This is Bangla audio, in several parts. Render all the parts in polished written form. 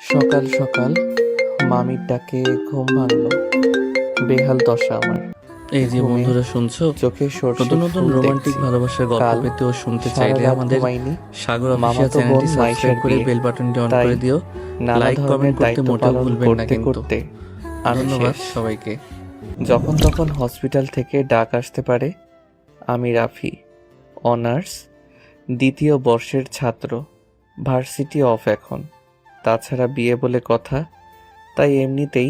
সকাল সকাল মামির ডাকে ঘুম ভাঙলো। বেহাল দশা আমার। এই যে ঘুমে বন্ধুরা শুনছো, চোখে সর্ষে নতুন নতুন ফুল রোমান্টিক দেখছি। ভালোবাসার গল্প কাল পেতে ও শুনতে সারা চাইলে রাত আমাদের ঘুমাইনি। সাগর অফিসিয়াল মামাতো বোন চ্যানেলটি সাবস্ক্রাইব মাইশার করে বিয়ে, বেল বাটনটি অন তাই করে দিও। নানা লাইক ধরনের কমেন্ট করতে দায়িত্ব মোটেও পালন ভুলবেন না করতে কিন্তু। করতে আমি ধন্যবাদ শেষ। সবাইকে। যখন তখন হসপিটাল থেকে ডাক আসতে পারে। আমি রাফি, অনার্স দ্বিতীয় বর্ষের ছাত্র। ভার্সিটি অফ এখন। তাছাড়া বিয়ে বলে কথা, তাই এমনিতেই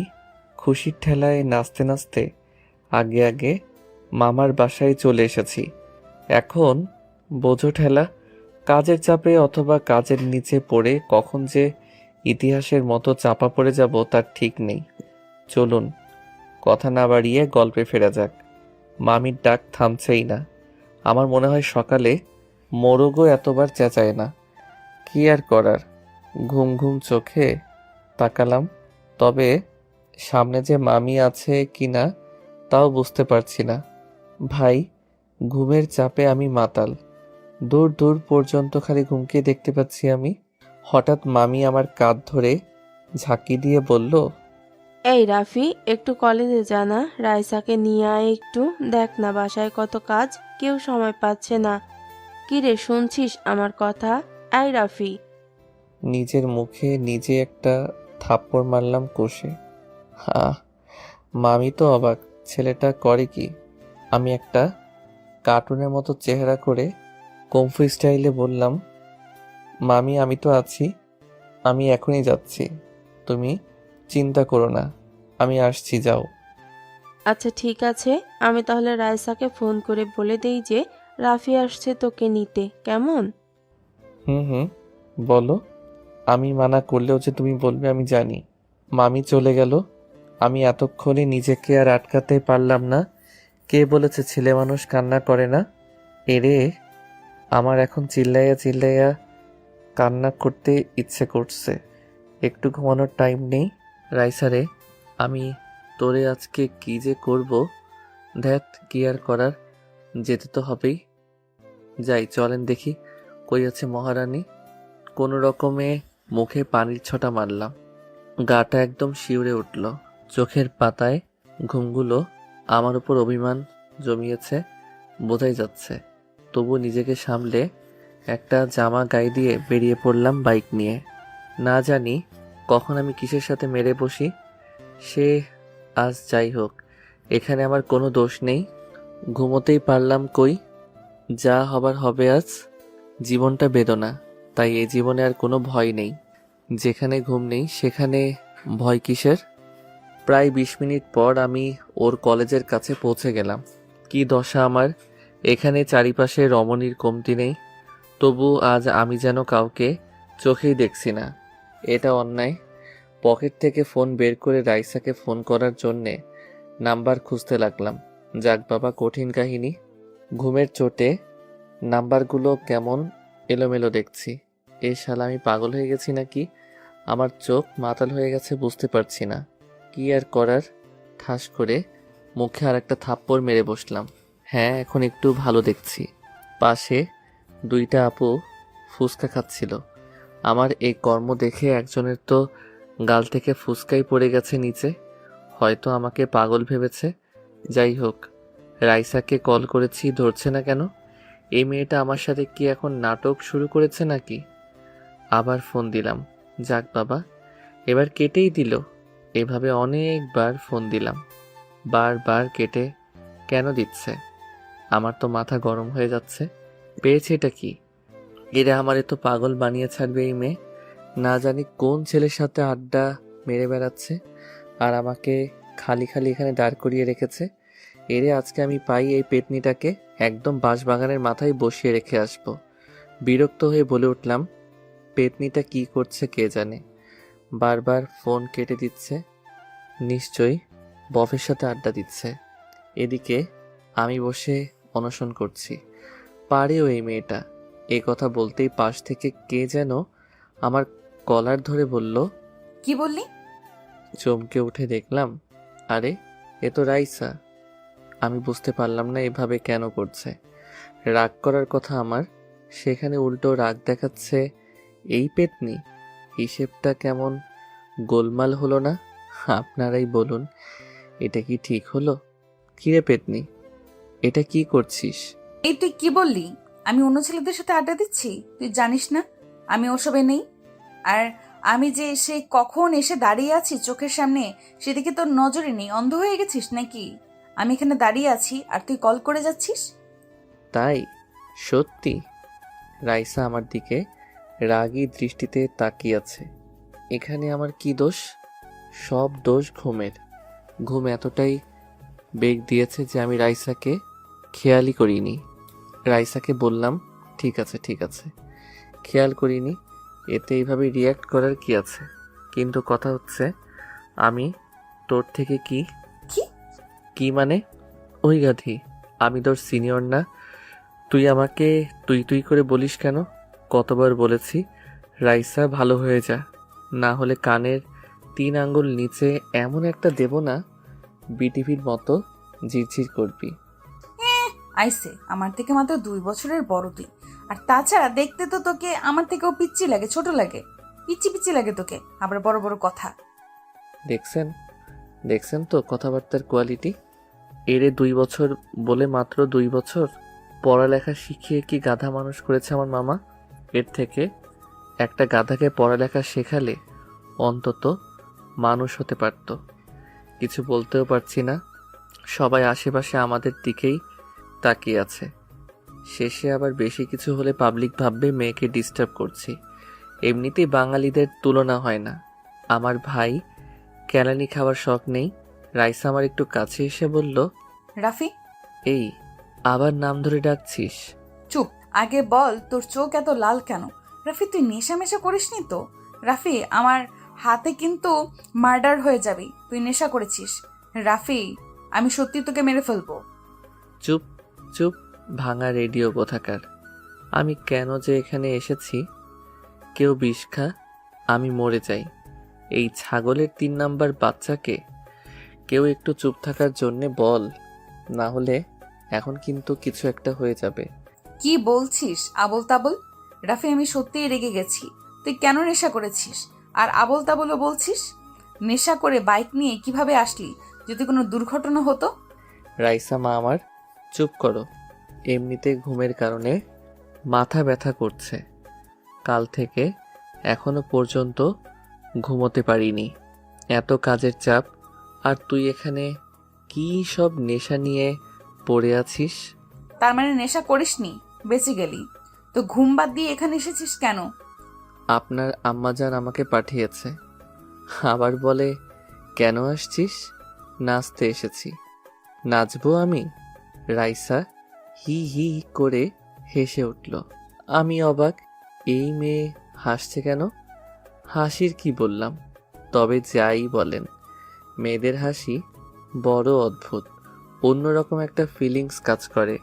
খুশির ঠেলায় নাচতে নাচতে আগে আগে মামার বাসায় চলে এসেছি। এখন বোঝো ঠেলা, কাজের চাপে অথবা কাজের নিচে পড়ে কখন যে ইতিহাসের মতো চাপা পড়ে যাব তার ঠিক নেই। চলুন কথা না বাড়িয়ে গল্পে ফেরা যাক। মামির ডাক থামছেই না। আমার মনে হয় সকালে মোরগও এতবার চেঁচায় না। কি আর করার, ঘুম ঘুম চোখে তাকালাম। তবে সামনে যে মামি আছে কিনা তাও বুঝতে পারছি না। ভাই, ঘুমের চাপে আমি মাতাল। দূর দূর পর্যন্ত খালি ঘুমকে দেখতে পাচ্ছি আমি। হঠাৎ মামি আমার কাঁধ ধরে ঝাঁকি দিয়ে বলল, এই রাফি, একটু কলেজে যা না, রাইসাকে নিয়ে আয় একটু। দেখ না বাসায় কত কাজ, কেউ সময় পাচ্ছে না। কি রে, শুনছিস আমার কথা? এই রাফি। নিজের মুখে নিজে একটা থাপ্পড় মারলাম কষে। হা, মামি তো অবাক, ছেলেটা করে কি। আমি একটা কার্টুনের মতো চেহারা করে কমফু স্টাইলে বললাম, মামি আমি তো আছি, আমি এখনই যাচ্ছি, তুমি চিন্তা করো না, আমি আসছি, যাও। আচ্ছা ঠিক আছে, আমি তাহলে রাইসাকে ফোন করে বলে দেই যে রাফি আসছে তোকে নিতে, কেমন? হুম হুম, বলো। আমি মানা করলেও যে তুমি বলবে আমি জানি। মামি চলে গেল। আমি এতক্ষণে নিজেকে আর আটকাতে পারলাম না। কে বলেছে ছেলে মানুষ কান্না করে না? এরে, আমার এখন চিল্লাইয়া চিল্লাইয়া কান্না করতে ইচ্ছে করছে। একটু ঘুমানোর টাইম নেই। রাইসারে, আমি তোরে আজকে কি যে করব। ধ্যাত, কি আর করার, যেতে তো হবেই। যাই, চলেন দেখি কই আছে মহারানী। কোনো রকমে মুখে পানির ছটা মারলাম। গাটা একদম শিউরে উঠল। চোখের পাতায় ঘুমগুলো আমার উপর অভিমান জমিয়েছে বোঝাই যাচ্ছে। তবু নিজেকে সামলে একটা জামা গায়ে দিয়ে বেরিয়ে পড়লাম বাইক নিয়ে। না জানি কখন আমি কিসের সাথে মেরে বসি। সে আজ যাই হোক, এখানে আমার কোনো দোষ নেই। ঘুমোতেই পারলাম কই, যা হবার হবে আজ। জীবনটা বেদনা, তাই এই জীবনে আর কোনো ভয় নেই। যেখানে ঘুম নেই সেখানে ভয় কিসের। প্রায় 20 মিনিট পর আমি ওর কলেজের কাছে পৌঁছে গেলাম। কি দশা আমার, এখানে চারিপাশে রমণীর কমতি নেই, তবু আজ আমি যেন কাউকে চোখেই দেখছি না। এটা অন্যায়। পকেট থেকে ফোন বের করে রাইসাকে ফোন করার জন্যে নাম্বার খুঁজতে লাগলাম। যাক বাবা, কঠিন কাহিনী। ঘুমের চোটে নাম্বারগুলো কেমন এলোমেলো দেখছি। এ শালা, আমি পাগল হয়ে গেছি নাকি? আমার চোখ মাতাল হয়ে গেছে, বুঝতে পারছি না। কি আর করার, ঠাস করে মুখে আর একটা থাপ্পড় মেরে বসলাম। হ্যাঁ, এখন একটু ভালো দেখছি। পাশে দুইটা আপু ফুসকা খাচ্ছিল। আমার এই কর্ম দেখে একজনের তো গাল থেকে ফুসকাই পড়ে গেছে নিচে। হয়তো আমাকে পাগল ভেবেছে। যাই হোক, রাইসাকে কল করেছি, ধরছে না কেন? এই মেয়েটা আমার সাথে কি এখন নাটক শুরু করেছে নাকি? আবার ফোন দিলাম। যাক বাবা, এবার কেটেই দিল। এভাবে অনেকবার ফোন দিলাম, বারবার কেটে কেন দিচ্ছে? আমার তো মাথা গরম হয়ে যাচ্ছে। পেয়েছে এটা কি? এরা আমারে তো পাগল বানিয়ে ছাড়বে এই মেয়ে। না জানি কোন ছেলের সাথে আড্ডা মেরে বেড়াচ্ছে আর আমাকে খালি খালি এখানে দাঁড় করিয়ে রেখেছে। এরে আজকে আমি পাই এই পেতনিটাকে একদম বাঁশবাগানের মাথায় বসিয়ে রেখে আসবো। বিরক্ত হয়ে বলে উঠলাম, পেতনিটা কি করছে কে জানে, বারবার ফোন কেটে দিচ্ছে। নিশ্চয়ই বফের সাথে আড্ডা দিচ্ছে। এদিকে আমি বসে অনশন করছি। পারেও এই মেয়েটা। এ কথা বলতেই পাশ থেকে কে যেন আমার কলার ধরে বলল। কি বললি? চমকে উঠে দেখলাম, আরে এ তো রাইসা। আমি বুঝতে পারলাম না এভাবে কেন করছে। রাগ করার কথা আমার, সেখানে উল্টো রাগ দেখাচ্ছে এই পেতনি। হিসেবটা কেমন গোলমাল হলো না? আপনারাই বলুন, এটা কি ঠিক হলো? কিরে পেতনি, এটা কি করছিস? এই তুই কি বললি? আমি অন্য ছেলেদের সাথে আড্ডা দিচ্ছি? তুই জানিস না আমি ওসবে নেই। আর আমি যে এসে কখন এসে দাঁড়িয়ে আছি চোখের সামনে, সেদিকে তোর নজরে নেই? অন্ধ হয়ে গেছিস নাকি? আমি এখানে দাঁড়িয়ে আছি আর তুই কল করে যাচ্ছিস। তাই? সত্যি? রাইসা আমার দিকে রাগী দৃষ্টিতে তাকিয়ে আছে। এখানে আমার কি দোষ? সব দোষ ঘুমের। ঘুম এতটাই বেগ দিয়েছে যে আমি রাইসাকে খেয়ালই করিনি। রাইসাকে বললাম, ঠিক আছে ঠিক আছে, খেয়াল করিনি, এতে এইভাবে রিয়্যাক্ট করার কি আছে? কিন্তু কথা হচ্ছে, আমি তোর থেকে কি কি? কি মানে? ওই গাধি, আমি তোর সিনিয়র না? তুই আমাকে তুই তুই করে বলিস কেন? কতবার বলেছি রাইসা ভালো হয়ে যা, না হলে কানের 3 আঙ্গুল নিচে এমন একটা দেব না, বিটিভির মতো ঝিরঝির করবি। আইসে, আমার থেকে মাত্র 2 বছরের বড় তুই। আর তাছাড়া দেখতে তো তোকে আমার থেকেও পিচ্চি লাগে, ছোট লাগে, পিচ্চি পিচ্চি লাগে তোকে, আবার বড় বড় কথা। দেখছেন দেখছেন তো কথাবার্তার কোয়ালিটি? এরে 2 বছর বলে মাত্র 2 বছর? পড়ালেখা শিখিয়ে কি গাধা মানুষ করেছে আমার মামা? এর থেকে একটা গাধাকে পড়ালেখা শেখালে অন্তত মানুষ হতে পারতো। কিছু বলতেও পারছি না, সবাই আশেপাশে আমাদের দিকেই তাকিয়ে আছে। শেষে আবার বেশি কিছু হলে পাবলিক ভাববে মেয়েকে ডিস্টার্ব করছি। এমনিতেই বাঙালিদের তুলনা হয় না। আমার ভাই কেলানি খাওয়ার শখ নেই। রাইসা আমার একটু কাছে এসে বলল, রাফি, এই আবার নাম ধরে ডাকছিস? চুপ। আগে বল তোর চোখ এত লাল কেন? রাফি, তুই নেশা মেশা করিসনি তো? রাফি, আমার হাতে কিন্তু মার্ডার হয়ে যাবি। তুই নেশা করেছিস রাফি, আমি সত্যি তোকে মেরে ফেলবো। চুপ চুপ, ভাঙা রেডিও কোথাকার। আমি কেন যে এখানে এসেছি? কেউ বিষ খা, আমি মরে যাই। এই ছাগলের 3 নাম্বার বাচ্চাকে কেউ একটু চুপ থাকার জন্যে বল, না হলে এখন কিন্তু কিছু একটা হয়ে যাবে। কি বলছিস আবল তাবল? রাফি, আমি সত্যিই রেগে গেছি। তুই কেন নেশা করেছিস আর আবল তাবলও বলছিস? নেশা করে বাইক নিয়ে কিভাবে আসলি? যদি কোনো দুর্ঘটনা হতো? রাইসা মা আমার, চুপ করো। এমনিতে ঘুমের কারণে মাথা ব্যথা করছে। কাল থেকে এখনো পর্যন্ত ঘুমোতে পারিনি, এত কাজের চাপ। আর তুই এখানে কি সব নেশা নিয়ে পড়ে আছিস? তার মানে নেশা করিসনি, বেঁচে গেলি। তো ঘুম বাদ দিয়ে এখানে এসেছিস কেন? আপনার আম্মাজান আমাকে পাঠিয়েছে। আবার বলে, কেন আসছিস? নাচতে এসেছি। নাচবো আমি? রাইসা হি হি করে হেসে উঠল। আমি অবাক, এই মেয়ে হাসছে কেন? হাসির কি বললাম? তবে যাই বলেন, মেয়েদের হাসি বড় অদ্ভুত, অন্যরকম একটা ফিলিংস কাজ করে।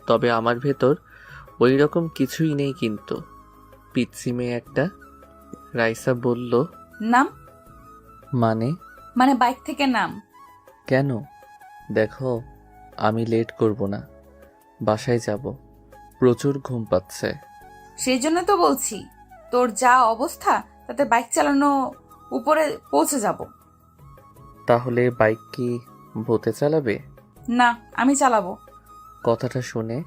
তবে আমার ভেতর ওই রকম কিছুই নেই কিন্তু। পিচ্ছি মেয়ে একটা। রাইসা বলল, নাম। মানে? মানে বাইক থেকে নাম। কেন? দেখো, আমি লেট করব না, বাসায় যাব। প্রচুর ঘুম পাচ্ছে। সেই জন্য তো বলছি, তোর যা অবস্থা তাতে বাইক চালানো উপরে পৌঁছে যাব। তাহলে বাইক কি ভূতে চালাবে? না, আমি চালাবো। কথাটা শুনে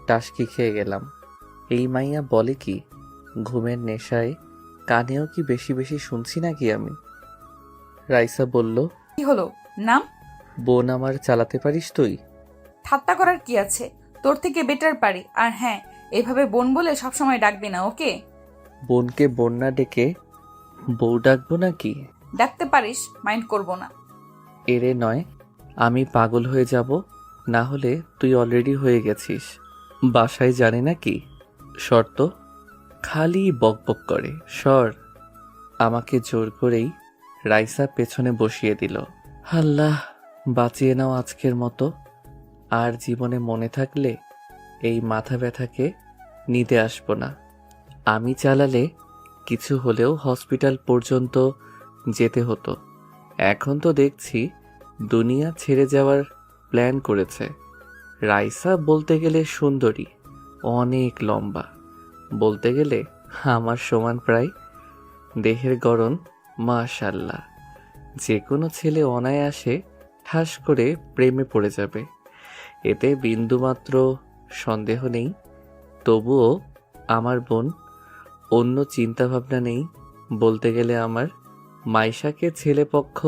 টাসকি খেয়ে গেলাম। এই মাইয়া বলে কি? ঘুমের নেশায় কানেও কি বেশি বেশি শুনছি নাকি আমি? রাইসা বলল, কি হলো? নাম। বোন আমার চালাতে পারিস তুই? ঠাট্টা করার কি আছে? তোর থেকে বেটার পারি। আর হ্যাঁ, এভাবে বোন বলে সবসময় ডাকবি না, ওকে? বোনকে বোন না ডেকে বউ ডাকবো নাকি? ডাকতে পারিস, মাইন্ড করব না। এরে নয়, আমি পাগল হয়ে যাব। না হলে তুই অলরেডি হয়ে গেছিস। বাসায় জানে নাকি? শর্ত খালি বকবক করে। সর। আমাকে জোর করেই রাইসা পেছনে বসিয়ে দিল। আল্লাহ, বাঁচিয়ে নাও আজকের মতো। আর জীবনে মনে থাকলে এই মাথা ব্যথাকে নিতে আসবো না। আমি চালালে কিছু হলেও হসপিটাল পর্যন্ত যেতে হতো। এখন তো দেখছি দুনিয়া ছেড়ে যাওয়ার প্ল্যান করেছে। রাইসা বলতে গেলে সুন্দরী, অনেক লম্বা, বলতে গেলে আমার সমান প্রায়। দেহের গড়ন মাশাল্লাহ, যে কোনো ছেলে অনায়াসে ঠাস করে প্রেমে পড়ে যাবে, এতে বিন্দুমাত্র সন্দেহ নেই। তবুও আমার বোন, অন্য চিন্তাভাবনা নেই। বলতে গেলে আমার মাইশাকে ছেলেপক্ষ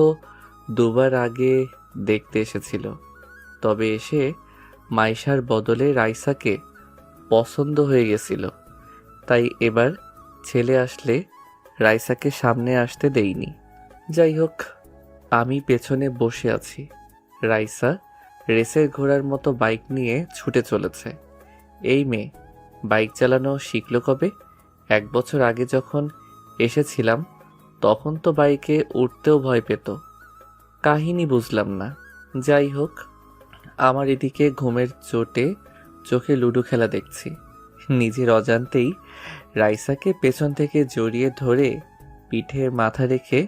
দুবার আগে দেখতে এসেছিল, তবে এসে মাইশার বদলে রাইসাকে পছন্দ হয়ে গেছিল। তাই এবার ছেলে আসলে রাইসাকে সামনে আসতে দেইনি। যাই হোক, আমি পেছনে বসে আছি। রাইসা রেসের ঘোড়ার মতো বাইক নিয়ে ছুটে চলেছে। এই মেয়ে বাইক চালানো শিখলো কবে? 1 বছর আগে যখন এসেছিলাম তখন তো বাইকে উঠতেও ভয় পেত। কাহিনী বুঝলাম না। যাই হোক, আমার এদিকে ঘুমের চোটে চোখে লুডো খেলা দেখছি। নিজের অজান্তেই রাইসাকে পেছন থেকে জড়িয়ে ধরে পিঠে মাথা রেখে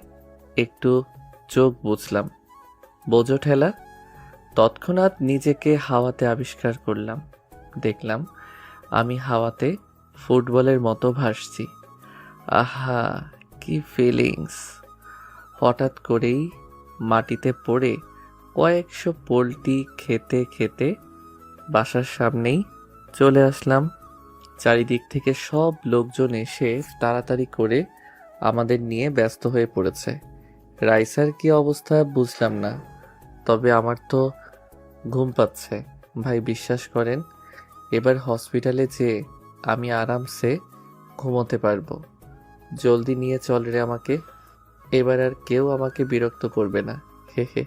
একটু চোখ বুঝলাম। বোঝো ঠেলা। তৎক্ষণাৎ নিজেকে হাওয়াতে আবিষ্কার করলাম। দেখলাম আমি হাওয়াতে ফুটবলের মতো ভাসছি। আহা, কি ফিলিংস! হঠাৎ করেই মাটিতে পড়ে কয়েকশো পোল্টি খেতে খেতে বাসার সামনেই চলে আসলাম। চারিদিক থেকে সব লোকজন এসে তাড়াতাড়ি করে আমাদের নিয়ে ব্যস্ত হয়ে পড়েছে। রাইসার কি অবস্থা বুঝলাম না, তবে আমার তো ঘুম পাচ্ছে। ভাই বিশ্বাস করেন, এবার হসপিটালে যেয়ে আমি আরামসে ঘুমোতে পারবো। জলদি নিয়ে চল রে আমাকে, এবার আর কেউ আমাকে বিরক্ত করবে না। হে হে,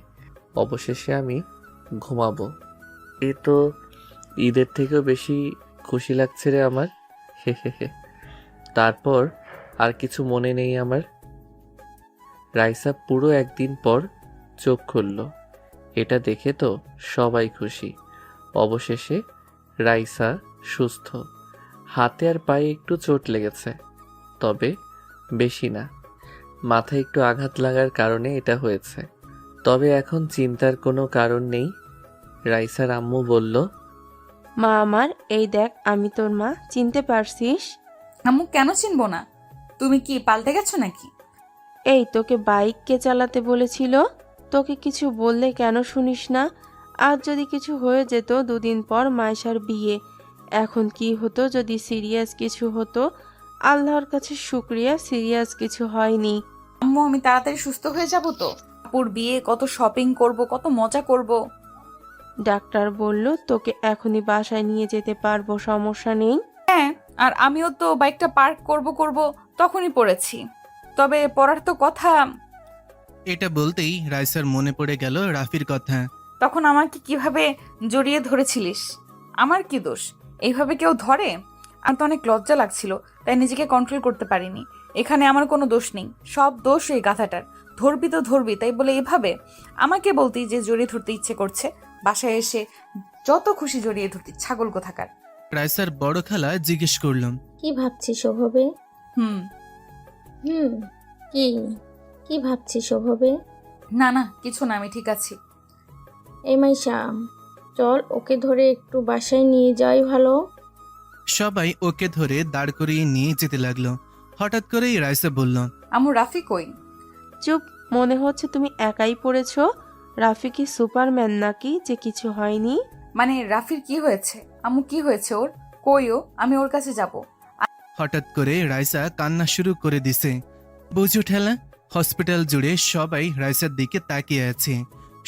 অবশেষে আমি ঘুমাবো। এ তো ঈদের থেকেও বেশি খুশি লাগছে রে আমার। হে হে হে। তারপর আর কিছু মনে নেই আমার। রাইসা পুরো 1 দিন পর চোখ খুলল। এটা দেখে তো সবাই খুশি। অবশেষে রাইসা সুস্থ। হাতে আর পায়ে একটু চোট লেগেছে, তবে বেশি না। মাথায় একটু আঘাত লাগার কারণে এটা হয়েছে। তবে এখন চিন্তার কোনো কারণ নেই। রাইসার আম্মু বলল, মা আমার, এই দেখ আমি তোর মা, চিনতে পারছিস? আম্মু কেন চিনবো না? তুমি কি পাল্টে গেছো নাকি? এই তোকে বাইক কে চালাতে বলেছিল? তোকে কিছু বললে কেন শুনিস না? আজ যদি কিছু হয়ে যেত 2 দিন পর মাইশার বিয়ে, এখন কি হতো যদি সিরিয়াস কিছু হতো? আল্লাহর কাছে শুক্রিয়া সিরিয়াস কিছু হয়নি। আম্মু, আমি তাড়াতাড়ি সুস্থ হয়ে যাব তো। আপুর বিয়ে, কত শপিং করব, কত মজা করব। ডাক্তার বলল তোকে এখনই বাসায় নিয়ে যেতে পারবো, সমস্যা নেই। হ্যাঁ, আর আমিও তো বাইকটা পার্ক করব তখনই পড়েছি। তবে পড়ার তো কথা। এটা বলতেই রাইসার মনে পড়ে গেল রাফির কথা। তখন আমাকে কিভাবে জড়িয়ে ধরেছিলিস? আমার কি দোষ? এইভাবে কেউ ধরে? আর তো অনেক লজ্জা লাগছিল, তাই নিজেকে কন্ট্রোল করতে পারিনি। এখানে আমার কোনো দোষ নেই, সব দোষ এই গাধাটার। ধরবি তো ধরবি, তাই বলে এভাবে আমাকে বলতি যে জড়িয়ে ধরতে ইচ্ছে করছে। বাসায় এসে যত খুশি জড়িয়ে ধরতি, ছাগল কোথাকার। রাইসার বড় খালা জিজ্ঞেস করলাম, কি ভাবছিস ওভাবে? হুম। হুম, কি কি ভাবছিস ওভাবে? না না, কিছু না, আমি ঠিক আছি। এই মাইশা, চল ওকে ধরে একটু বাসায় নিয়ে যাই ভালো। সবাই ওকে ধরে দাঁড় করিয়ে নিয়ে যেতে লাগলো। হঠাৎ করেই রাইসা বলল, আমু, রাফি কই? চুপ, মনে হচ্ছে তুমি একাই পড়েছো। রাফি কি সুপারম্যান নাকি যে কিছু হয়নি? মানে রাফির কি হয়েছে? আম্মু, কি হয়েছে ওর? কই ও? আমি ওর কাছে যাব। হঠাৎ করে রাইসা কান্না শুরু করে দিছে। বুঝু ঠেলা। হসপিটাল জুড়ে সবাই রাইসার দিকে তাকিয়ে আছে।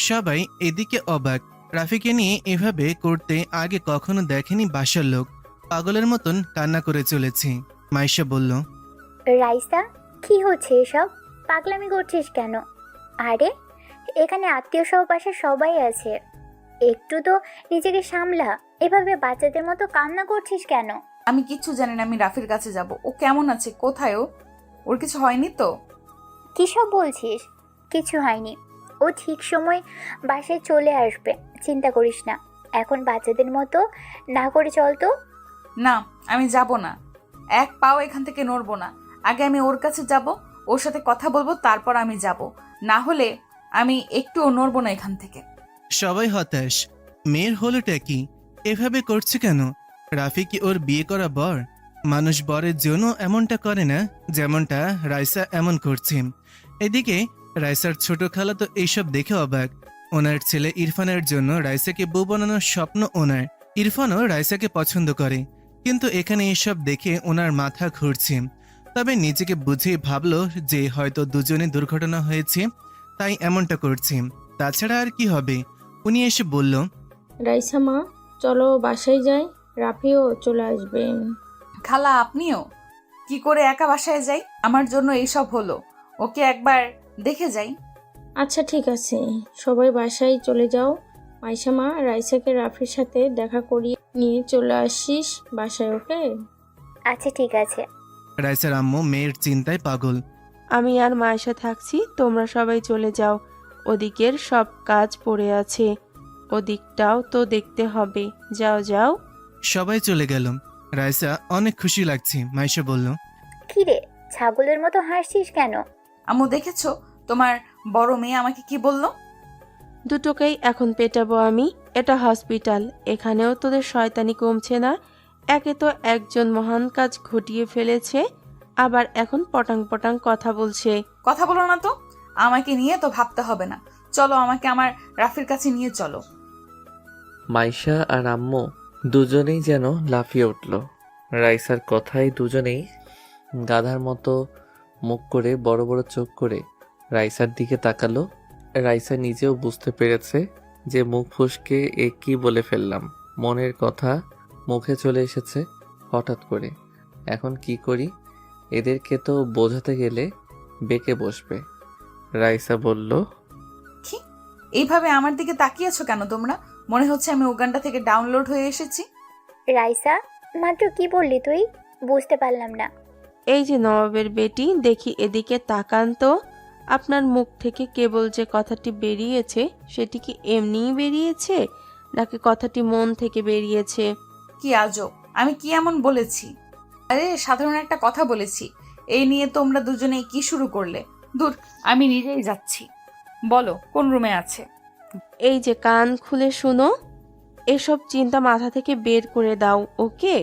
সবাই এদিকে অবাক। রাফিকে নিয়ে এভাবে করতে আগে কখনো দেখেনি বাসার লোক। পাগলের মতন কান্না করে চলেছে। মাইশা বলল, রাইসা, কি হচ্ছে এসব? পাগলামি করছিস কেন? আরে, এখানে আত্মীয় সহ বাসার সবাই আছে, একটু তো নিজেকে সামলা। এভাবে বাচ্চাদের মতো কান্না করছিস কেন? আমি কিচ্ছু জানি না, আমি রাফির কাছে যাব। ও কেমন আছে? কোথায় ও? ওর কিছু হয়নি তো? কী সব বলছিস? কিছু হয়নি, ও ঠিক সময় বাসায় চলে আসবে, চিন্তা করিস না। এখন বাচ্চাদের মতো না করে চল তো। না, আমি যাব না। এক পাও এখান থেকে নড়বো না। আগে আমি ওর কাছে যাব, ওর সাথে কথা বলবো, তারপর আমি যাব। না হলে আমি একটুও নড়বো না এখান থেকে। সবাই হতাশ। মেয়ের হলোটা কি? এভাবে করছে কেন? রাফি কি ওর বিয়ে করা বর? মানুষ বরের জন্য এমনটা করে না, যেমনটা রাইসা এমন করছে। এদিকে রাইসার ছোট খালা তো এইসব দেখে অবাক। ওনার ছেলে ইরফানের জন্য রাইসাকে বউ বানানোর স্বপ্ন ওনার। ইরফানও রাইসাকে পছন্দ করে, কিন্তু এখানে এসব দেখে ওনার মাথা ঘুরছে। তবে নিজেকে বুঝেই ভাবলো যে হয়তো দুজনে দুর্ঘটনা হয়েছে, তাই এমনটা করছে। তাছাড়া আর কি হবে। উনি এসে বলল, রাইসা মা, চলো বাসায় যাই, রাফিও চলে আসবেন। খালা আপনিও? কি করে একা বাসায় যাই? আমার জন্য এইসব হলো, ওকে একবার দেখে যাই। আচ্ছা ঠিক আছে, সবাই বাসায় চলে যাও। মাইশা মা, রাইসাকে রাফির সাথে দেখা করিয়ে নিয়ে চলে আসিস বাসায়, ওকে? আচ্ছা ঠিক আছে। রাইসার আম্মু মেয়ের চিন্তায় পাগল। আমি আর মায়েশা থাকছি, তোমরা সবাই চলে যাও। ওদিকের সব কাজ পড়ে আছে, ওদিকটাও তো দেখতে হবে। যাও যাও। সবাই চলে গেল। রাইসা অনেক খুশি লাগছে। মাইশা বলল, কিরে, ছাগলের মতো হাসছিস কেন? আম্মু দেখেছো তোমার বড় মেয়ে আমাকে কি বললো? দুটোকেই এখন পেটাবো আমি। এটা হসপিটাল, এখানেও তোদের শয়তানি কমছে না। একে তো একজন মহান কাজ ঘটিয়ে ফেলেছে, আবার এখন পটাং পটাং কথা বলছে। কথা বলো না তো, আমাকে নিয়ে তো ভাবতে হবে না। চলো আমাকে আমার রাফির কাছে নিয়ে চলো। মাইশা আর আম্মু দুজনেই যেন লাফিয়ে উঠল। রাইসার কথায় দুজনেই গাধার মতো মুখ করে বড় বড় চোখ করে রাইসার দিকে তাকালো। রাইসা নিজেও বুঝতে পেরেছে যে মুখ ফসকে এ কি বলে ফেললাম। মনের কথা মুখে চলে এসেছে হঠাৎ করে। এখন কি করি? এদেরকে তো বোঝাতে গেলে বেঁকে বসবে। রাইসা বলল, কি এইভাবে আমার দিকে তাকিয়েছো কেন তোমরা? মনে হচ্ছে আমি উগান্ডা থেকে ডাউনলোড হয়ে এসেছি। রাইসা, মাত্র কি বললি তুই? বুঝতে পারলাম না। এই যে নবাবের বেটি, দেখি এদিকে তাকান তো। আপনার মুখ থেকে কেবল যে কথাটি বেরিয়েছে সেটি কি এমনিই বেরিয়েছে, নাকি কথাটি মন থেকে বেরিয়েছে? কি আজব, আমি কি এমন বলেছি? আরে সাধারণ একটা কথা বলেছি। এই নিয়ে তোমরা দুজনে কি শুরু করলে? দূর, আমি নিজেই যাচ্ছি। বলো কোন রুমে আছে? এই যে কান খুলে শুনো, এসব চিন্তা মাথা থেকে বের করে দাও, ওকে?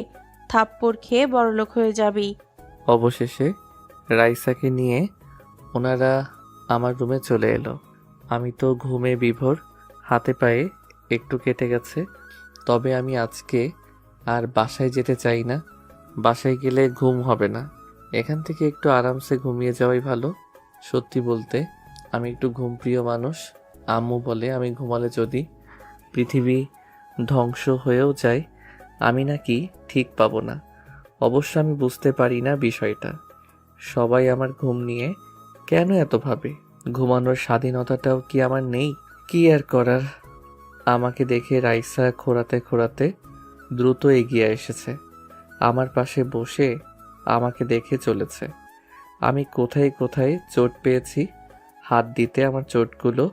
থাপ্পড় খেয়ে বড়লোক হয়ে যাবি। অবশেষে রাইসাকে নিয়ে ওনারা আমার রুমে চলে এলো। আমি তো ঘুমে বিভোর, হাতে পায়ে একটু কেটে গেছে। তবে আমি আজকে আর বাসায় যেতে চাই না। বাসায় গেলে ঘুম হবে না। এখান থেকে একটু আরামসে ঘুমিয়ে যাওয়াই ভালো। সত্যি বলতে আমি একটু ঘুমপ্রিয় মানুষ। আম্মু বলে আমি ঘুমালে যদি পৃথিবী ধ্বংস হয়েও যায় আমি নাকি ঠিক পাবো না। অবশ্য আমি বুঝতে পারি না বিষয়টা। সবাই আমার ঘুম নিয়ে কেন এত ভাবে? ঘুমানোর স্বাধীনতাটাও কি আমার নেই? কি আর করার। আমাকে দেখে রাইসা খোঁড়াতে খোঁড়াতে দ্রুত এগিয়ে এসেছে। আমার পাশে বসে আমাকে দেখে চলেছে। আমি কোথায় কোথায় চোট পেয়েছি হাত দিতে আমার চোটগুলো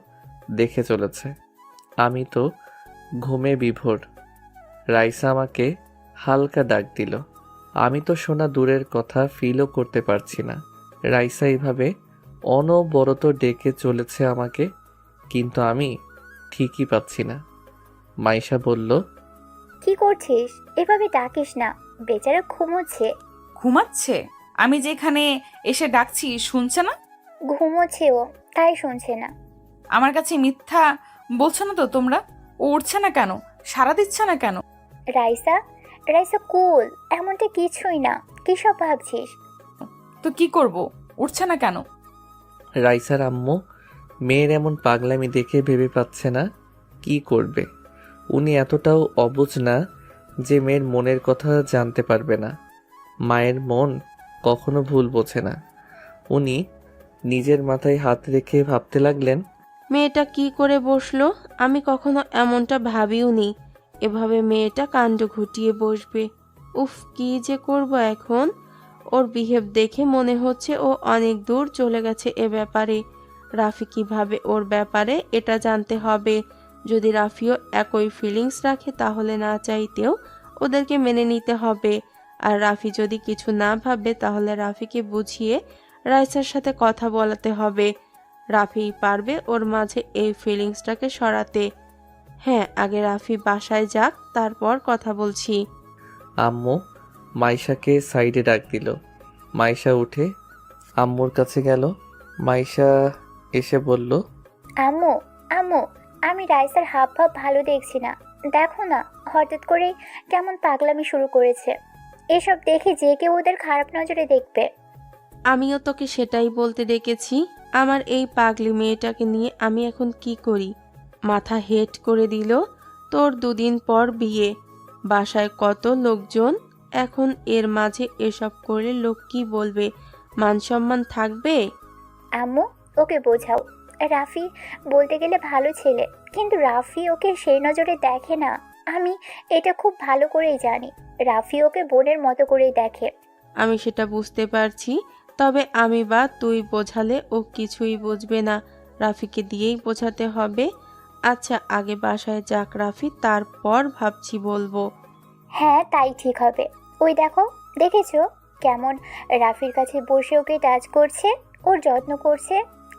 দেখে চলেছে। আমি তো ঘুমে বিভোর। রাইসা আমাকে হালকা ডাক দিল। আমি তো শোনা দূরের কথা ফিলও করতে পারছি না। রাইসা এইভাবে অনবরত ডেকে চলেছে আমাকে, কিন্তু আমি ঠিকই পাচ্ছি না। মাইশা বলল, কি করছিস? এভাবে ডাকিস না, বেচারা ঘুমোচ্ছে। ঘুমাচ্ছে? আমি যেখানে এসে ডাকছি শুনছে না? ঘুমোচ্ছে ও, তাই শুনছে না। আমার কাছে মিথ্যা বলছো না তো তোমরা? ও উঠছে না কেন? সাড়া দিচ্ছে না কেন? রাইসা, রাইসা কুল, এমনটা কিছুই না। কি সব ভাবছিস? তো কি করব? উঠছে না কেন? রাইসার আম্মু মেয়ের এমন পাগলামি দেখে ভেবে পাচ্ছে না কি করবে। উনি এতটাও অবুঝ না যে মেয়ের মনের কথা জানতে পারবে না। মায়ের মন কখনো ভুল বোঝে না। উনি নিজের মাথায় হাত রেখে ভাবতে লাগলেন, মেয়েটা কি করে বসলো? আমি কখনো এমনটা ভাবিওনি, এভাবে মেয়েটা কাণ্ড ঘটিয়ে বসবে। উফ, কি যে করব এখন। ওর বিহেভ দেখে মনে হচ্ছে ও অনেক দূর চলে গেছে এ ব্যাপারে। রাফি কিভাবে ওর ব্যাপারে এটা জানতে হবে। যদি রাফিও একই ফিলিংস রাখে তাহলে না চাইতেও ওদেরকে মেনে নিতে হবে। আর রাফি যদি কিছু না ভাবে তাহলে রাফিকে বুঝিয়ে রাইসার সাথে কথা বলাতে হবে। রাফি পারবে ওর মাঝে এই ফিলিংসটাকে সরাতে। হ্যাঁ, আগে রাফি বাসায় যাক, তারপর কথা বলছি। আম্মু মাইশাকে সাইডে ডাক দিল। মাইশা উঠে আম্মুর কাছে গেল। মাইশা এসে বলল, আম্মু, আম্মু, আমি রাইসার হাব ভাব ভালো দেখছি না। দেখো না, হঠাৎ করেই কেমন পাগলামি শুরু করেছে। এসব দেখে যে কেউ ওদের খারাপ নজরে দেখবে। আমিও তোকে সেটাই বলতে ডেকেছি। আমার এই পাগলি মেয়েটাকে নিয়ে আমি এখন কি করি? মাথা হেট করে দিল। তোর 2 দিন পর বিয়ে, বাসায় কত লোকজন, এখন এর মাঝে এসব করলে লোক কি বলবে? মান সম্মান থাকবে? আম্মু, ওকে বোঝাও। রাফি বলতে গেলে ভালো ছেলে, কিন্তু রাফি ওকে সেই নজরে দেখে না। আমি এটা খুব ভালো করেই জানি। রাফি ওকে বোনের মতো করেই দেখে। আমি সেটা বুঝতে পারছি, তবে আমি বা তুই বোঝালে ও কিছুই বুঝবে না। রাফিকে দিয়েই বোঝাতে হবে। আচ্ছা, আগে বাসায় যাক রাফি, তারপর ভাবছি বলবো। হ্যাঁ, তাই ঠিক হবে। ওই দেখো, দেখেছো কেমন রাফির কাছে বসে ওকে টাচ করছে, ওর যত্ন করছে।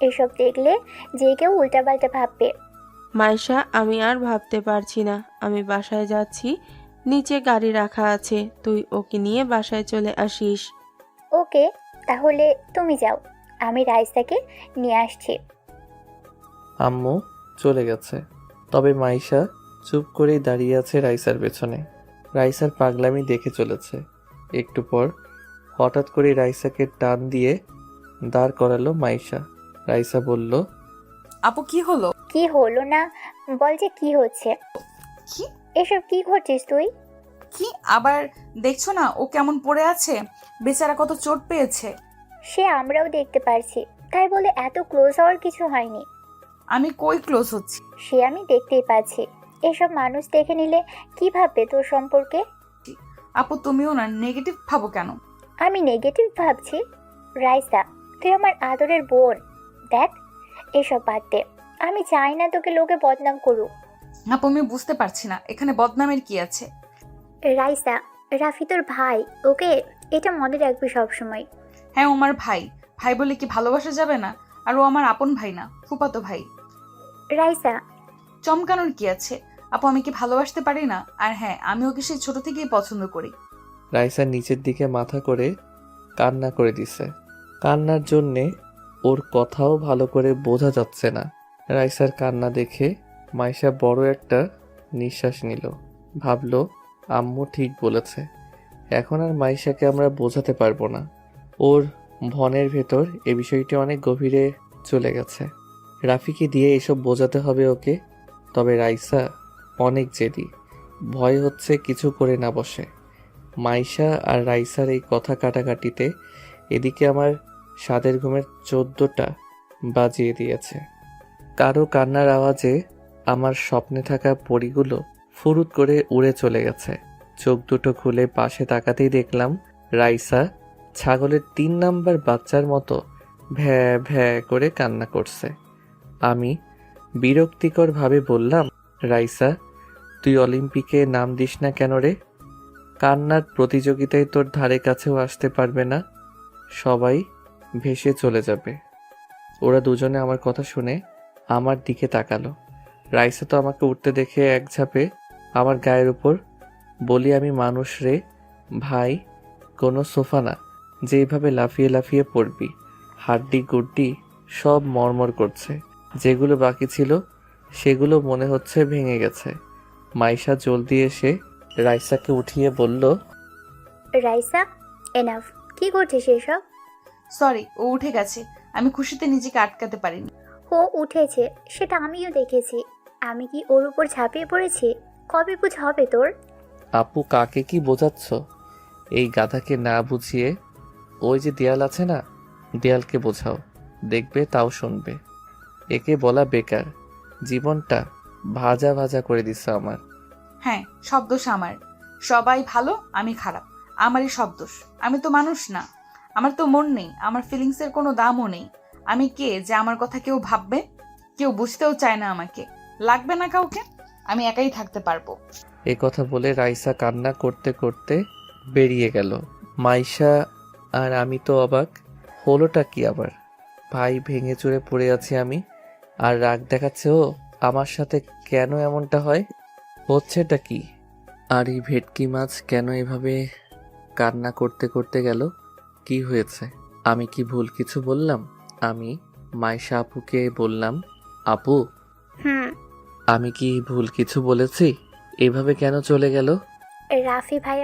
এসব দেখলে যে কেউ উল্টাপাল্টা ভাববে। মাইশা, আমি আর ভাবতে পারছি না। আমি বাসায় যাচ্ছি, নিচে গাড়ি রাখা আছে, তুই ওকে নিয়ে বাসায় চলে আসিস। ওকে, তাহলে তুমি যাও, আমি রাইসাকে নিয়ে আসছি। আম্মু চলে গেছে। তবে মাইশা চুপ করেই দাঁড়িয়ে আছে রাইসার পেছনে। রাইসার পাগলামি দেখে চলেছে। একটু পর হঠাৎ করে রাইসাকে টান দিয়ে দাঁড় করালো মাইশা। রাইসা বলল, আপু কি হলো? কি হলো না, বল যে কি হচ্ছে। কি এসব কি করছিস তুই? কি আবার দেখছো না ও কেমন পড়ে আছে? বেচারা কত চোট পেয়েছে। সে আমরাও দেখতে পারছি, তাই বলে এত ক্লোজ হওয়ার কিছু হয়নি। আমি কই ক্লোজ হচ্ছি? সে আমি দেখতেই পাচ্ছি। এসব মানুষ দেখে নিলে কি ভাববে তোর সম্পর্কে? আপু তুমিও না নেগেটিভ ভাবো কেন? আমি নেগেটিভ ভাবছি? রাইসা, তুই আমার আদরের বোন। দেখ, এসব বাদ দে। আমি চাই না তোকে লোকে বদনাম করুক। আপু আমি বুঝতে পারছি না এখানে বদনামের কি আছে। রাইসা, রাফি তোর ভাই, ওকে এটা মনে রাখবি সবসময়। হ্যাঁ ও আমার ভাই। ভাই বলে কি ভালোবাসা যাবে না? আর ও আমার আপন ভাই না, ফুফাতো ভাই। রাইসা, চমকানোর কি আছে? আপু আমি কি ভালোবাসতে পারি না? আর হ্যাঁ, আমি ওকে সেই ছোট থেকেই পছন্দ করি। রাইসা নিচের দিকে মাথা করে কান্না করে দিছে। কান্নার জন্যে ওর কথাও ভালো করে বোঝা যাচ্ছে না। রাইসার কান্না দেখে মাইশা বড় একটা নিঃশ্বাস নিল। ভাবলো আম্মু ঠিক বলেছে, এখন আর মাইশাকে আমরা বোঝাতে পারবো না। ওর ভনের ভেতর এ বিষয়টি অনেক গভীরে চলে গেছে। রাফিকে দিয়ে এসব বোঝাতে হবে ওকে। তবে রাইসা অনেক জেদি, ভয় হচ্ছে কিছু করে না বসে। মাইশা আর রাইসার এই কথা কাটাকাটিতে এদিকে আমার সাদের ঘুমের 14টা বাজিয়ে দিয়েছে। কারো কান্নার আওয়াজে আমার স্বপ্নে থাকা পরীগুলো ফুরুত করে উড়ে চলে গেছে। চোখ দুটো খুলে পাশে তাকাতেই দেখলাম রাইসা ছাগলের 3 নাম্বার বাচ্চার মতো ভ্যা ভ্যা করে কান্না করছে। আমি বিরক্তিকর ভাবে বললাম, রাইসা তুই অলিম্পিকে নাম দিস না কেন রে? কান্নার প্রতিযোগিতায় তোর ধারে কাছেও আসতে পারবে না, সবাই ভেসে চলে যাবে। ওরা দুজনে আমার কথা শুনে আমার দিকে তাকালো। রাইসা তো আমাকে উঠতে দেখে এক ঝাপে আমার গায়ের উপর। বলি, আমি মানুষ রে ভাই, কোনো সোফা না যেভাবে লাফিয়ে লাফিয়ে পড়বি। হাড্ডি গুড্ডি সব মরমর করছে। যেগুলো বাকি ছিল সেগুলো মনে হচ্ছে ভেঙে গেছে। মাইশা জলদি এসে রাইসাকে উঠিয়ে বলল, রাইসা, এনাফ। কি করছিস এসব? সরি, ও উঠে গেছে। আমি খুশিতে নিজেকে আটকাতে পারিনি। ও উঠেছে সেটা আমিও দেখেছি। আমি কি ওর উপর ঝাঁপিয়ে পড়েছি? কবে বুঝ হবে তোর? আপু কাকে কি বোঝাচ্ছ? এই গাধাকে না বুঝিয়ে ওই যে দেয়াল আছে না, দেয়ালকে বোঝাও, দেখবে তাও শুনবে। একে বলা বেকার, জীবনটা ভাজা ভাজা করে দিচ্ছে আমার। হ্যাঁ, সব দোষ আমার। সবাই ভালো, আমি খারাপ। আমারই সব দোষ। আমি তো মানুষ না, আমার তো মন নেই, আমার ফিলিংসের কোনো দামও নেই। আমি কে যে আমার কথা কেউ ভাববে? কেউ বুঝতেও চায় না আমাকে। লাগবে না কাউকে, আমি একাই থাকতে পারবো। এ কথা বলে রাইসা কান্না করতে করতে বেরিয়ে গেল। মাইশা আর আমি তো অবাক, হলোটা কি আবার? ভাই ভেঙে চুরে পড়ে আছি আমি, আর রাগ দেখাচ্ছে ও আমার সাথে। কেন এমনটা হয়? হচ্ছেটা কি? আর এই ভেটকি মাছ কেন এভাবে কান্না করতে করতে গেল? কি হয়েছে? আমি কি ভুল কিছু বললাম? আমি মাইশা আপুকে বললাম, আপু হুম। আমি কি ভুল কিছু বলেছি? এভাবে কেন চলে গেল? রাফি ভাই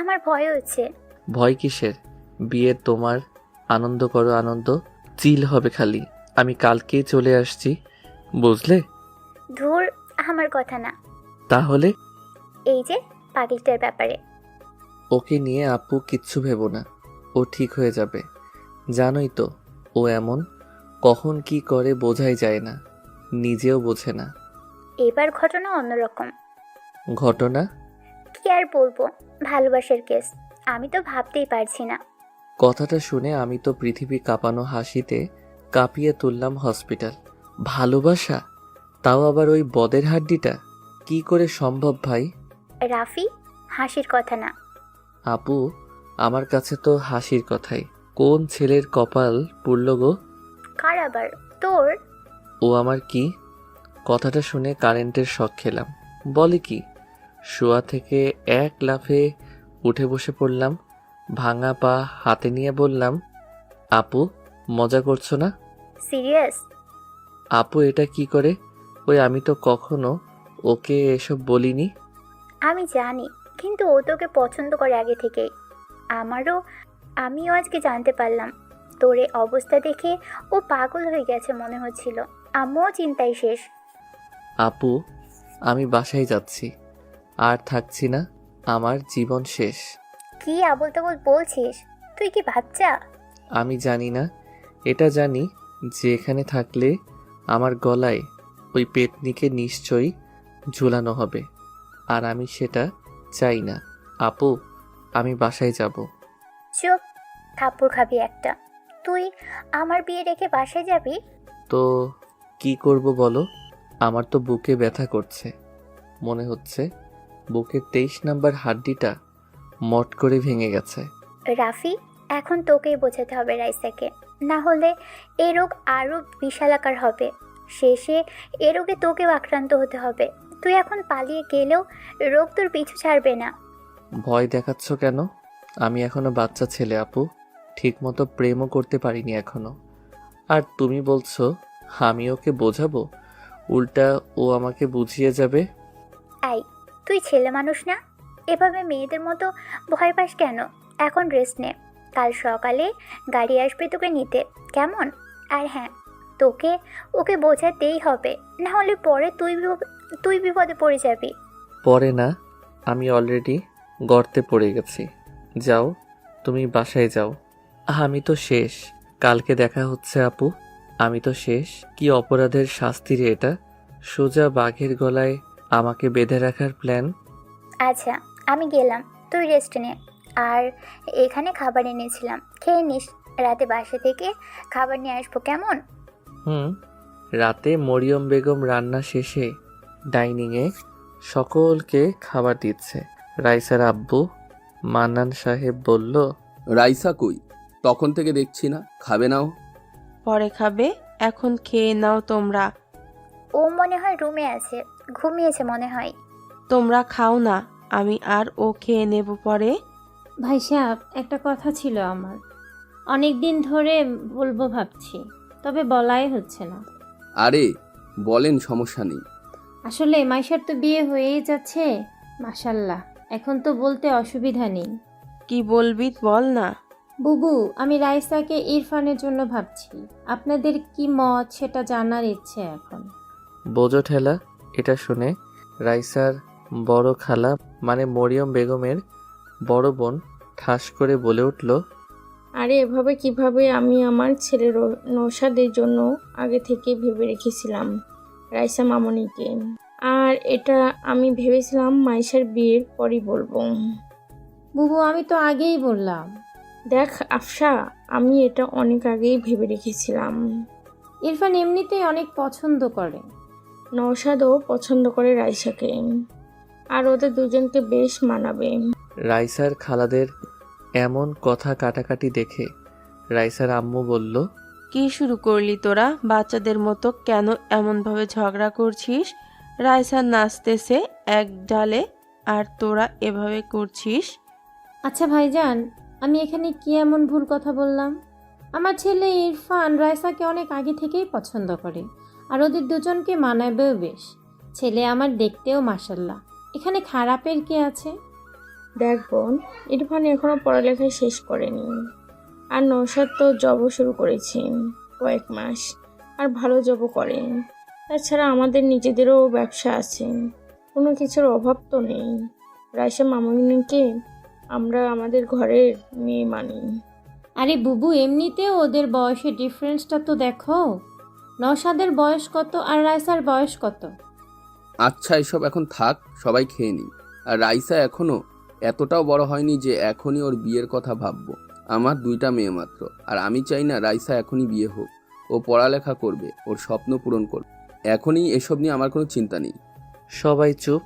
আমার ভয় হচ্ছে। ভয় কিসের? বিয়ে তোমার, আনন্দ করো আনন্দ, চিল হবে খালি। আমি কালকেই চলে আসছি, বুঝলে? ধুর, আমার কথা না। তাহলে এই যে পাগলিটার ব্যাপারে। ওকে নিয়ে আপু কিচ্ছু ভেবো না, ও ঠিক হয়ে যাবে। জানোই তো ও এমন, কখন কি করে বোঝাই যায় না, নিজেও বোঝে না। এবার ঘটনা অন্যরকম। ঘটনা? কি আর বলবো, ভালোবাসার কেস। আমি তো ভাবতেই পারছি না। কথাটা শুনে আমি তো পৃথিবী কাঁপানো হাসিতে কাঁপিয়ে তুললাম হসপিটাল। ভালোবাসা? তাও আবার ওই বদের হাড্ডিটা? কি করে সম্ভব ভাই? রাফি, হাসির কথা না। আপু, আমার কাছে তো হাসির কথাই। কোন ছেলের কপাল পুড়ল গো? কার আবার? তোর? ও আমার কি? কথাটা শুনে কারেন্টের শক খেলাম। বলে কি? শোয়া থেকে এক লাফে উঠে বসে পড়লাম, ভাঙা পা হাতে নিয়ে বললাম, আপু মজা করছো না? সিরিয়াস? আপু এটা কি করে? ওই আমি তো কখনো ওকে এসব বলিনি। আমি জানি, কিন্তু ও তোকে পছন্দ করে আগে থেকেই। আমিও আজকে জানতে পারলাম। তোর এই অবস্থা দেখে ও পাগল হয়ে গেছে মনে হচ্ছিল। আম্মুও চিন্তায় শেষ। আপু আমি বাসায় যাচ্ছি, আর থাকছি না, আমার জীবন শেষ। কি আবোল তাবোল বলছিস? তুই কি বাচ্চা? আমি জানি না, এটা জানি যে এখানে থাকলে আমার গলায় ওই পেতনিকে নিশ্চয়ই ঝুলানো হবে, আর আমি সেটা চাই না। আপু আমি বাসায় যাব। চুপ, থাপ্পড় খাবি একটা। তুই আমার বিয়ে রেখে বাসায় যাবি? তো কি করব বলো? আমার তো বুকে ব্যথা করছে, মনে হচ্ছে বুকের 23 নাম্বার হাড্ডিটা মট করে ভেঙে গেছে। রাফি, এখন তোকেই বোঝাতে হবে রাইসাকে, না হলে এই রোগ আরও বিশালাকার হবে। শেষে এ রোগে তোকেও আক্রান্ত হতে হবে। তুই এখন পালিয়ে গেলেও রোগ তোর পিছু ছাড়বে না। ভয় দেখাচ্ছ কেন? আমি এখনো বাচ্চা ছেলে আপু, ঠিকমতো প্রেমও করতে পারিনি এখনো। আর তুমি বলছো আমি ওকে বোঝাবো? উল্টা ও আমাকে বুঝিয়ে যাবে। আই, তুই ছেলে মানুষ না? এভাবে মেয়েদের মতো ভয় পাস কেন? এখন রেস্ট নে, কাল সকালে গাড়ি আসবে তোকে নিতে, কেমন? আর হ্যাঁ, ওকে বোঝাতেই হবে, না হলে পরে তুই বিপদে পড়ে যাবি। পরে না, আমি অলরেডি গর্তে পড়ে গেছি। যাও, তুমি বাসায় যাও। আমি তো শেষ। কালকে দেখা হচ্ছে আপু। আমি তো শেষ। কি অপরাধের শাস্তি রে এটা? সোজা বাঘের গলায় আমাকে বেঁধে রাখার প্ল্যান। আচ্ছা, আমি গেলাম, তুই রেস্ট নে। আর এখানে খাবার এনেছিলাম, খেয়ে নিস। রাতে বাসা থেকে খাবার নিয়ে আসবো, কেমন? রাতে মরিয়ম বেগম রান্না শেষে ডাইনিংয়ে সকলকে খাবার দিচ্ছে। রাইসার আব্বু মান্নান সাহেব বলল, রাইসা কই? তখন থেকে দেখছি না, খাবে নাও। পরে খাবে, এখন খেয়ে নাও তোমরা। ও মনে হয় রুমে আছে, ঘুমিয়েছে মনে হয়। তোমরা খাও না, আমি আর ও খেয়ে নেব পরে। ভাই সাহেব, একটা কথা ছিল আমার, অনেক দিন ধরে বলবো ভাবছি, তবে বলাই হচ্ছে না। আরে বলেন, সমস্যা নেই। আসলে মাইশার তো বিয়ে হয়েই যাচ্ছে, মাশাল্লাহ, এখন তো বলতে অসুবিধা নেই। কি বলবি বল না। বুবু, আমি রাইসাকে ইরফানের জন্য ভাবছি, আপনাদের কি মত সেটা জানার ইচ্ছে এখন। বোঝো ঠেলা। এটা শুনে রাইসার বড় খালা মানে মরিয়ম বেগমের বড় বোন ঠাস করে বলে উঠল, আরে এভাবে কিভাবে? আমি আমার ছেলের নৌশাদের জন্য আগে থেকে ভেবে রেখেছিলাম রাইসা মামনিকে, আর এটা আমি ভেবেছিলাম মাইশার বিয়ের পরই বলবো। বুবু, আমি তো আগেই বললাম। দেখ আফসা, আমি এটা অনেক আগেই ভেবে রেখেছিলাম। ইরফান এমনিতেই অনেক পছন্দ করে, নৌশাদও পছন্দ করে রাইসাকে, আর ওদের দুজনকে বেশ মানাবে। রাইসার খালাদের এমন কথা কাটাকাটি দেখে রাইসার আম্মু বলল, কি শুরু করলি তোরা বাচ্চাদের মতো? কেন এমনভাবে ঝগড়া করছিস? রাইসা নাচতেছে এক ডালে আর তোরা এভাবে করছিস। আচ্ছা ভাইজান, আমি এখানে কি এমন ভুল কথা বললাম? আমার ছেলে ইরফান রাইসাকে অনেক আগে থেকেই পছন্দ করে, আর ওদের দুজনকে মানাবেও বেশ। ছেলে আমার দেখতেও মাশাল্লাহ। এখানে খারাপের কি আছে? দেখ বোন, ইরফান এখনো পড়ালেখা শেষ করেনি, আর নৌশাদ তো জবও শুরু করেছে কয়েক মাস, আর ভালো জবও করেন। তাছাড়া আমাদের নিজেদেরও ব্যবসা আছে, কোনো কিছুর অভাব তো নেই। রাইসা মামুনিকে আমরা আমাদের ঘরের মেয়ে মানি। আরে বুবু, এমনিতেও ওদের বয়সের ডিফারেন্সটা তো দেখো। নওশাদের বয়স কত আর রাইসার বয়স কত? আচ্ছা এসব এখন থাক, সবাই খেয়ে নিই। আর রাইসা এখনো এতটাও বড় হয়নি যে এখনই ওর বিয়ের কথা ভাববো। আমার 2টা মেয়ে মাত্র, আর আমি চাই না রাইসা এখনই বিয়ে হোক। ও পড়ালেখা করবে, ওর স্বপ্ন পূরণ করবে। এখনই এসব নিয়ে আমার কোনো চিন্তা নেই। সবাই চুপ।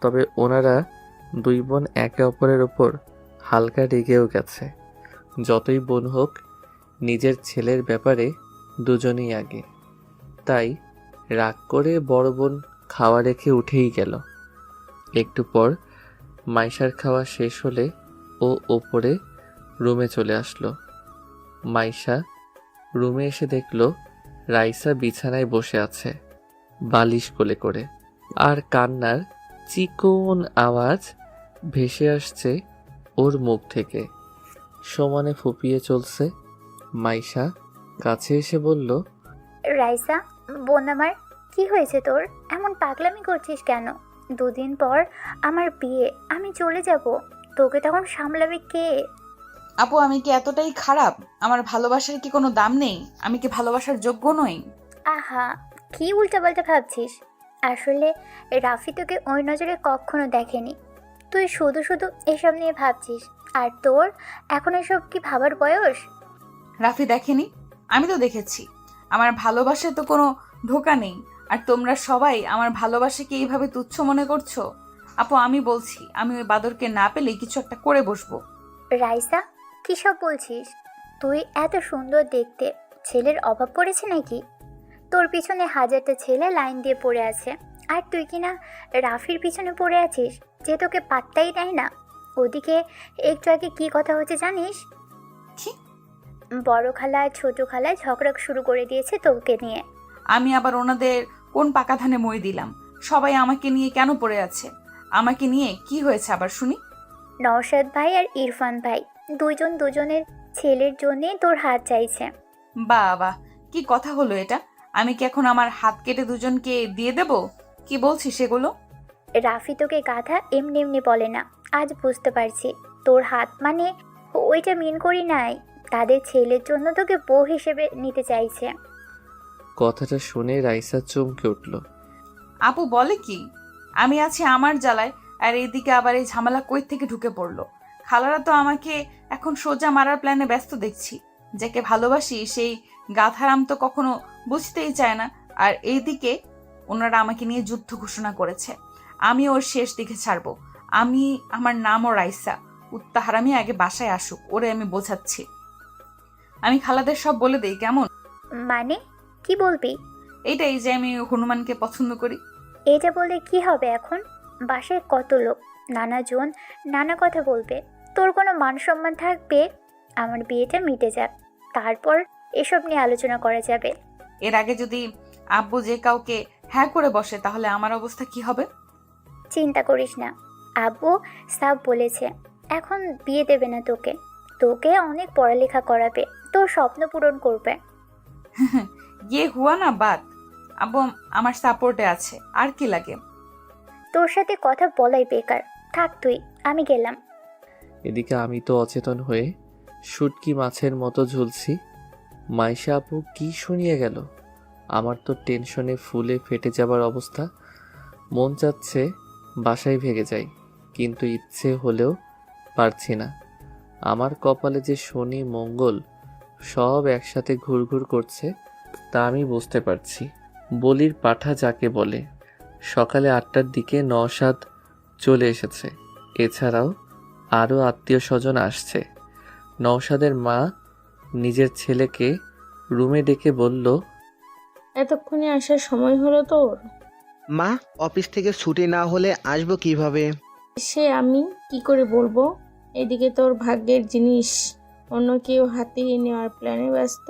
তবে ওনারা 2 বোন একে অপরের ওপর হালকা রেগেও গেছে। যতই বোন হোক, নিজের ছেলের ব্যাপারে দুজনেই আগে। তাই রাগ করে বড় বোন খাওয়া রেখে উঠেই গেল। একটু পর মাইশার খাওয়া শেষ হলে ও ওপরে রুমে চলে আসলো। মাইশা রুমে এসে দেখলো রাইসা বিছানায় বসে আছে, বালিশ কোলে করে, আর কান্নার চিকন আওয়াজ ভেসে আসছে ওর মুখ থেকে। সমানে ফুপিয়ে চলছে। মাইশা কাছে এসে বলল, রাইসা বোন আমার, কি হয়েছে তোর? এমন পাগলামি করছিস কেন? 2 দিন পর আমার বিয়ে, আমি চলে যাব, তোকে তখন সামলাবে কে? আপু, আমি কি এতটাই খারাপ? আমার ভালোবাসার কি কোনো দাম নেই? আমি কি ভালোবাসার যোগ্য নই? আহা, কি উল্টাপাল্টা ভাবছিস? আসলে রাফি তোকে ওই নজরে কখনো দেখেনি। তুই শুধু শুধু এসব নিয়ে ভাবছিস, আর তোর এখন এসব কি ভাবার বয়স? রাফি দেখেনি? আমি তো দেখেছি। আমার ভালোবাসায় তো কোনো ধোঁকা নেই, আর তোমরা সবাই আমার ভালোবাসাকে এইভাবে তুচ্ছ মনে করছো। আপু, আমি বলছি, আমি ওই বাদরকে না পেলে কিছু একটা করে বসবো। রাইসা, কী সব বলছিস? তুই এত সুন্দর দেখতে, ছেলের অভাব পড়েছে নাকি? তোর পিছনে 1000টা ছেলে লাইন দিয়ে পড়ে আছে, আর তুই কিনা রাফির পিছনে পড়ে আছিস, যে তোকে পাত্তাই দেয় না। ওদিকে একটু আগে কি কথা হচ্ছে জানিস? কি? বড় খালা আর ছোট খালা ঝগড়া শুরু করে দিয়েছে তোকে নিয়ে। আমি আবার ওনাদের কোন পাকা ধানে মই দিলাম? সবাই আমাকে নিয়ে কেন পড়ে আছে? আমাকে নিয়ে কি হয়েছে আবার শুনি? নওশাদ ভাই আর ইরফান ভাই দুজন দুজনের ছেলের জন্যে তোর হাত চাইছে। বাহ, কি কথা হলো এটা? আমি কি এখন আমার হাত কেটে দুজনকে দিয়ে দেব? কি বলছিস সেগুলো? রাফি তোকে গাধা এমনি এমনি বলে না, আজ বুঝতে পারছি। তোর হাত মানে ওইটা মিন করি নাই, তাদের ছেলের জন্য তোকে বউ হিসেবে নিতে চাইছে। কথাটা শুনে রাইসা চমকে উঠল। আপু বলে কি? আমি আছি আমার জ্বালায়, আর এইদিকে আবার এই ঝামেলা কই থেকে ঢুকে পড়লো? খালারা তো আমাকে এখন সোজা মারার প্ল্যানে ব্যস্ত দেখছি। যাকে ভালোবাসি সেই গাধারাম তো কখনো বুঝতেই চায় না। আর এইদিকে ওনারা আমাকে নিয়ে যুদ্ধ ঘোষণা করেছে। আমি ওর শেষ দিকে ছাড়বো। আমার নামও রাইসা। উত্তাহারামি আগে বাসায় আসুক, ওরে আমি বোঝাচ্ছি। আমি খালাদের সব বলে দেই, কেমন? মানে কি বলবি? এইটাই যে আমি হনুমানকে পছন্দ করি। এটা বললে কি হবে এখন? বাসায় কত লোক, নানাজন নানা কথা বলবে, তোর কোনো মান সম্মান থাকবে? আমার বিয়েটা মিটে যাক, তারপর এসব নিয়ে আলোচনা করা যাবে। এর আগে যদি আব্বু যে কাউকে হ্যাঁ করে বসে, তাহলে আমার অবস্থা কি হবে? চিন্তা করিস না, আব্বু সাফ বলেছে এখন বিয়ে দেবে না তোকে। তোকে অনেক পড়ালেখা করাবে, তোর স্বপ্ন পূরণ করবে। ইয়ে হুয়া না বাত। আব্বু আমার সাপোর্টে আছে, আর কি লাগে? তোর সাথে কথা বলাই বেকার, থাক তুই, আমি গেলাম। এদিকে আমি তো অচেতন হয়ে শুটকি মাছের মতো ঝুলছি। মাইশা আপু কি শুনিয়ে গেল? আমার তো টেনশনে ফুলে ফেটে যাবার অবস্থা। মন চাচ্ছে বাসায় ভেগে যাই, কিন্তু ইচ্ছে হলেও পারছি না। আমার কপালে যে শনি মঙ্গল সব একসাথে ঘুরঘুর করছে তা আমি বুঝতে পারছি। বলির পাঠা যাকে বলে। সকালে 8টার দিকে নওশাদ চলে এসেছে। এছাড়াও আরও আত্মীয় স্বজন আসছে। নওশাদের মা নিজের ছেলেকে রুমে ডেকে বলল, এতক্ষণে আসার সময় হলো তোর? মা, অফিস থেকে ছুটি না হলে আসবো কিভাবে? সে আমি কি করে বলবো? এদিকে তোর ভাগ্যের জিনিস অন্য কেউ হাতিয়ে নেওয়ার প্ল্যানে ব্যস্ত।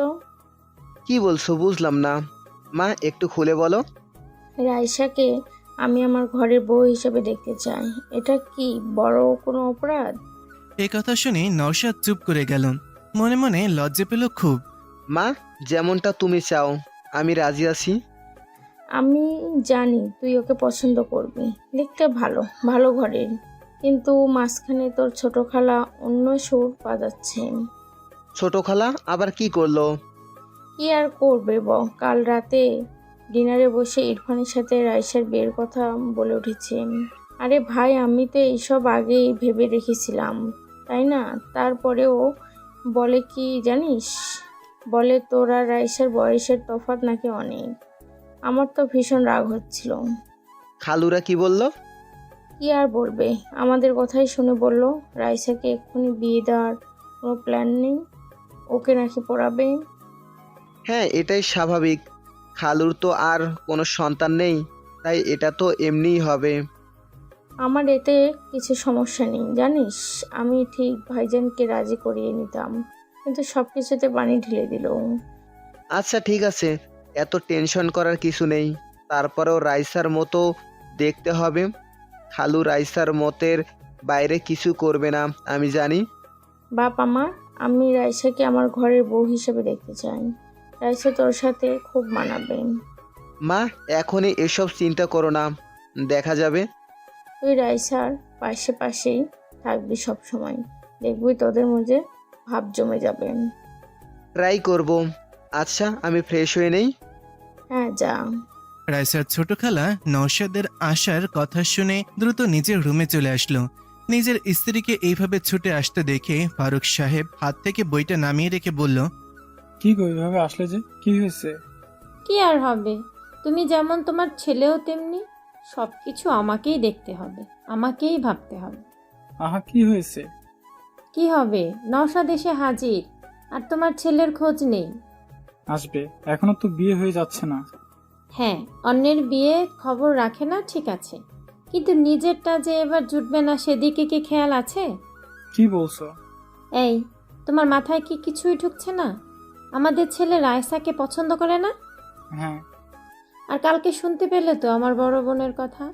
কি বলছো বুঝলাম না। মা একটু খুলে বলো। রাইসাকে আমি আমার ঘরের বউ হিসেবে দেখতে চাই। এটা কি বড় কোনো অপরাধ? এ কথা শুনে নওশাদ চুপ করে গেল। মনে মনে লজ্জা পেল খুব। মা, যেমনটা তুমি চাও আমি রাজি আছি। আমি জানি তুই ওকে পছন্দ করবি, দেখতে ভালো ভালো ঘরের, কিন্তু মাঝখানে তোর ছোট খালা অন্য সুর বাজাচ্ছে। ছোট খালা আবার কি করলো? কি আর করবে কাল রাতে ডিনারে বসে ইরফানের সাথে রাইসার বিয়ের কথা বলে উঠেছে। আরে ভাই, আমি তো এইসব আগেই ভেবে রেখেছিলাম, তাই না? তারপরেও বলে কি জানিস, বলে তোরা রাইসার বয়সের তফাৎ নাকি অনেক। আমার তো ভীষণ রাগ হচ্ছিল। খালুরা কি বললো? কি আর বলবে, আমাদের কথাই শুনে বলল রাইসাকে এক্ষুনি বিয়ে দেওয়ার কোনো প্ল্যান নেই, ওকে নাকি পড়াবে। হ্যাঁ, এটাই স্বাভাবিক। খালুর তো আর কোনো সন্তান নেই, তাই এটা তো এমনিই হবে। আমার এতে কিছু সমস্যা নেই জানিস, আমি ঠিক ভাইজানকে রাজি করিয়ে নিতাম, কিন্তু সব কিছুতে পানি ঢেলে দিল। আচ্ছা ঠিক আছে, এত টেনশন করার কিছু নেই। তারপরেও রাইসার মতো দেখতে হবে। খালু রাইসার মতের বাইরে কিছু করবে না, আমি জানি। বাপ আমার, আমি রাইসাকে আমার ঘরের বউ হিসেবে দেখতে চাই। রাইসা তোর সাথে খুব মানাবে। মা, এখনই এসব চিন্তা করো না, দেখা যাবে। তুই রাইসার পাশে পাশেই থাকবি সব সময়, দেখবি তোদের মধ্যে ভাব জমে যাবে। ট্রাই করব। আচ্ছা, আমি ফ্রেশ হয়ে নেই। হ্যাঁ যা। রাইসার ছোট খালা নওশাদের আসার কথা শুনে দ্রুত নিজের রুমে চলে আসলো। নিজের স্ত্রীকে এইভাবে ছুটে আসতে দেখে ফারুক সাহেব হাত থেকে বইটা নামিয়ে রেখে বলল, কি গো এভাবে আসলে যে, কি হয়েছে? কি আর হবে, তুমি যেমন তোমার ছেলেও তেমনি। সব কিছু আমাকেই দেখতে হবে, আমাকেই ভাবতে হবে। আহা, কি হয়েছে? কি হবে, নওশাদ এসে হাজির, আর তোমার ছেলের খোঁজ নেই। আসবে, এখনো তো বিয়ে হয়ে যাচ্ছে না। হ্যাঁ, অন্যের বিয়ে খবর রাখে না ঠিক আছে, কিন্তু নিজেরটা যে এবার জুটবে না সেদিকে কি খেয়াল আছে? কি বলছো? এই, তোমার মাথায় কি কিছুই ঢুকছে না? আমাদের ছেলে রায়সাকে পছন্দ করে না? হ্যাঁ। আর কালকে শুনতে পেলে তো আমার বড় বোনের কথা।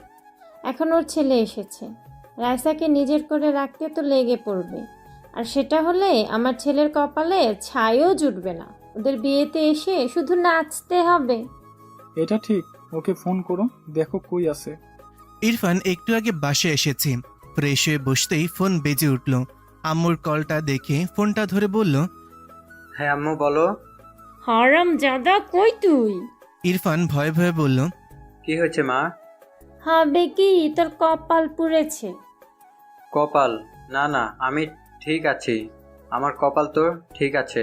এখন ওর ছেলে এসেছে, রায়সাকে নিজের করে রাখতে তো লেগে পড়বে, আর সেটা হলে আমার ছেলের কপালে ছাইও জুটবে না। ওদের বিয়েতে এসে শুধু নাচতে হবে। এটা ঠিক, ওকে ফোন করো, দেখো কই আছে। ইরফান একটু আগে বাসে এসেছে। ফ্রেশ হয়ে বসতেই ফোন বেজে উঠল। আম্মুর কলটা দেখে ফোনটা ধরে বলল, হ্যাঁ আম্মু বলো। হারাম জাদা, কই তুই? ইরফান ভয়ে ভয়ে বলল, কি হয়েছে মা? হবে কি, তোর কপাল পুড়েছে। কপাল? না না, আমি ঠিক আছি, আমার কপাল তো ঠিক আছে।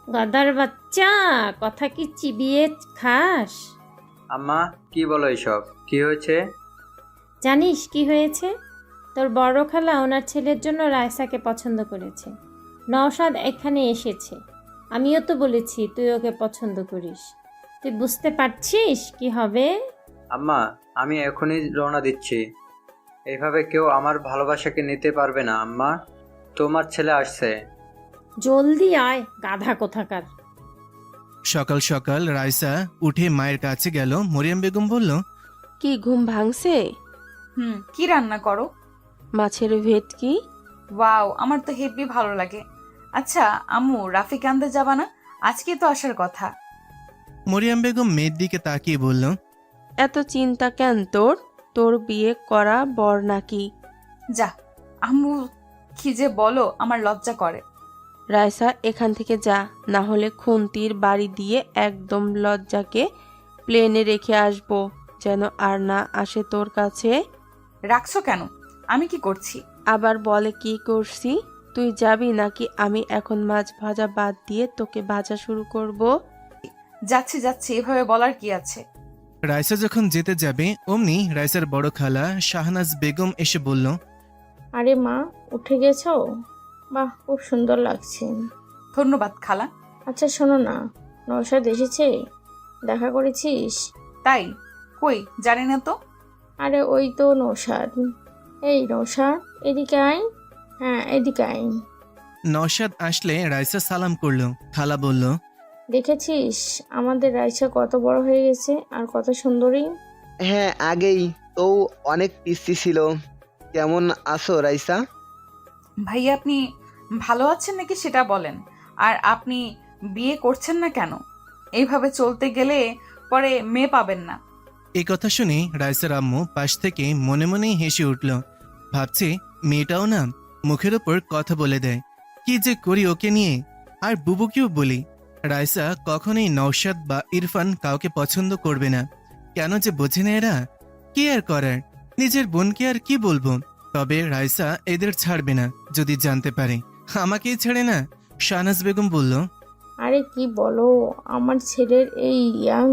গাদার বাচ্চা, কথা কি চিবিয়ে খাস? আম্মা কি বলো এইসব? কি হয়েছে? জানিস কি হয়েছে? তোর বড় খালা ওনার ছেলের জন্য রায়সাকে পছন্দ করেছে। নওশাদ এখানে এসেছে, আমিও তো বলেছি তুই ওকে পছন্দ করিস। তুই বুঝতে পারছিস কি হবে? আম্মা, আমি এখনই রওনা দিচ্ছি। এইভাবে কেউ আমার ভালোবাসাকে নিতে পারবে না আম্মা। তোমার ছেলে আসছে। জলদি আয়, গাধা কোথাকার। সকাল সকাল রাইসা উঠে মায়ের কাছে গেল। মরিয়ম বেগম বলল, কি ঘুম ভাঙছে? কি রান্না করো? মাছের ভেটকি। ওয়াও, আমার তো হেভি ভালো লাগে। আচ্ছা আম্মু, রাফিক আনতে যাবা না? আজকে তো আসার কথা। মরিয়ম বেগম মেয়ের দিকে তাকিয়ে বলল, এত চিন্তা কেন তোর? তোর বিয়ে করা বর নাকি? যা আম্মু, কি যে বলো, আমার লজ্জা করে। রাইসা, এখান থেকে যা, না হলে খুন্তির বাড়ি দিয়ে একদম লজ্জাকে প্লেনে রেখে আসবো, যেন আর না আসে তোর কাছে। রাখছো কেন? আমি কি করছি? আবার বলে কি করছি? তুই যাবি নাকি আমি এখন মাছ ভাজা বাদ দিয়ে তোকে ভাজা শুরু করব? যাচ্ছি যাচ্ছি, এভাবে বলার কি আছে? রাইসা যখন যেতে যাবে অমনি রাইসার বড় খালা শাহনাজ বেগম এসে বলল, আরে মা, উঠে গেছো? বাহ, খুব সুন্দর লাগছে। ধন্যবাদ খালা। আচ্ছা শোনো না, নওশাদ এসেছে, দেখা করেছিস? তাই? কই, জানি না তো। আরে ওই তো নওশাদ। এই নওশাদ, এদিকে আয়। হ্যাঁ এদিকে আয়। নওশাদ আসলে রাইসা সালাম করলো। খালা বলল, দেখেছিস আমাদের রাইসা কত বড় হয়ে গেছে আর কত সুন্দরী। হ্যাঁ, আগেই তো অনেক পিস্তি ছিল। কেমন আছো রাইসা? ভাইয়া আপনি ভালো আছেন নাকি সেটা বলেন। আর আপনি বিয়ে করছেন না কেন? এইভাবে চলতে গেলে পরে মেয়ে পাবেন না। এই কথা শুনে রাইসার আম্মু পাশ থেকে মনে মনেই হেসে উঠল। ভাবছে মেয়েটাও না মুখের ওপর কথা বলে দেয়। কি যে করি ওকে নিয়ে। আর বুবুকেও বলি, রাইসা কখনোই নওশাদ বা ইরফান কাউকে পছন্দ করবে না। কেন যে বোঝে না এরা। কি আর করার, নিজের বোনকে আর কি বলবো। তবে রাইসা এদের ছাড়বে না যদি জানতে পারে। আমাকেই ছাড়ে না। শাহনাজ বেগম বলল, আরে কি বলো, আমার ছেলের এই ইয়াং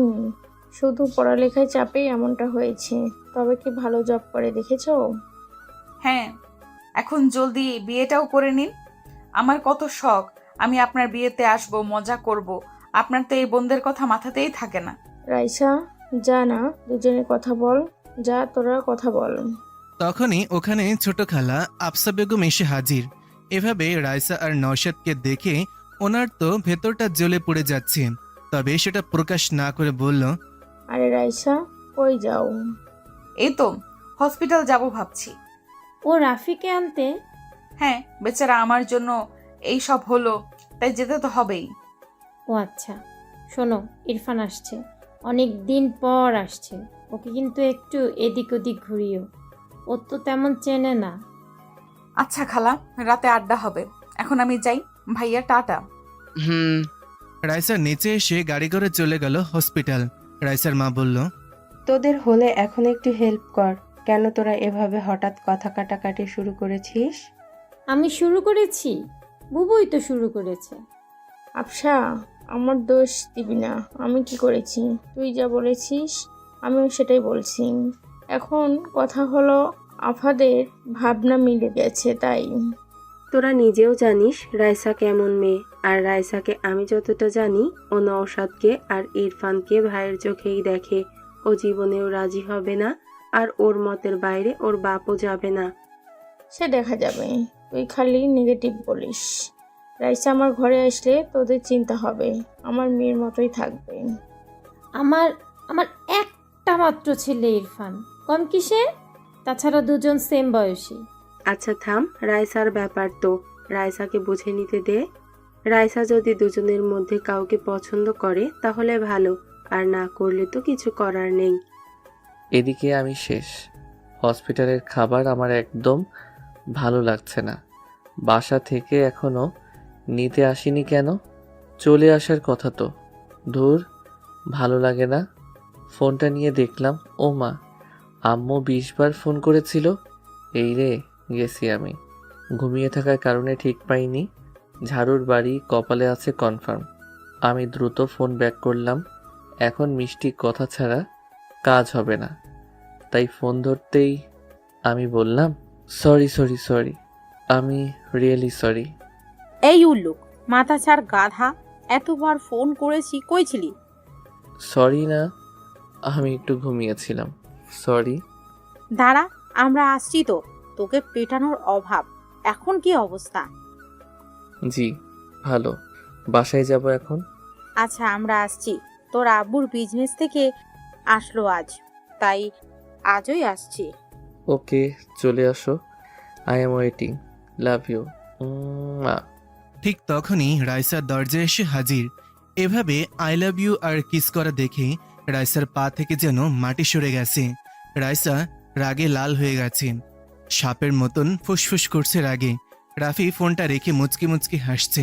শুধু পড়ালেখায় চাপেই এমনটা হয়েছে। তবে কি ভালো জব করে দেখেছো? হ্যাঁ, এখন জলদি বিয়েটাও করে নিন। আমার কত শখ আমি আপনার বিয়েতে আসবো, মজা করব। আপনার তো এই বোনদের কথা মাথাতেই থাকে না। রাইসা যা না, দুজনে কথা বল। যা তোরা কথা বল। তখনই ওখানে ছোট খালা আফসা বেগম এসে হাজির। এভাবে রাইসা আর নওশাদকে দেখে ওনার তো ভেতরটা জ্বলে পড়ে যাচ্ছে। তবে সেটা প্রকাশ না করে বলল, আরে রাইসা কই যাও? এই তো হসপিটাল যাব ভাবছি। ও রাফিকে আনতে? হ্যাঁ, বেচারা আমার জন্য এই সব হলো, তাই যেতে তো হবেই। ও আচ্ছা, শোনো, ইরফান আসছে, অনেক দিন পর আসছে। ওকে কিন্তু একটু এদিক ওদিক ঘুরিও, ও তো তেমন চেনে না। আচ্ছা খালা, রাতে আড্ডা হবে। এখন আমি যাই। ভাইয়া টাটা। হুম। রাইসা নিচে এসে গাড়ি করে চলে গেল হসপিটাল। রাইসার মা বলল, তোদের হলে এখন একটু হেল্প কর। কেন তোরা এভাবে হঠাৎ কথা কাটাকাটি শুরু করেছিস? আমি শুরু করেছি? বুবুই তো শুরু করেছে। আফসা, আমার দোষ দিবি না। আমি কি করেছি? তুই যা বলেছিস আমিও সেটাই বলছি। এখন কথা হলো আফাদের ভাবনা মিলে গেছে, তাই। তোরা নিজেও জানিস রাইসা কেমন মেয়ে। আর রাইসাকে আমি যতটা জানি, ও নওশাদকে আর ইরফানকে ভাইয়ের চোখেই দেখে। ও জীবনেও রাজি হবে না, আর ওর মতের বাইরে ওর বাপও যাবে না। সে দেখা যাবে। তুই খালি নেগেটিভ বলিস। রাইসা আমার ঘরে আসলে তোদের চিন্তা হবে, আমার মেয়ের মতোই থাকবে। আমার আমার একটা মাত্র ছেলে ইরফান, কম কিসে? তাছাড়া দুজন সেম বয়সী। আচ্ছা থাম, রাইসার ব্যাপার তো রাইসাকে বুঝে নিতে দে। রাইসা যদি দুজনের মধ্যে কাউকে পছন্দ করে তাহলে ভালো, আর না করলে তো কিছু করার নেই। এদিকে আমি শেষ। হসপিটালের খাবার আমার একদম ভালো লাগছে না। বাসা থেকে এখনো নিতে আসিনি কেন? চলে আসার কথা তো। ধুর, ভালো লাগে না। ফোনটা নিয়ে দেখলাম, ও মা, আম্মু 20 বার ফোন করেছিল। এই রে, গেছি আমি। ঘুমিয়ে থাকার কারণে ঠিক পাইনি। ঝাড়ুর বাড়ি কপালে আছে কনফার্ম। আমি দ্রুত ফোন ব্যাক করলাম। এখন মিষ্টি কথা ছাড়া কাজ হবে না। তাই ফোন ধরতেই আমি বললাম, সরি, আমি রিয়েলি সরি। এই উল্লুক, মাথা ছাড় গাধা, এতবার ফোন করেছি, কই ছিলি? সরি না, আমি একটু ঘুমিয়েছিলাম। সরি। দাঁড়া, আমরা আসছি তো। তোকে পেটানোর অভাব। এখন কি অবস্থা? জি ভালো। বাসায় যাব এখন। আচ্ছা, আমরা আসছি। তোর আব্বুর বিজনেস থেকে আসলো আজ, তাই আজই আসছি। ওকে, চলে আসো। I am waiting. Love you. ঠিক তখনই রাইসার দরজায় এসে হাজির। এভাবে আই লাভ ইউ আর কিস করা দেখে রাইসার পা থেকে যেন মাটি সরে গেছে। রাইসা রাগে লাল হয়ে গেছে, সাপের মতন ফুসফুস করছে রাগে। রাফি ফোনটা রেখে মুচকি মুচকি হাসছে,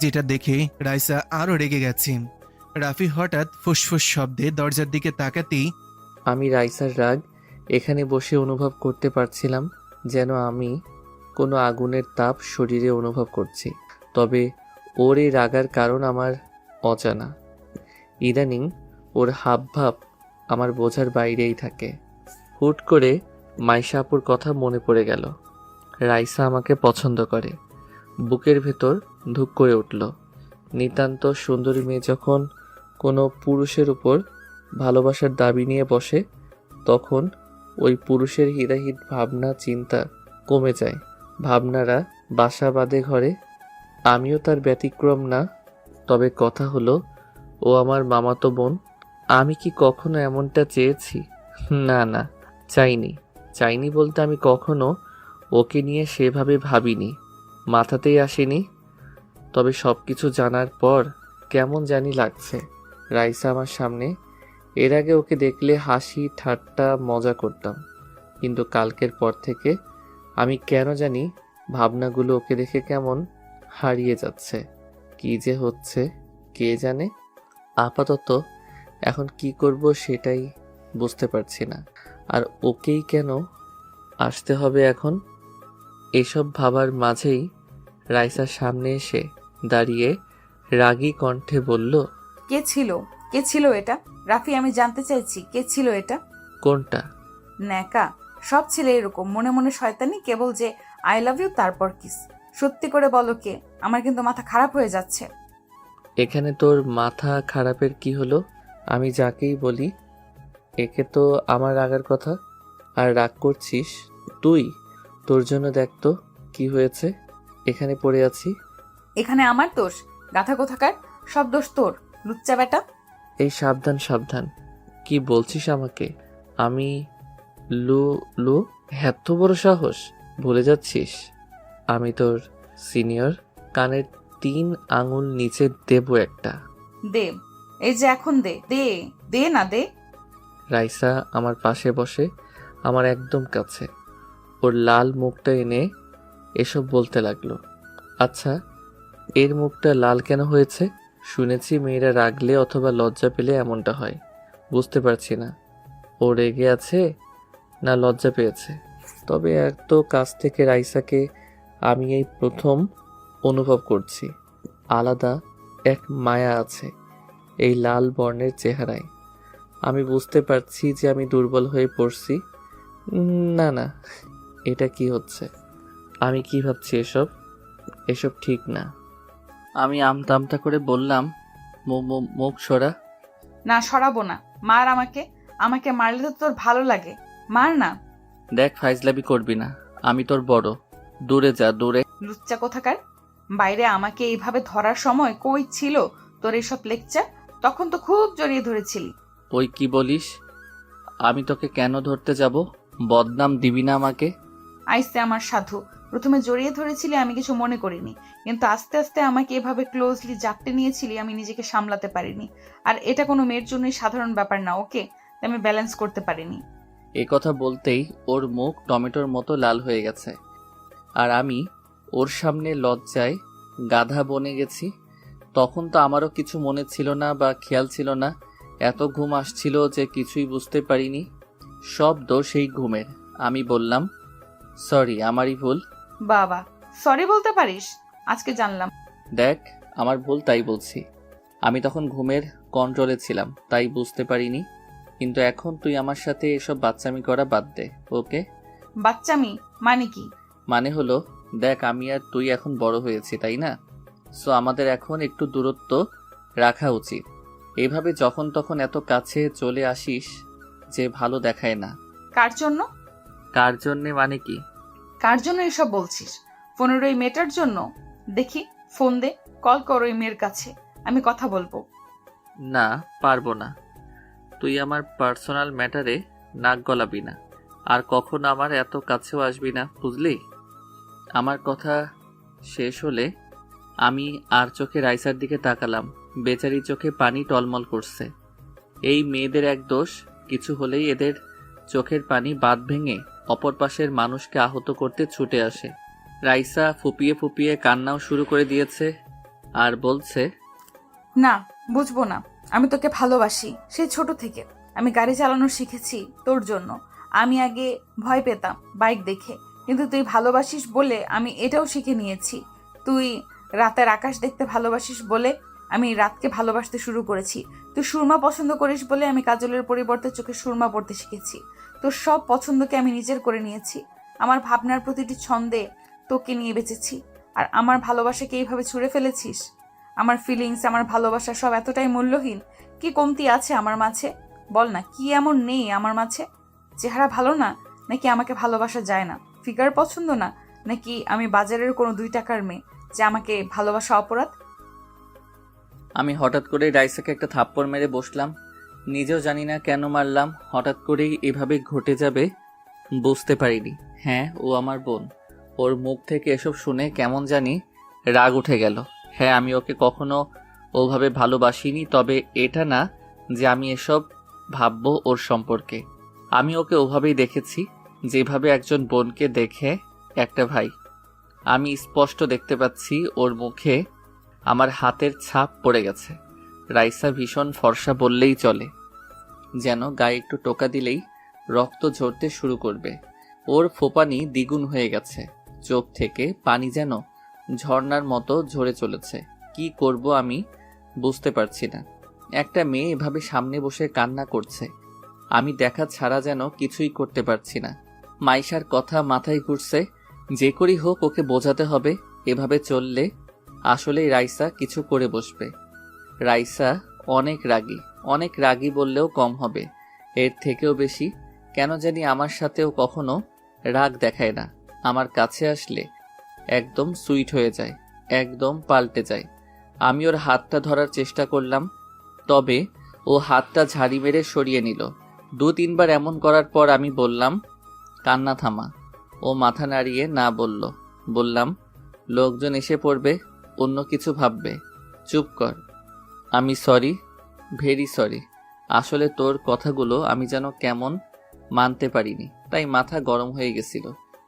যেটা দেখে রাইসা আরো রেগে গেছে। রাফি হঠাৎ ফুসফুস শব্দে দরজার দিকে তাকাতেই আমি রাইসার রাগ এখানে বসে অনুভব করতে পারছিলাম, যেন আমি কোনো আগুনের তাপ শরীরে অনুভব করছি। তবে ওর এই রাগার কারণ আমার অজানা। ইদানিং ওর হাবভাব আমার বোঝার বাইরেই থাকে। হুট করে মাইশা আপুর কথা মনে পড়ে গেল। রাইসা আমাকে পছন্দ করে। বুকের ভেতর ধুক করে উঠল। নিতান্ত সুন্দরী মেয়ে যখন কোনো পুরুষের উপর ভালোবাসার দাবি নিয়ে বসে, তখন ওই পুরুষের হিতাহিত ভাবনা চিন্তা কমে যায়। ভাবনারা বাসা বাঁধে ঘরে। আমিও তার ব্যতিক্রম না। তবে কথা হলো, ও আমার মামাতো বোন। আমি কি কখনো এমনটা চেয়েছি? না না, চাইনি। চাইনি বলতে আমি কখনো ওকে নিয়ে সেভাবে ভাবিনি, মাথাতেই আসেনি। তবে সব কিছু জানার পর কেমন জানি লাগছে। রাইসা আমার সামনে। এর আগে ওকে দেখলে হাসি ঠাট্টা মজা করতাম, কিন্তু কালকের পর থেকে আমি কেন জানি ভাবনাগুলো ওকে দেখে কেমন হারিয়ে যাচ্ছে। কি যে হচ্ছে কে জানে। আপাতত এখন কি করব সেটাই বুঝতে পারছি না। আর ওকেই কেন আসতে হবে এখন? এসব ভাবার মাঝেই রাইসার সামনে এসে দাঁড়িয়ে রাগী কণ্ঠে বলল, কে ছিল? কে ছিল এটা? রাফি, আমি জানতে চাইছি কে ছিল এটা? কোনটা? ন্যাকা। সব ছেলে এরকম, মনে মনে শয়তানি, কেবল যে আই লাভ ইউ তারপর কিস। সত্যি করে বলো কে? আমার কিন্তু মাথা খারাপ হয়ে যাচ্ছে। এখানে তোর মাথা খারাপের কি হলো? আমি যাকেই বলি একে তো আমার রাগার কথা। আর রাগ করছিস তুই? তোর জন্য দেখ তো কি হয়েছে। এখানে পড়ে আছি। এখানে আমার দোষ? গাধা কোথাকার, সব দোষ তোর, লুচ্চা বেটা। এই সাবধান সাবধান, কি বলছিস আমাকে? আমি লু লু? এত বড় সাহস? ভুলে যাচ্ছিস আমি তোর সিনিয়র। কানের 3 আঙুল নিচে দেবো একটা। দে, এই যে এখন দে, দে দে না দে। রাইসা আমার পাশে বসে, আমার একদম কাছে। ওর লাল মুখটা এনে এসব বলতে লাগলো। আচ্ছা, এর মুখটা লাল কেন হয়েছে? শুনেছি মেয়েরা রাগলে অথবা লজ্জা পেলে এমনটা হয়। বুঝতে পারছি না ও রেগে আছে না লজ্জা পেয়েছে। তবে এত কাছ থেকে রাইসাকে আমি এই প্রথম অনুভব করছি। আলাদা এক মায়া আছে এই লাল বর্ণের চেহারায়। আমি বুঝতে পারছি যে আমি দুর্বল হয়ে পড়ছি। না না, এটা কি হচ্ছে? আমি কি ভাবছি এসব? এসব ঠিক না। আমি আমতা আমতা করে বললাম, মুখ সরা। না, সরাবো না। মার আমাকে। আমাকে মারলে তো তোর ভালো লাগে, মার না। দেখ, ফাইজলামি করবি না। আমি তোর বড়। দূরে যা, দূরে। লুচ্চা কোথাকার। বাইরে আমাকে এইভাবে ধরার সময় কই ছিল তোর এসব লেকচার? তখন তো খুব জড়িয়ে ধরেছিলি। ওই কি বলিস? আমি তোকে কেন ধরতে যাব? বদনাম দিবি না আমাকে। আইসে আমার সাধু। প্রথমে জড়িয়ে ধরেছিলি, আমি কিছু মনে করিনি, কিন্তু আস্তে আস্তে আমাকে এভাবে ক্লোজলি জাপটে নিয়েছিলি, আমি নিজেকে সামলাতে পারিনি। আর এটা কোনো মেয়ের জন্যই সাধারণ ব্যাপার না, ওকে? আমি ব্যালেন্স করতে পারিনি। এ কথা বলতেই ওর মুখ টমেটোর মতো লাল হয়ে গেছে। আর আমি ওর সামনে লজ্জায় গাধা বনে গেছি। তখন তো আমারও কিছু মনে ছিল না বা খেয়াল ছিল না। এত ঘুম আসছিল যে কিছুই বুঝতে পারিনি। সব দোষ এই ঘুমের। আমি বললাম, সরি, আমারই ভুল। বাবা, সরি বলতে পারিস? আজকে জানলাম। দেখ, আমার ভুল, তাই বলছি। আমি তখন ঘুমের কন্ট্রোলে ছিলাম, তাই বুঝতে পারিনি। কিন্তু এখন তুই আমার সাথে এসব বাচ্চামি করা বাদ দে, ওকে? বাচ্চামি মানে কি? মানে হলো, দেখ, আমি আর তুই এখন বড় হয়েছি, তাই না? সো আমাদের এখন একটু দূরত্ব রাখা উচিত। এইভাবে যখন তখন এত কাছে চলে আসিস যে ভালো দেখায় না। কার জন্য? কার জন্যে মানে কি? কার জন্য এসব বলছিস? 15 মেয়েটার জন্য? দেখি, ফোন দে, কল কর ওই মেয়ের কাছে, আমি কথা বলবো। না, পারবো না। তুই আমার পার্সোনাল ম্যাটারে নাক গলাবি না, আর কখনো আমার এত কাছেও আসবি না, বুঝলি? আমার কথা শেষ হলে আমি আর চোখে রাইসার দিকে তাকালাম। বেচারি চোখে পানি টলমল করছে। এই মেয়েদের এক দোষ, কিছু হলেই এদের চোখের পানি বাঁধ ভেঙে অপর পাশের মানুষকে আহত করতে ছুটে আসে। রাইসা ফুপিয়ে ফুপিয়ে কান্নাও শুরু করে দিয়েছে আর বলছে, না, বুঝবো না। আমি তোকে ভালোবাসি সেই ছোট থেকে। আমি গাড়ি চালানো শিখেছি তোর জন্য। আমি আগে ভয় পেতাম বাইক দেখে, কিন্তু তুই ভালোবাসিস বলে আমি এটাও শিখে নিয়েছি। তুই রাতের আকাশ দেখতে ভালোবাসিস বলে আমি রাতকে ভালোবাসতে শুরু করেছি। তুই সুরমা পছন্দ করিস বলে আমি কাজলের পরিবর্তে চোখে সুরমা পড়তে শিখেছি। তোর সব পছন্দকে আমি নিজের করে নিয়েছি। আমার ভাবনার প্রতিটি ছন্দে তোকে নিয়ে বেঁচেছি। আর আমার ভালোবাসাকে এইভাবে ছুঁড়ে ফেলেছিস। আমার ফিলিংস, আমার ভালোবাসা সব এতটাই মূল্যহীন? কি কমতি আছে আমার মাঝে? বল না, কি এমন নেই আমার মাঝে? চেহারা ভালো না, নাকি আমাকে ভালোবাসা যায় না? ফিগার পছন্দ না, নাকি আমি বাজারের কোনো 2 টাকার মেয়ে? যে আমাকে ভালোবাসা অপরাধ? আমি হঠাৎ করে রাইসাকে একটা থাপ্পড় মেরে বসলাম। নিজেও জানি না কেন মারলাম, হঠাৎ করেই এভাবে ঘটে যাবে বুঝতে পারিনি। হ্যাঁ, ও আমার বোন। ওর মুখ থেকে এসব শুনে কেমন জানি রাগ উঠে গেল। হ্যাঁ, আমি ওকে কখনো ওভাবে ভালোবাসিনি, তবে এটা না যে আমি এসব ভাববো ওর সম্পর্কে। আমি ওকে ওভাবেই দেখেছি, যেভাবে একজন বোনকে দেখে একটা ভাই। আমি স্পষ্ট দেখতে পাচ্ছি ওর মুখে আমার হাতের ছাপ পড়ে গেছে। রাইসা ভীষণ ফর্সা বললেই চলে, যেন গায়ে একটু টোকা দিলেই রক্ত ঝরতে শুরু করবে। ওর ফোপানি দ্বিগুণ হয়ে গেছে, চোখ থেকে পানি যেন ঝর্ণার মতো ঝরে চলেছে। কি করব আমি বুঝতে পারছি না। একটা মেয়ে এভাবে সামনে বসে কান্না করছে, আমি দেখা ছাড়া যেন কিছুই করতে পারছি না। মাইশার কথা মাথায় ঘুরছে, যে করেই হোক ওকে বোঝাতে হবে। এভাবে চললে আসলেই রাইসা কিছু করে বসবে। রাইসা অনেক রাগী বললেও কম হবে, এর থেকেও বেশি। কেন জানি আমার সাথেও কখনো রাগ দেখায় না, আমার কাছে আসলে একদম সুইট হয়ে যায়, একদম পাল্টে যায়। আমি ওর হাতটা ধরার চেষ্টা করলাম, তবে ও হাতটা ঝাড়ি মেরে সরিয়ে নিল। 2-3 বার এমন করার পর আমি বললাম, কান্না থামা। ও মাথা নাড়িয়ে না বলল। বললাম, লোকজন এসে পড়বে, অন্য কিছু ভাববে, চুপ কর। আমি সরি, ভেরি সরি। আসলে তোর কথাগুলো আমি যেন কেমন মানতে পারিনি, তাই মাথা গরম হয়ে গেছিল।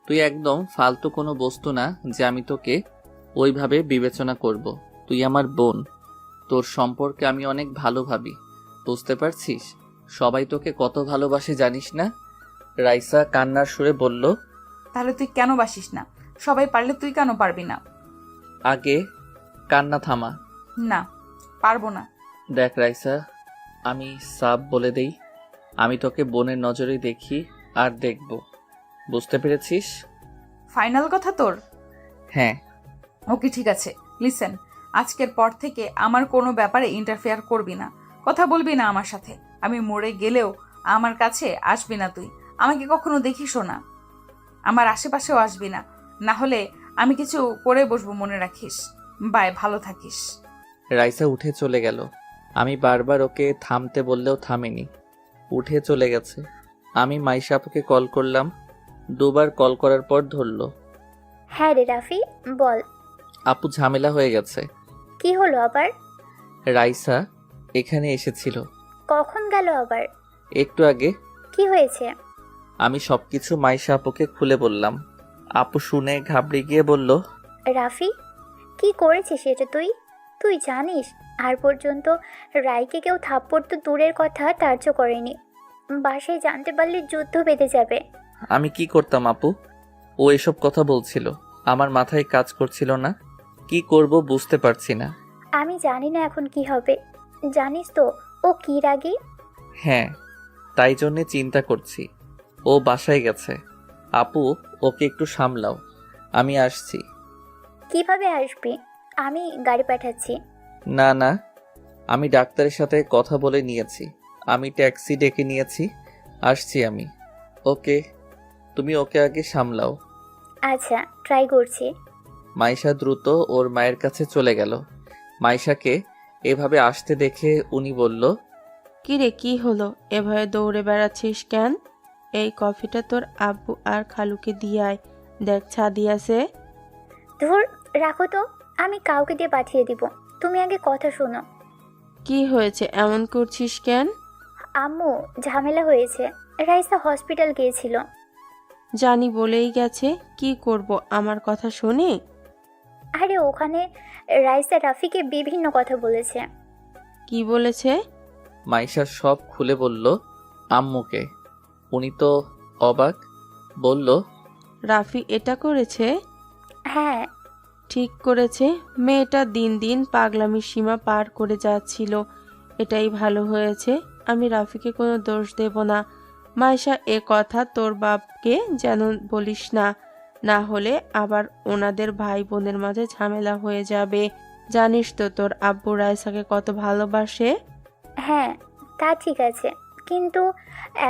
তুই একদম ফালতু কোনো বস্তু না যে আমি তোকে ওইভাবে বিবেচনা করব। তুই আমার বোন, তোর সম্পর্কে আমি অনেক ভালো ভাবি, বুঝতে পারছিস? সবাই তোকে কত ভালোবাসে জানিস না? রাইসা কান্নার সুরে বলল, তাহলে তুই কেন বাসিস না? সবাই পারলে তুই কেন পারবি না? আগে কান্না থামা। না, পারবো না। দেখ রাইসা, আমি সাব বলে দেই, আমি তোকে বোনের নজরেই দেখি আর দেখব, বুঝতে পেরেছিস? ফাইনাল কথা তোর? হ্যাঁ। ওকে, ঠিক আছে। লিসেন, আজকের পর থেকে আমার কোনো ব্যাপারে ইন্টারফেয়ার করবি না, কথা বলবি না আমার সাথে। আমি মরে গেলেও আমার কাছে আসবি না তুই, আমাকে কখনো দেখিসও না, আমার আশেপাশেও আসবি না। না হলে আমি কিছু করে বসবো, মনে রাখিস। বাই, ভালো থাকিস। রাইসা উঠে চলে গেল। আমি বারবার ওকে থামতে বললেও থামেনি, উঠে চলে গেছে। আমি মাইশা আপুকে কল করলাম, 2 বার কল করার পর ধরলো। হ্যাঁ রে রাফি, বল। আপু, ঝামেলা হয়ে গেছে। কি হলো আবার? রাইসা এখানে এসেছিল। কখন গেল আবার? একটু আগে। কি হয়েছে? আমি সবকিছু মাইশা আপুকে খুলে বললাম। আপু শুনে ঘাবড়ে গিয়ে বলল, রাফি, কি করেছিস এটা তুই? তুই জানিস আর পর্যন্ত রাইকে কেউ থাপ্পড় তো দূরের কথা ধার্য করেনি। বাসায় জানতে পারলে যুদ্ধ বেঁধে যাবে। আমি কি করতাম আপু? ও এসব কথা বলছিল, আমার মাথায় কাজ করছিল না। কি করব বুঝতে পারছি না। আমি জানি না এখন কি হবে। জানিস তো ও কি রাগী। হ্যাঁ, তাই জন্যে চিন্তা করছি। ও বাসায় গেছে। আপু, ওকে একটু সামলাও, আমি আসছি। কিভাবে আসবি? আমি গাড়ি পাঠাচ্ছি। না না, আমি ডাক্তারের সাথে কথা বলে নিয়েছি, আমি ট্যাক্সি ডেকে নিয়েছি, আসছি আমি। ওকে, তুমি ওকে আগে সামলাও। আচ্ছা, ট্রাই করছি। মাইশা দ্রুত ওর মায়ের কাছে চলে গেল। মাইশাকে এভাবে আসতে দেখে উনি বলল, কিরে, কি হলো? এভাবে দৌড়ে বেড়াচ্ছিস কেন? এই কফিটা তোর আব্বু আর খালুকে দিয়ে আয়, দেখ ছাদি আছে। ধুর, রাখো তো, আমি কাউকে দিয়ে পাঠিয়ে দিব। তুমি আগে কথা শোনো। কি হয়েছে, এমন করছিস কেন? আম্মু, ঝামেলা হয়েছে। রাইসা হসপিটাল গিয়েছিল। জানি বলেই গেছে, কি করব আমার কথা শুনে? আরে ওখানে রাইসা রাফিকে বিভিন্ন কথা বলেছে। কি বলেছে? মাইশা সব খুলে বলল আম্মুকে। উনি তো অবাক, বলল, রাফি এটা করেছে? হ্যাঁ। ঠিক করেছে। মেয়েটা দিন দিন পাগলামির সীমা পার করে যাচ্ছিল, এটাই ভালো হয়েছে। আমি রাফিকে কোনো দোষ দেব না। মাইশা, এ কথা তোর বাপকে যেন বলিস না, না হলে আবার ওনাদের ভাই বোনের মাঝে ঝামেলা হয়ে যাবে। জানিস তো তোর আব্বু রাইসাকে কত ভালোবাসে। হ্যাঁ, তা ঠিক আছে, কিন্তু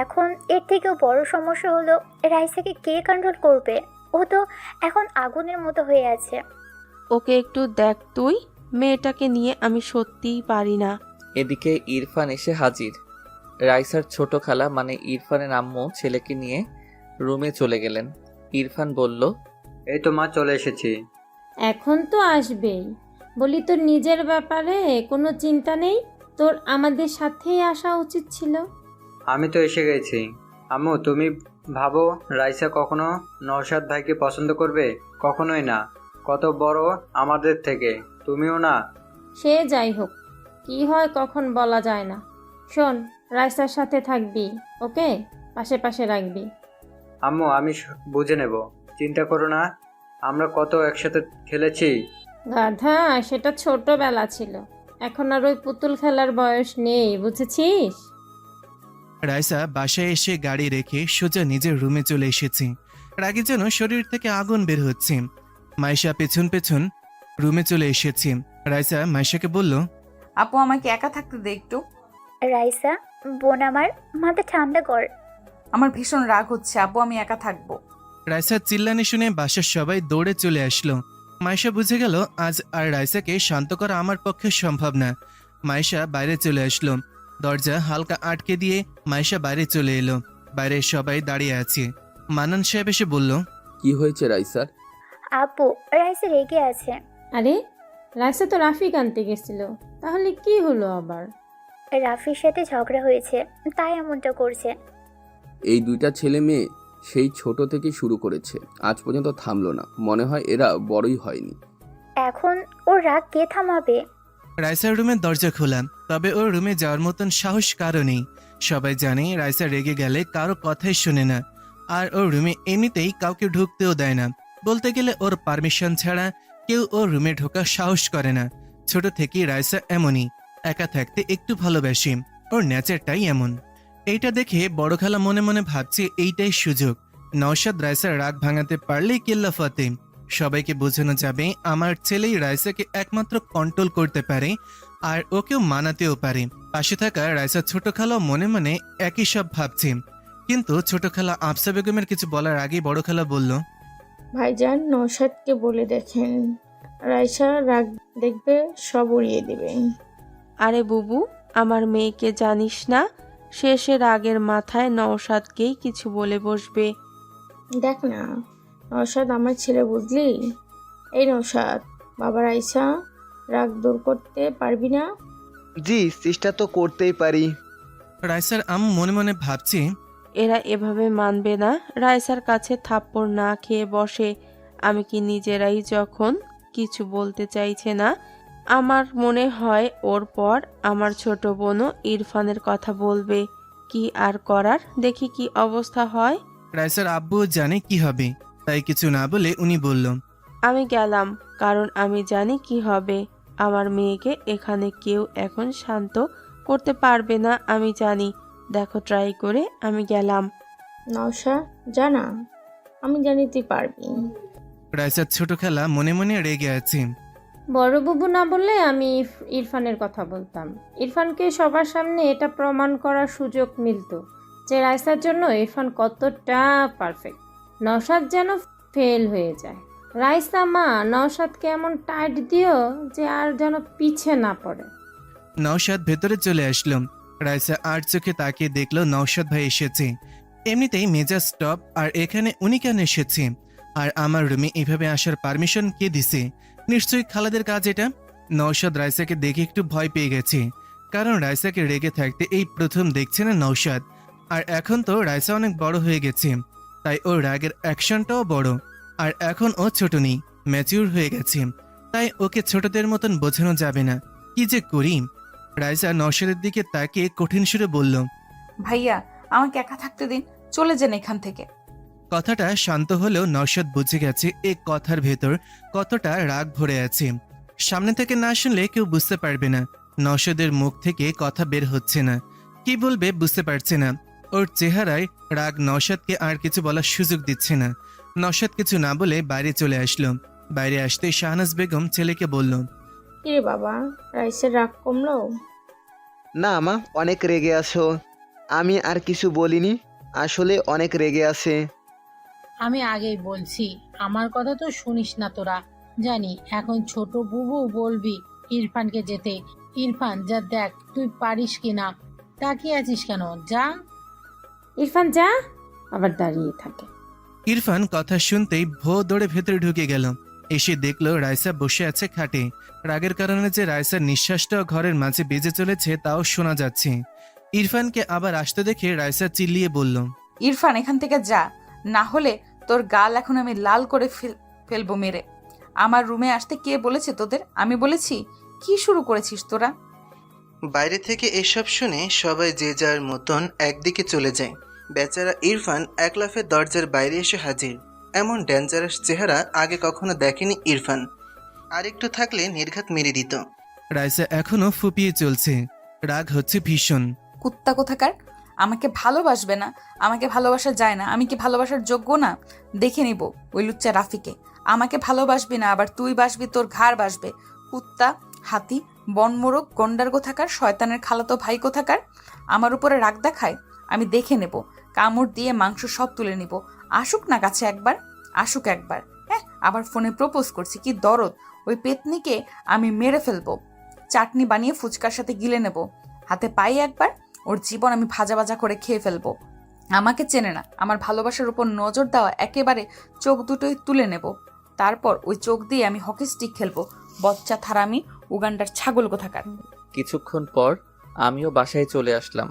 এখন এর থেকেও বড় সমস্যা হলো রাইসাকে কে কন্ট্রোল করবে? ও তো এখন আগুনের মতো হয়ে আছে। ওকে একটু দেখ তুই, মেয়েটাকে নিয়ে আমি সত্যিই পারি না। এদিকে ইরফান এসে হাজির। রাইসার ছোট খালা মানে ইরফানের আম্মু ছেলেকে নিয়ে রুমে চলে গেলেন। ইরফান বলল, এই তো মা, চলে এসেছি। এখন তো আসবেই। বলি, তোর নিজের ব্যাপারে কোনো চিন্তা নেই? তোর আমাদের সাথেই আসা উচিত ছিল। আমি তো এসে গেছি। আম্মু, তুমি ভাবো রাইসা কখনো নওশাদ ভাইকে পছন্দ করবে? কখনোই না। কত বড় আমাদের থেকে, তুমিও না। সে যাই হোক, কি হয় কখন বলা যায় না। শোন, রাইসার সাথে থাকবি, ওকে? পাশে পাশে রাখবি। আম্মু, আমি বুঝে নেব, চিন্তা করো না। আমরা কত একসাথে খেলেছি। গাধা, সেটা ছোটবেলা ছিল, এখন আর ওই পুতুল খেলার বয়স নেই, বুঝেছিস? রাইসা বাসায় এসে গাড়ি রেখে সোজা নিজের রুমে চলে এসেছে। রাগে যেন শরীর থেকে আগুন বের হচ্ছে। মাইশা পেছন পেছন রুমে চলে এসেছে। রাইসা মাইশাকে বলল, আপু, আমাকে একা থাকতে দে একটু। রাইসা, বোন আমার, মাথা ঠান্ডা কর। আমার ভীষণ রাগ হচ্ছে আপু, আমি একা থাকবো। রাইসার চিল্লানি শুনে বাসার সবাই দৌড়ে চলে আসলো। মাইশা বুঝে গেল আজ আর রাইসাকে শান্ত করা আমার পক্ষে সম্ভব না। মাইশা বাইরে চলে আসলো। দরজা হালকা আটকে দিয়ে মাইশা বাইরে চলে এলো। বাইরে সবাই দাঁড়িয়ে আছে। মানান সাহেব এসে বলল, কি হয়েছে রাইসার? আপু, রাইসা রেগে আছে। আরে, রাইসা তো রাফিক আনতে গেছিল, তাহলে কি হলো আবার? রাফির সাথে ঝগড়া হয়েছে, তাই এমনটা করছে। এই দুইটা ছেলে মেয়ে সেই ছোট থেকে শুরু করেছে, আজ পর্যন্ত থামলো না। মনে হয় এরা বড়ই হয়নি। এখন ওর রাগ কে থামাবে? রাইসার রুমের দরজা খোলা, তবে ওর রুমে যাওয়ার মতন সাহস কারো নেই। সবাই জানে রাইসা রেগে গেলে কারো কথাই শোনে না, আর ওর রুমে এমনিতেই কাউকে ঢুকতেও দেয় না। বলতে গেলে ওর পারমিশন ছাড়া কেউ ওর রুমে ঢোকার সাহস করে না। ছোট থেকেই রাইসা এমনই, একা থাকতে একটু ভালোবাসে, ওর নেচারটাই এমন। এইটা দেখে বড় খালা মনে মনে ভাবছে এইটাই সুযোগ। নওশাদ রাইসার রাগ ভাঙাতে পারলেই কেল্লা ফতে। সবাইকে বোঝানো যাবে আমার ছেলেই রাইসাকে একমাত্র কন্ট্রোল করতে পারে, আর ওকেও মানাতেও পারে। পাশে থাকা রাইসার ছোট খালা মনে মনে একই সব ভাবছে। কিন্তু ছোট খালা আফসা বেগমের কিছু বলার আগেই বড় খালা বলল, ভাইজান, নওশাদকে বলে দেখেন, রাইসা রাগ দেখবে সব উড়িয়ে দেবে। আরে বুবু, আমার মেয়েকে জানিস না? শেষে রাগের মাথায় নওশাদকেই কিছু বলে বসবে। দেখ না, নওশাদ আমার ছেলে, বুঝলি? এই নওশাদ, বাবা, রাইসা রাগ দূর করতে পারবি না? জি, চেষ্টা তো করতেই পারি। রাইসার আম্মু মনে মনে ভাবছে, এরা এভাবে মানবে না, রাইসার কাছে থাপ্পড় না খেয়ে বসে। আমি কি নিজেরাই যখন কিছু বলতে চাইছে না, আমার মনে হয় ওর পর আমার ছোট বোনও ইরফানের কথা বলবে। কি আর করার, দেখি কি অবস্থা হয়। রাইসার আব্বু জানে কি হবে, তাই কিছু না বলে উনি বলল, আমি গেলাম, কারণ আমি জানি কি হবে। আমার মেয়েকে এখানে কেউ এখন শান্ত করতে পারবে না, আমি জানি। দেখো ট্রাই করে, আমি গেলাম। নওশা, জানা, আমি জানি তুই পারবি। রাইসার ছোট খালা মনে মনে রেগে আছে। বড় বুবু না বললে আমি ইরফানের কথা বলতাম। ইরফানকে সবার সামনে এটা প্রমাণ করার সুযোগ মিলতো যে রাইসার জন্য ইরফান কতটা পারফেক্ট। নওশাদ যেন ফেল হয়ে যায়। রাইসা মা, নওশাদকে এমন টাইট দিও যে আর যেন পিছে না পড়ে। নওশাদ ভেতরে চলে আসলো। রাইসা আর চোখে তাকিয়ে দেখলো নওশাদ ভাই এসেছে। এমনিতেই মেজাজ স্টপ, আর এখানে উনি কেন এসেছে? আর আমার রুমে এভাবে আসার পারমিশন কে দিছে? নিশ্চয়ই খালাদের কাজ এটা। নওশাদ রাইসাকে দেখে একটু ভয় পেয়ে গেছে, কারণ রাইসাকে রেগে থাকতে এই প্রথম দেখছে না নওশাদ। আর এখন তো রাইসা অনেক বড় হয়ে গেছে, তাই ওর রাগের অ্যাকশনটাও বড়। আর এখন ও ছোট নেই, ম্যাচিউর হয়ে গেছে, তাই ওকে ছোটদের মতন বোঝানো যাবে না। কি যে করি? রাইসা নওশাদের দিকে তাকিয়ে কঠিন সুরে বলল, ভাইয়া, আমাকে একা থাকতে দিন, চলে যান এখান থেকে। কথাটা শান্ত হলেও নওশাদ বুঝে গেছে এ কথার ভেতর কতটা রাগ ভরে আছে। সামনে থেকে না শুনলে কেউ বুঝতে পারবে না। নওশাদের মুখ থেকে কথা বের হচ্ছে না, কি বলবে বুঝতে পারছে না। ওর চেহারায় রাগ নওশাদকে আর কিছু বলার সুযোগ দিচ্ছে না। নওশাদ কিছু না বলে বাইরে চলে আসলো। বাইরে আসতে শাহনাজ বেগম ছেলেকে বলল, কিরে বাবা, রাইসার রাগ কমলো? না মা, অনেক রেগে আছো। আমি আর কিছু বলিনি, আসলে অনেক রেগে আছে। আমি আগেই বলছি, আমার কথা তো শুনিস না তোরা। জানি এখন ছোট বুবু বলবি ইরফানকে যেতে। ইরফান যা দেখ তুই পারিস কিনা, তাকিয়ে আছিস কেন, যা। ইরফান যা, আবার দাঁড়িয়ে থাকে। ইরফান কথা শুনতেই ভো দৌড়ে ভেতরে ঢুকে গেল। এসে দেখলো রাইসা বসে আছে খাটে। রাগের কারণে যে রাইসার নিঃশ্বাসটাও ঘরের মাঝে বেজে চলেছে তাও শোনা যাচ্ছে। ইরফানকে আবার আসতে দেখে রাইসা চিল্লিয়ে বলল, ইরফান এখান থেকে যা, না হলে তোর গাল এখন আমি লাল করে ফেলবো মেরে। আমার রুমে আসতে কে বলেছে তোদের? আমি বলেছি? কি শুরু করেছিস তোরা? বাইরে থেকে এসব শুনে সবাই যে যার মতন একদিকে চলে যায়। বেচারা ইরফান এক লাফে দরজার বাইরে এসে হাজির। এমন ডেঞ্জারাস চেহারা আগে কখনো দেখেনি ইরফান। আর একটু থাকলে নির্ঘাত মেরে দিত। রাইসা এখনো ফুপিয়ে চলছে, রাগ হচ্ছে ভীষণ। কুত্তা কোথাকার! আমাকে ভালোবাসবে না, আমাকে ভালোবাসা যায় না, আমি কি ভালোবাসার যোগ্য না? দেখে নিব ওই লুচ্চা রাফিকে। আমাকে ভালোবাসবি না, আবার তুই বাসবি, তোর ঘাড় বাসবে। কুত্তা, হাতি, বনমোরগ, গন্ডার কোথাকার, শয়তানের খালাতো ভাই কোথাকার! আমার উপরে রাগ দেখায়, আমি দেখে নেব, কামড় দিয়ে মাংস সব তুলে নিব। আসুক না কাছে একবার, আসুক একবার। হ্যাঁ, আবার ফোনে প্রপোজ করছি, কি দরদ! ওই পেতনিকে আমি মেরে ফেলবো, চাটনি বানিয়ে ফুচকার সাথে গিলে নেব। হাতে পাই একবার, ওর জীবন আমি ভাজা ভাজা করে খেয়ে ফেলবো। আমাকে চেনে না, আমার ভালোবাসার উপর নজর দেওয়া একেবারে চোখ দুটোই তুলে নেব। তারপর ওই চোখ দিয়ে আমি হকি স্টিক খেলবো। বচ্চা থারামি, উগান্ডার ছাগল কোথাকার! কিছুক্ষণ পর আমিও বাসায় চলে আসলাম।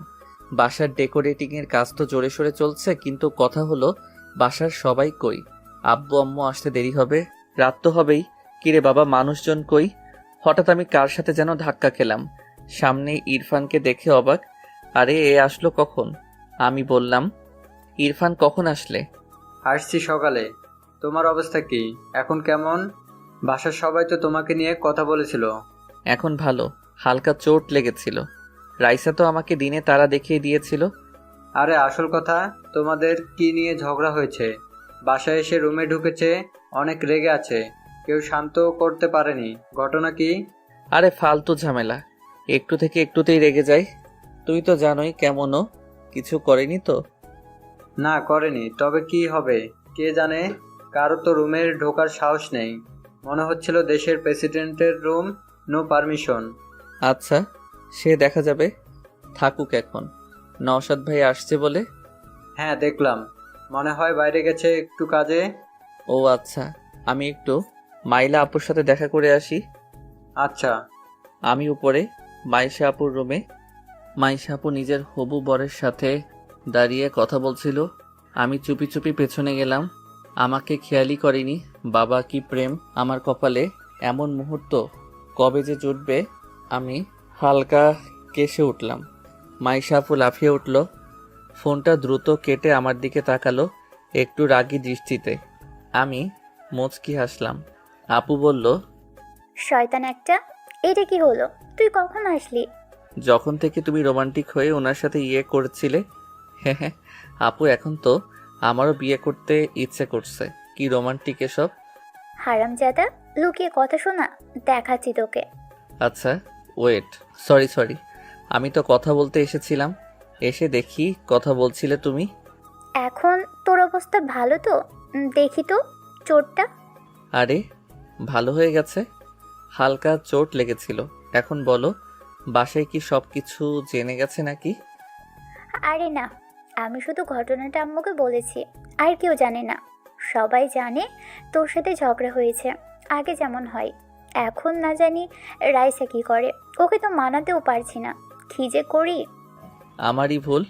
বাসার ডেকোরেটিংয়ের কাজ তো জোরে সোরে চলছে, কিন্তু কথা হলো বাসার সবাই কই? আব্বু আম্মু আসতে দেরি হবে, রাত তো হবেই। কিরে বাবা, মানুষজন কই? হঠাৎ আমি কার সাথে যেন ধাক্কা খেলাম। সামনে ইরফানকে দেখে অবাক, আরে এ আসলো কখন? আমি বললাম, ইরফান কখন আসলে? আসছি সকালে। তোমার অবস্থা কি এখন, কেমন? বাসার সবাই তো তোমাকে নিয়ে কথা বলেছিল। এখন ভালো, হালকা চোট লেগেছিল। রাইসা তো আমাকে দিনে তারা দেখিয়ে দিয়েছিল। আরে আসল কথা, তোমাদের কি নিয়ে ঝগড়া হয়েছে? বাসায় এসে রুমে ঢুকেছে, অনেক রেগে আছে, কেউ শান্ত করতে পারেনি। ঘটনা কি? আরে ফালতু ঝামেলা, একটু থেকে একটুতেই রেগে যাই। তুই তো জানোই কেমনও, কিছু করেনি তো? না করেনি, তবে কি হবে কে জানে। কারো তো রুমে ঢোকার সাহস নেই, মনে হচ্ছিল দেশের প্রেসিডেন্টের রুম, নো পারমিশন। আচ্ছা, সে দেখা যাবে, থাকুক এখন। নওশাদ ভাই আসছে বলে? হ্যাঁ দেখলাম, মনে হয় বাইরে গেছে একটু কাজে। ও আচ্ছা, আমি একটু মাইলা আপুর সাথে দেখা করে আসি। আচ্ছা। আমি উপরে মাইশা আপুর রুমে। মাইশা আপু নিজের হবু বরের সাথে দাঁড়িয়ে কথা বলছিল। আমি চুপি চুপি পেছনে গেলাম। আমাকে খেয়ালই করেনি। বাবা কি প্রেম আমার কপালে! এমন মুহূর্ত কবে যে জুটবে। আমি হালকা কেসে উঠলাম। মাইশা আপু লাফিয়ে উঠল, ফোনটা দ্রুত কেটে আমার দিকে তাকালো একটু রাগী দৃষ্টিতে। আমি মুচকি হাসলাম। আপু বলল, শয়তান একটা, এটা কি হলো? তুই কখন আসলি? যখন থেকে তুমি রোমান্টিক হয়ে ওনার সাথে ইয়ে করছিলে। হ্যাঁ হ্যাঁ আপু, এখন তো আমারও বিয়ে করতে ইচ্ছে করছে। কি রোমান্টিক এসব! হারামজাদা, লুকিয়ে কথা শোনা, দেখাচ্ছি তোকে। আচ্ছা ওয়েট, সরি, আমি তো কথা বলতে এসেছিলাম, এসে দেখি কথা বলছিলে তুমি। এখন তোর অবস্থা ভালো তো? দেখি তো চোটটা। আরে ভালো হয়ে গেছে, হালকা চোট লেগেছিল। এখন বলো, বাসায় কি সব কিছু জেনে গেছে নাকি? আরে না, আমি শুধু ঘটনাটা আম্মুকে বলেছি, আর কেউ জানে না। সবাই জানে তোর সাথে ঝগড়া হয়েছে, আগে যেমন হয়। এখন না জানি রাইসা কি করে, ওকে তো মানাতেও পারছি না, কি যে করি। আমারই ভুল,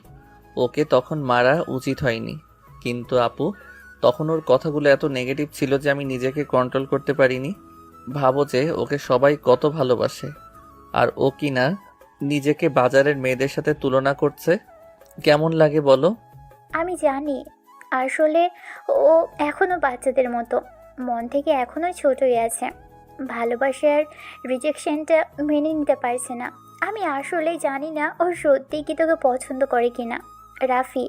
ওকে তখন মারা উচিত হয়নি। কিন্তু আপু, তখন ওর কথাগুলো এত নেগেটিভ ছিল যে আমি নিজেকে কন্ট্রোল করতে পারিনি। ভাবো যে ওকে সবাই কত ভালোবাসে, আর ও কি না নিজেকে বাজারের মেয়েদের সাথে তুলনা করছে। কেমন লাগে বলো? আমি জানি, আসলে ও এখনো বাচ্চাদের মতো, মন থেকে এখনো ছোটই আছে, ভালোবাসার রিজেকশনটা মেনে নিতে পারছে না। আমি আসলেই জানি না ও সত্যিই কি তোকে পছন্দ করে কিনা। রাফি,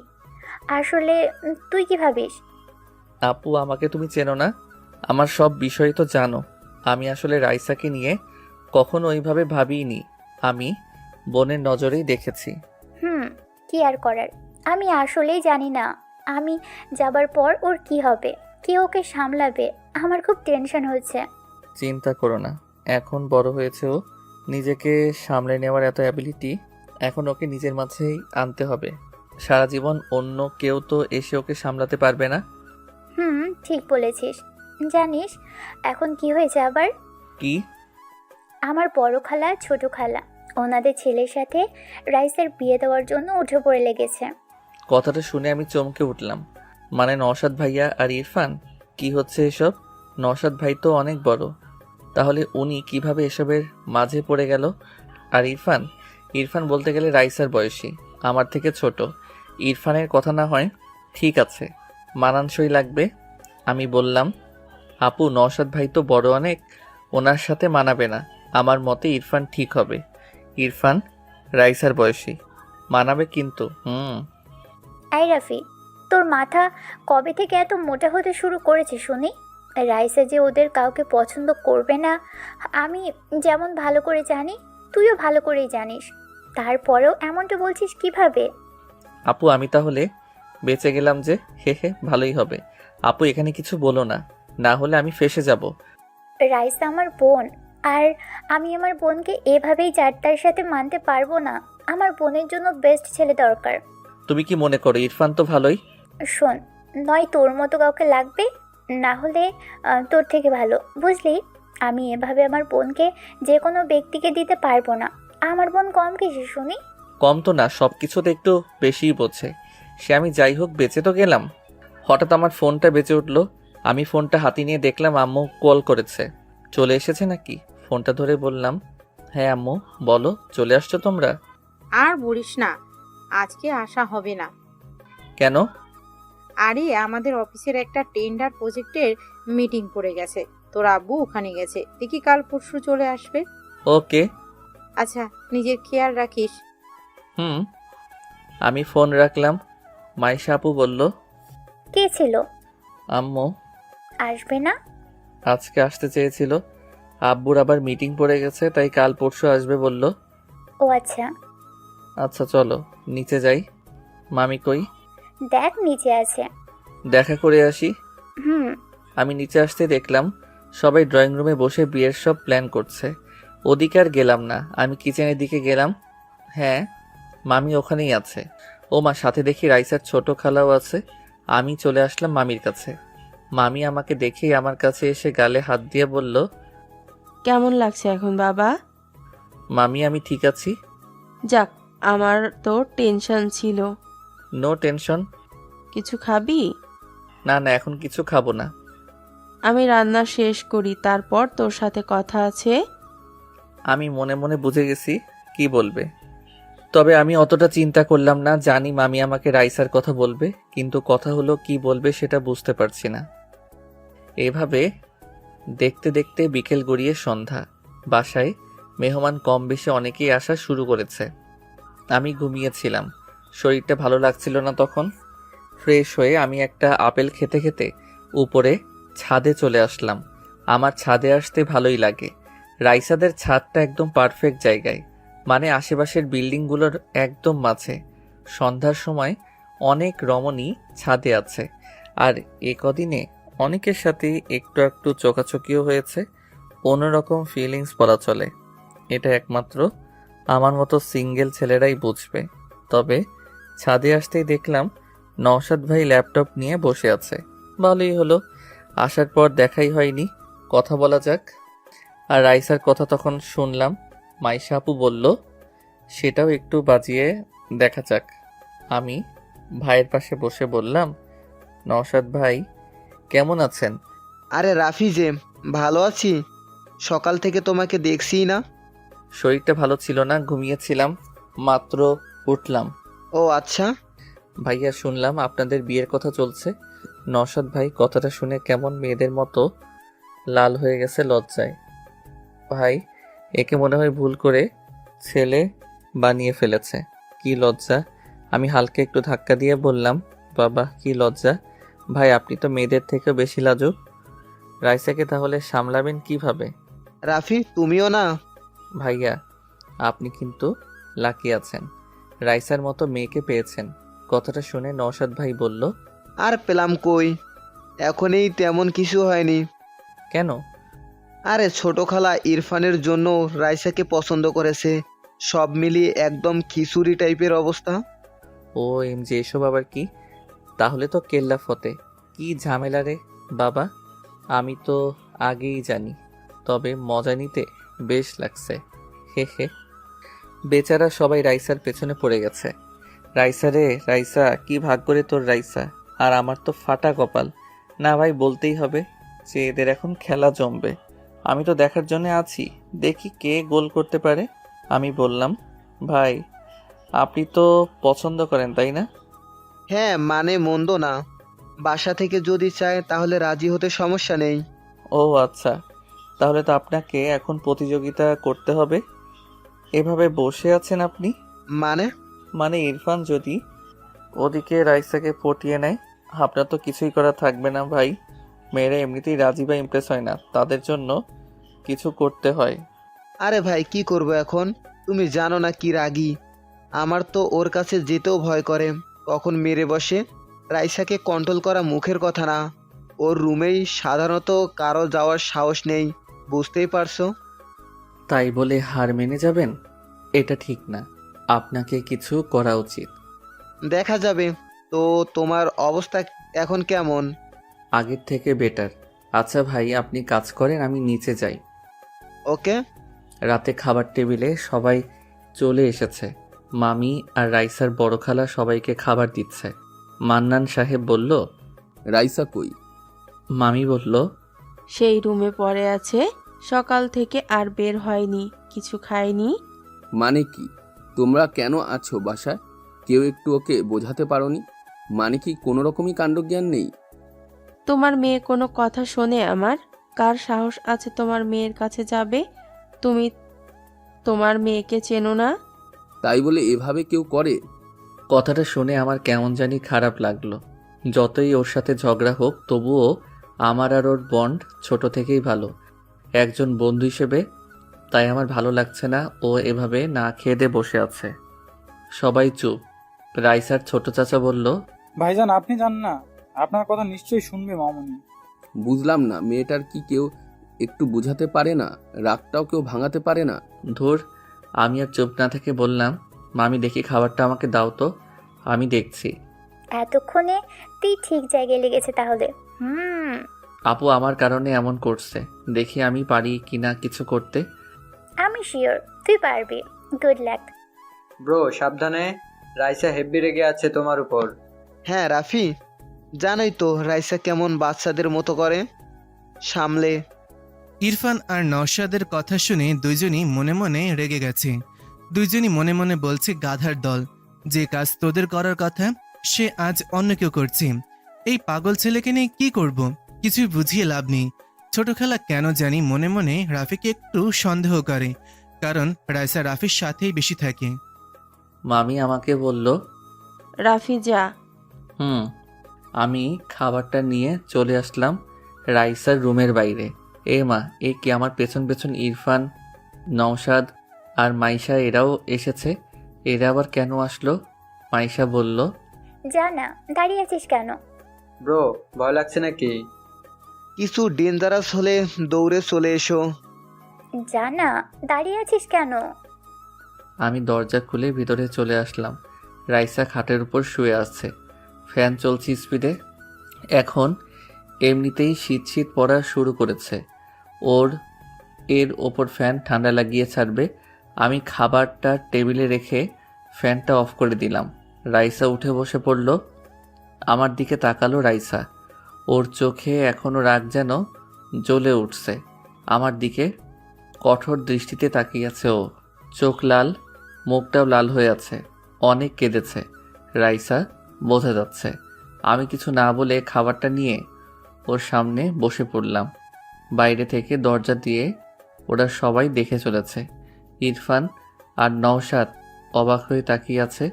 আসলে তুই কি ভাবিস? আপু, আমাকে তুমি চেনো না, আমার সব বিষয় তো জানো। আমি আসলে রাইসাকে নিয়ে কখনো ওইভাবে ভাবিনি, আমি বোনের নজরেই দেখেছি। কি আর করার, আমি আসলেই জানি না আমি যাবার পর ওর কি হবে, কে ওকে সামলাবে। আমার খুব টেনশন হচ্ছে। চিন্তা করো না, এখন বড় হয়েছে ও, নিজেকে সামলে নেওয়ার এত অ্যাবিলিটি এখন ওকে নিজের মাঝেই আনতে হবে। সারা জীবন অন্য কেউ তো এসে ওকে সামলাতে পারবে না। ঠিক বলেছিস। জানিস এখন কি হয়েছে আবার? কি? আমার বড় খালা ছোট খালা ওনাদের ছেলের সাথে রাইসার বিয়ে দেওয়ার জন্য উঠে পড়ে লেগেছে। কথাটা শুনে আমি চমকে উঠলাম। মানে নওশাদ ভাইয়া আর ইরফান? কি হচ্ছে এসব? নওশাদ ভাই তো অনেক বড়, তাহলে উনি কিভাবে এসবের মাঝে পড়ে গেল? আর ইরফান? ইরফান বলতে গেলে রাইসার বয়সী, আমার থেকে ছোট। ইরফানের কথা না হয় ঠিক আছে, মানানসই লাগবে। আমি বললাম, আপু নওশাদ ভাই তো বড় অনেক, ওনার সাথে মানাবে না। আমার মতে ইরফান ঠিক হবে। ইরফান রাইসার বয়সী, মানাবে কিন্তু। এই রাফি, তোর মাথা কবে থেকে এত মোটা হতে শুরু করেছে শুনি? রাইসা যে ওদের কাউকে পছন্দ করবে না আমি যেমন ভালো করে জানি, তুইও ভালো করেই জানিস, তারপরেও এমনটা বলছিস কিভাবে? আপু আমি তাহলে বেঁচে গেলাম যে, হে হে, ভালোই হবে। আপু এখানে কিছু বলো না, না হলে আমি ফেঁসে যাব। রাইসা আমার বোন, আর আমি আমার বোনকে এভাবেই যার সাথে মানতে পারবো না। আমার বোনের জন্য বেস্ট ছেলে দরকার। তুমি কি মনে করো ইরফান তো ভালোই? শোন, নয় তোর মতো কাউকে লাগবে, না হলে তোর থেকে ভালো, বুঝলি? আমি এভাবে আমার বোনকে যে কোনো ব্যক্তিকে দিতে পারবো না। আমার বোন কম কিছু শুনি? কম তো না, সব কিছুতে একটু বেশিই বোঝে। সে আমি যাই হোক বেঁচে তো গেলাম। হঠাৎ আমার ফোনটা বেজে উঠলো। আমি ফোনটা হাতে নিয়ে দেখলাম আম্মু কল করেছে। চলে এসেছে নাকি? ফোনটা ধরে বললাম, হ্যাঁ আম্মু বলো, চলে আসছো তোমরা? আর বলিস না, আজকে আসা হবে না। কেন? আরে আমাদের অফিসের একটা টেন্ডার প্রজেক্টের মিটিং পড়ে গেছে, তোর আব্বু ওখানে গেছে, দেখি কাল পরশু চলে আসবে। ওকে। আচ্ছা, নিজের খেয়াল রাখিস। আমি ফোন রাখলাম। মাইশা আপু বলল, কে ছিল? আম্মু। আসবে না? আজকে আসতে চেয়েছিল, আব্বুর আবার মিটিং পড়ে গেছে, তাই কাল পরশু আসবে বলল। ও আচ্ছা। আচ্ছা চলো নিচে যাই। মামি কই? দেখ নিচে আছে। দেখা করে আসি। হুম। আমি নিচে আসতে দেখলাম সবাই ড্রয়িং রুমে বসে বিয়ের সব প্ল্যান করছে। ওদিকে আর গেলাম না, আমি কিচেনের দিকে গেলাম। হ্যাঁ, মামি ওখানেই আছে। ও মা, সাথে দেখি রাইসার ছোট খালাও আছে। আমি চলে আসলাম মামির কাছে। মামি আমাকে দেখেই আমার কাছে এসে গালে হাত দিয়ে বলল, কেমন লাগছে এখন বাবা? মামি আমি ঠিক আছি। যাক, আমার তো টেনশন ছিল। No tension. কিছু খাবি? না না, এখন কিছু খাবো না। আমি রান্না শেষ করি, তারপর তোর সাথে কথা আছে। আমি মনে মনে বুঝে গেছি কি বলবে, তবে আমি অতটা চিন্তা করলাম না। জানি মামি আমাকে রাইসার কথা বলবে, কিন্তু কথা হলো কি বলবে সেটা বুঝতে পারছি না। এভাবে দেখতে দেখতে বিকেল গড়িয়ে সন্ধ্যা। বাসায় মেহমান কম বেশি অনেকেই আসা শুরু করেছে। আমি ঘুমিয়েছিলাম, শরীরটা ভালো লাগছিল না তখন। ফ্রেশ হয়ে আমি একটা আপেল খেতে খেতে উপরে ছাদে চলে আসলাম। আমার ছাদে আসতে ভালোই লাগে। রাইসাদের ছাদটা একদম পারফেক্ট জায়গায়, মানে আশেপাশের বিল্ডিংগুলোর একদম মাঝে। সন্ধ্যার সময় অনেক রমণী ছাদে আছে, আর এ কদিনে অনেকের সাথে একটু একটু চোখাচোখিও হয়েছে। অন্যরকম ফিলিংস বলা চলে। এটা একমাত্র আমার মতো সিঙ্গেল ছেলেরাই বুঝবে। তবে ছাদে আসতেই দেখলাম নওশাদ ভাই ল্যাপটপ নিয়ে বসে আছে। ভালোই হলো, আসার পর দেখাই হয়নি, কথা বলা যাক। আর রাইসার কথা তখন শুনলাম। মাইশা আপু বলল, সেটাও একটু বাজিয়ে দেখা যাক। আমি ভাইয়ের পাশে বসে বললাম, নওশাদ ভাই কেমন আছেন? আরে রাফি যে, ভালো আছি, সকাল থেকে তোমাকে দেখছি না। শরীরটা ভালো ছিল না, ঘুমিয়েছিলাম, মাত্র উঠলাম। ও আচ্ছা। ভাইয়া শুনলাম আপনাদের বিয়ের কথা চলছে। নওশাদ ভাই কথাটা শুনে কেমন মেয়েদের মতো লাল হয়ে গেছে লজ্জায়। ভাই, একে মনে হয় ভুল করে ছেলে বানিয়ে ফেলেছে। কি লজ্জা। আমি হালকা একটু ধাক্কা দিয়ে বললাম, বাবা কি লজ্জা। ভাই আপনি তো মেয়েদের থেকে বেশি লাজুক। রাইসাকে তাহলে সামলাবেন কিভাবে? রাফি তুমিও না। ভাইয়া আপনি কিন্তু লাকি আছেন, রাইসার মতো মেয়েকে পেয়েছেন। কথাটা শুনে নওশাদ ভাই বলল, আর পেলাম কই, এখনই তেমন কিছু হয়নি। কেন? আরে ছোট খালা ইরফানের জন্য রাইসাকে পছন্দ করেছে, সব মিলিয়ে একদম খিচুড়ি টাইপের অবস্থা। ও এম জি, এসব আবার কি? তাহলে তো কেল্লা ফতে। কি ঝামেলা রে বাবা, আমি তো আগেই জানি, তবে মজা নিতে বেশ লাগছে। হে হে। বেচারা সবাই রাইসার পেছনে পড়ে গেছে। রাইসা রে রাইসা, কি ভাগ করে তোর রাইসা, আর আমার তো ফাটা কপাল। না ভাই, বলতেই হবে যে এদের এখন খেলা জমবে। আমি তো দেখার জন্য আছি, দেখি কে গোল করতে পারে। আমি বললাম, ভাই আপনি তো পছন্দ করেন তাই না? হ্যাঁ, মানে মন্দ না, বাসা থেকে যদি চায় তাহলে রাজি হতে সমস্যা নেই। ও আচ্ছা, তাহলে তো আপনাকে এখন প্রতিযোগিতা করতে হবে। এভাবে বসে আছেন আপনি? মানে? মানে ইরফান যদি ওদিকে রাইসাকে পটিয়ে নেয়, আপনার তো কিছুই করা থাকবে না ভাই। মেয়েরা এমনিতেই রাজি বা ইমপ্রেস হয় না, তাদের জন্য কিছু করতে হয়। আরে ভাই কি করব এখন, তুমি জানো না কি রাগী। আমার তো ওর কাছে যেতেও ভয় করে, কখন মেরে বসে। রাইসাকে কন্ট্রোল করা মুখের কথা না, ওর রুমেই সাধারণত কারো যাওয়ার সাহস নেই, বুঝতেই পারছো। তাই বলে হার মেনে যাবেন? এটা ঠিক না, আপনাকে কিছু করা উচিত। দেখা যাবে। তো তোমার অবস্থা এখন কেমন? আগের থেকে বেটার। আচ্ছা ভাই, আপনি কাজ করেন, আমি নিচে যাই। ওকে। রাতে খাবার টেবিলে সবাই চলে এসেছে। মামি আর রাইসার বড় খালা সবাইকে খাবার দিচ্ছে। মান্নান সাহেব বলল, রাইসা কই? মামি বলল, সেই রুমে পড়ে আছে, সকাল থেকে আর বের হয়নি, কিছু খায়নি। মানে কি? তোমরা কেন আছো বাসায়? কেউ একটু ওকে বোঝাতে পারোনি? মানে কি কোনো রকমই কাণ্ডজ্ঞান নেই? তোমার মেয়ে কোনো কথা শোনে আমার? কার সাহস আছে তোমার মেয়ের কাছে যাবে? তুমি তোমার মেয়েকে চেনো না? তাই বলে এভাবে কেউ করে? কথাটা শুনে আমার কেমন জানি খারাপ লাগলো। যতই ওর সাথে ঝগড়া হোক, তবুও আমার আর ওর বন্ড ছোট থেকেই ভালো, একজন বন্ধু হিসেবে। তাই আমার ভালো লাগছে না ও এভাবে না খেয়ে দিয়ে বসে আছে। সবাই চুপ। রাইসার ছোট চাচা বলল, ভাইজান আপনি জান না, আপনার কথা নিশ্চয়ই শুনবে মামুনি। বুঝলাম না, মেয়েটার কি কেউ একটু বুঝাতে পারে না? রাগটাও কেউ ভাঙাতে পারে না? ধুর। আমি আর চুপ না থেকে বললাম, মামি দেখি খাবারটা আমাকে দাও তো, আমি দেখছি। এতক্ষণে তুই ঠিক জায়গায় লেগেছে তাহলে। আপু আমার কারণে এমন করছে, দেখি আমি পারি কিনা কিছু করতে। আমি শিওর তুই পারবি। Good luck. ব্রো সাবধানে, রাইসা হেব্বি রেগে আছে তোমার উপর। হ্যাঁ রাফি, জানোই তো রাইসা কেমন বাচ্চাদের মতো করে, সামলে। ইরফান আর নওশাদের কথা শুনে দুইজনই মনে মনে রেগে গেছে। দুইজনই মনে মনে বলছে, গাধার দল, যে কাজ তোদের করার কথা সে আজ অন্য কেউ করছে। এই পাগল ছেলেকে নিয়ে কি করব, কিছুই বুঝিয়ে লাভ নেই। ছোট খালা কেন জানি মনে মনে রাফিকে একটু সন্দেহ করে, কারণ রাইসা রাফির সাথেই বেশি থাকে। মামি আমাকে বলল, রাফি যা। আমি খাবারটা নিয়ে চলে আসলাম রাইসার রুমের বাইরে। এ মা, এ কি আমার পেছন পেছন ইরফান, নওশাদ আর মাইশা এরাও এসেছে। এরা আবার কেন আসলো? মাইশা বলল, জানা দাঁড়িয়ে আছিস কেন? ব্রো ভয় লাগছে নাকি? কিছু ডেঞ্জারাস হলে দৌড়ে চলে এসো। জানা দাঁড়িয়ে আছিস কেন? আমি দরজা খুলে ভিতরে চলে আসলাম। রাইসা খাটের উপর শুয়ে আছে, ফ্যান চলছে স্পিডে। এখন এমনিতেই শীত শীত পড়া শুরু করেছে। এর ওপর ফ্যান ঠান্ডা লাগিয়ে ছাড়বে। আমি খাবারটা টেবিলে রেখে ফ্যানটা অফ করে দিলাম। রাইসা উঠে বসে পড়ল। আমার দিকে তাকালো রাইসা, ওর চোখে এখনো রাগ যেন জ্বলে উঠছে। আমার দিকে কঠোর দৃষ্টিতে তাকিয়ে আছে ও। চোখ লাল, মুখটাও লাল হয়ে আছে, অনেক কেঁদেছে রাইসা, বোঝা যাচ্ছে। আমি কিছু না বলে খাবারটা নিয়ে ওর সামনে বসে পড়লাম। বাইরে থেকে দরজা দিয়ে ওরা সবাই দেখে চলেছে। ইরফান আর নওশাদ অবাক হয়ে তাকিয়ে আছে।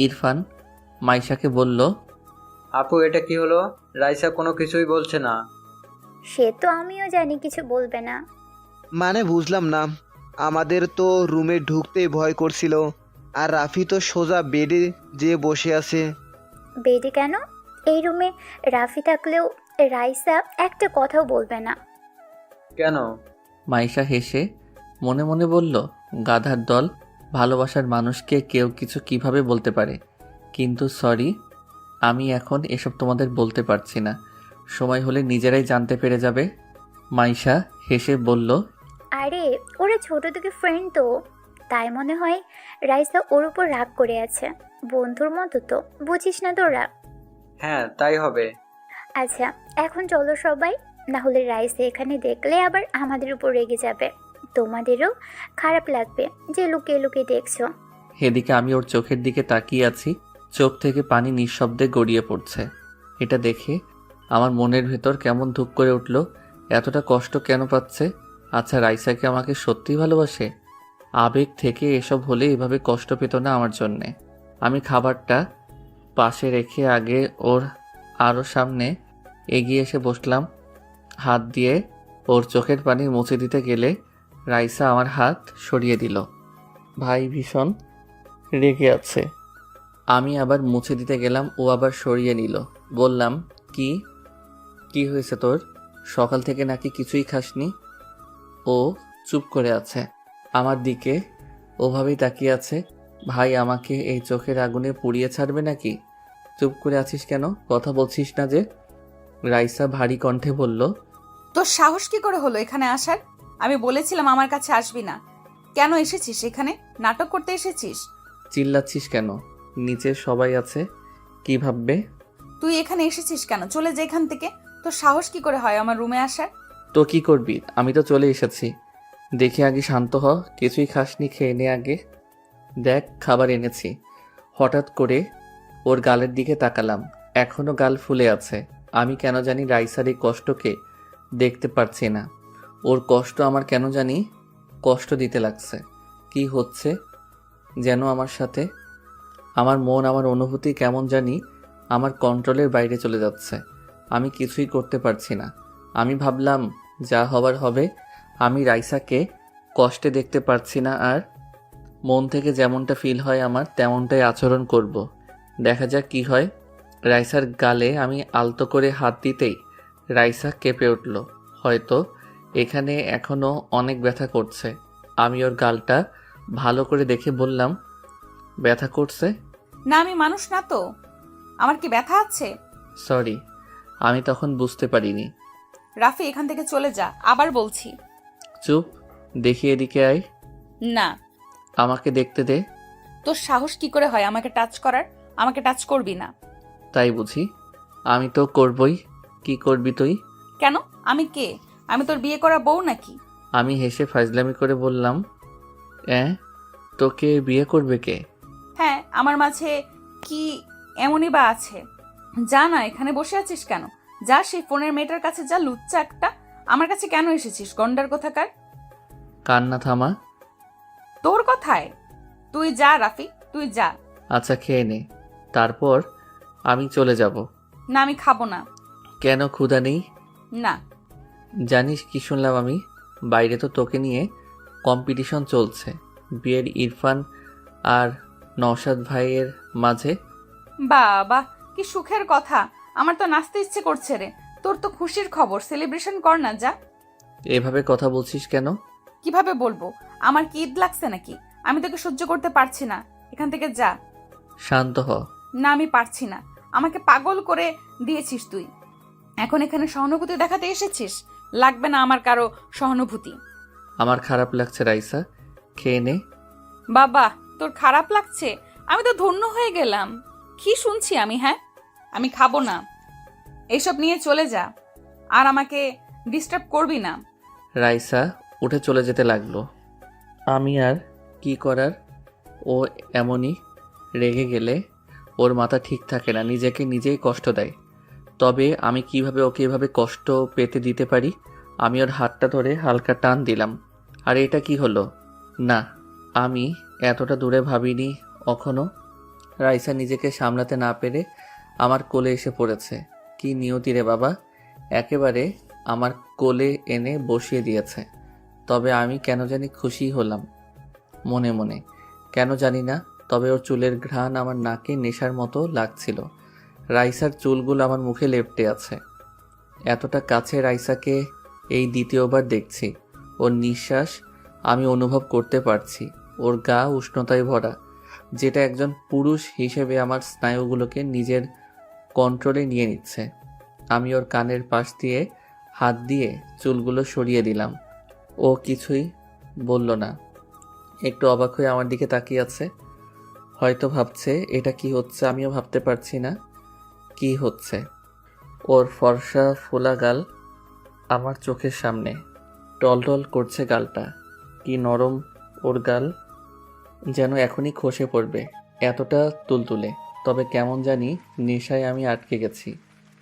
ইরফান মাইশাকে বলল, আপু এটা কি হলো? রাইসা কোনো কিছুই বলছে না। সে তো আমিও জানি কিছু বলবে না। মানে বুঝলাম না, আমাদের তো রুমে ঢুকতেই ভয় করছিল, আর রাফি তো সোজা বেডে যেয়ে বসে আছে। বেডে কেন? এই রুমে রাফি থাকলেও রাইসা একটা কথাও বলবে না। কেন? মাইশা হেসে মনে মনে বলল, গাধার দল, ভালোবাসার মানুষকে কেউ কিছু কিভাবে বলতে পারে। কিন্তু সরি, আমি এখন এসব তোমাদের বলতে পারছি না, সময় হলে নিজেরাই জানতে পেরে যাবে। মাইশা হেসে বলল, আরে ওরা ছোট থেকে ফ্রেন্ড তো, তাই মনে হয় রাইসা ওর উপর রাগ করে আছে। বন্ধুর মতো তো, বুঝিস না তোরা? হ্যাঁ তাই হবে। আচ্ছা এখন চলো সবাই, না হলে রাইসা এখানে দেখলে আবার আমাদের উপর রেগে যাবে। তোমাদেরও খারাপ লাগবে যে লুকিয়ে লুকিয়ে দেখছো। এদিকে আমি ওর চোখের দিকে তাকিয়ে আছি, চোখ থেকে পানি নিঃশব্দে গড়িয়ে পড়ছে। এটা দেখে আমার মনের ভেতর কেমন ধুপ করে উঠল। এতটা কষ্ট কেন পাচ্ছে? আচ্ছা, রাইসাকে আমাকে সত্যি ভালোবাসে? আবেগ থেকে এসব হলে এভাবে কষ্ট পেত না আমার জন্যে। আমি খাবারটা পাশে রেখে আগে ওর আরও সামনে এগিয়ে এসে বসলাম। হাত দিয়ে ওর চোখের পানি মুছে দিতে গেলে রাইসা আমার হাত সরিয়ে দিল। ভাই ভীষণ রেগে আছে। আমি আবার মুছে দিতে গেলাম, ও আবার সরিয়ে নিল। বললাম, কি হয়েছে তোর? সকাল থেকে নাকি কিছুই খাসনি? ও চুপ করে আছে, আমার দিকে ওভাবেই তাকিয়ে আছে। ভাই আমাকে এই চোখের আগুনে পুড়িয়ে ছাড়বে নাকি? চুপ করে আছিস কেন, কথা বলছিস না যে? রাইসা ভারী কণ্ঠে বলল, তোর সাহস কি করে হলো এখানে আসার? আমি বলেছিলাম আমার কাছে আসবি না। কেন এসেছিস এখানে? নাটক করতে এসেছিস? চিল্লাচ্ছিস কেন? নিচে সবাই আছে, কি ভাববে? তুই এখানে এসেছিস কেন? চলে যা এখান থেকে। তোর সাহস কি করে হয় আমার রুমে আসার? তো কি করবি? আমি তো চলে এসেছি। দেখে আগে শান্ত হ, কিছুই খাসনি, খেয়ে নে আগে। দেখ খাবার এনেছি। হঠাৎ করে ওর গালের দিকে তাকালাম, এখনো গাল ফুলে আছে। আমি কেন জানি রাইসার এই কষ্টকে দেখতে পারছি না। ওর কষ্ট আমার কেন জানি কষ্ট দিতে লাগছে। কি হচ্ছে যেন আমার সাথে? আমার মন, আমার অনুভূতি কেমন জানি আমার কন্ট্রোলের বাইরে চলে যাচ্ছে। আমি কিছুই করতে পারছি না। আমি ভাবলাম যা হবার হবে। আমি রাইসাকে কষ্টে দেখতে পারছি না, আর মন থেকে যেমনটা ফিল হয় আমার তেমনটাই আচরণ করব। দেখা যাক কি হয়। রাইসার গালে আমি আলতো করে হাত দিতেই রাইসা কেঁপে উঠল। হয়তো এখানে এখনো অনেক ব্যথা করছে। আমি ওর গালটা ভালো করে দেখে বললাম, ব্যথা করছে? না আমি মানুষ না তো, আমার কি ব্যথা আছে? সরি, আমি তখন বুঝতে পারিনি। রাফি এখান থেকে চলে যা, আবার বলছি। চুপ, দেখি এদিকে আয়। না। আমাকে দেখতে দে। তোর সাহস কি করে হয় আমাকে টাচ করার? আমাকে টাচ করবি না। তাই বুঝি? আমি তো করবই। কি করবি তুই? কেন? আমি কে? আমি তোর বিয়ে করা বউ নাকি? আমি হেসে ফাজলামি করে বললাম, তোকে বিয়ে করবে কে? হ্যাঁ, আমার মাঝে কি এমনই বা আছে? যা না, এখানে বসে আছিস কেন? যা সেই ফোনের মেয়েটার কাছে যা, লুচ্চা একটা। আমার কাছে কেন এসেছিস গন্ডার কোথাকার? কান্না থামা। তোর কথায়? তুই যা রাফি, তুই যা। আচ্ছা খেয়ে নে, তারপর আমি চলে যাব। না আমি খাবো না। কেন, ক্ষুধা নেই? না। জানিস কি শুনলাম আমি? বাইরে তো তোকে নিয়ে কম্পিটিশন চলছে, বিয়ের ইরফান আর নওশাদ ভাইয়ের মাঝে। বাবা কি সুখের কথা! আমার তো নাচতে ইচ্ছে করছে রে। তোর তো খুশির খবর, সেলিব্রেশন কর না, যা। এভাবে কথা বলছিস কেন? কিভাবে বলবো? আমার কি ঈদ লাগছে নাকি? আমি তোকে সহ্য করতে পারছি না, এখান থেকে যা। শান্ত হ। না আমি পারছি না, আমাকে পাগল করে দিয়েছিস তুই। এখন এখানে সহানুভূতি দেখাতে এসেছিস? লাগবে না আমার কারো সহানুভূতি। আমার খারাপ লাগছে রাইসা, খেয়ে নে। বাবা তোর খারাপ লাগছে? আমি তো ধন্য হয়ে গেলাম। কি শুনছি আমি? হ্যাঁ, আমি খাবো না। এইসব নিয়ে চলে যা, আর আমাকে ডিস্টার্ব করবি না। রাইসা উঠে চলে যেতে লাগলো। আমি আর কি করার, ও এমনই। রেগে গেলে ওর মাথা ঠিক থাকে না, নিজেকে নিজেই কষ্ট দেয়। তবে আমি কিভাবে ওকে এভাবে কষ্ট পেতে দিতে পারি? আমি ওর হাতটা ধরে হালকা টান দিলাম। আর এটা কি হলো? না, আমি এতটা দূরে ভাবিনি কখনো। রাইসা নিজেকে সামলাতে না পেরে আমার কোলে এসে পড়েছে। কি নিয়তি রে বাবা, একেবারে আমার কোলে এনে বসিয়ে দিয়েছে। তবে আমি কেন জানি খুশি হলাম মনে মনে, কেন জানি না। তবে ওর চুলের ঘ্রাণ আমার নাকে নেশার মতো লাগছিল। রাইসার চুলগুলো আমার মুখে লেপ্টে আছে। এতটা কাছে রাইসাকে এই দ্বিতীয়বার দেখছি। ওর নিঃশ্বাস আমি অনুভব করতে পারছি। ওর গা উষ্ণতায় ভরা, যেটা একজন পুরুষ হিসেবে আমার স্নায়ুগুলোকে নিজের কন্ট্রোলে নিয়ে নিচ্ছে। আমি ওর কানের পাশ দিয়ে হাত দিয়ে চুলগুলো সরিয়ে দিলাম। ও কিছুই বলল না, একটু অবাক হয়ে আমার দিকে তাকিয়ে আছে। হয়তো ভাবছে এটা কি হচ্ছে, আমিও ভাবতে পারছি না কি হচ্ছে। ওর ফর্সা ফোলা গাল আমার চোখের সামনে, টলটল করছে গালটা। কি নরম ওর গাল, যেন এখনই খসে পড়বে, এতটা তুলতুলে। তবে কেমন জানি নেশায় আমি আটকে গেছি।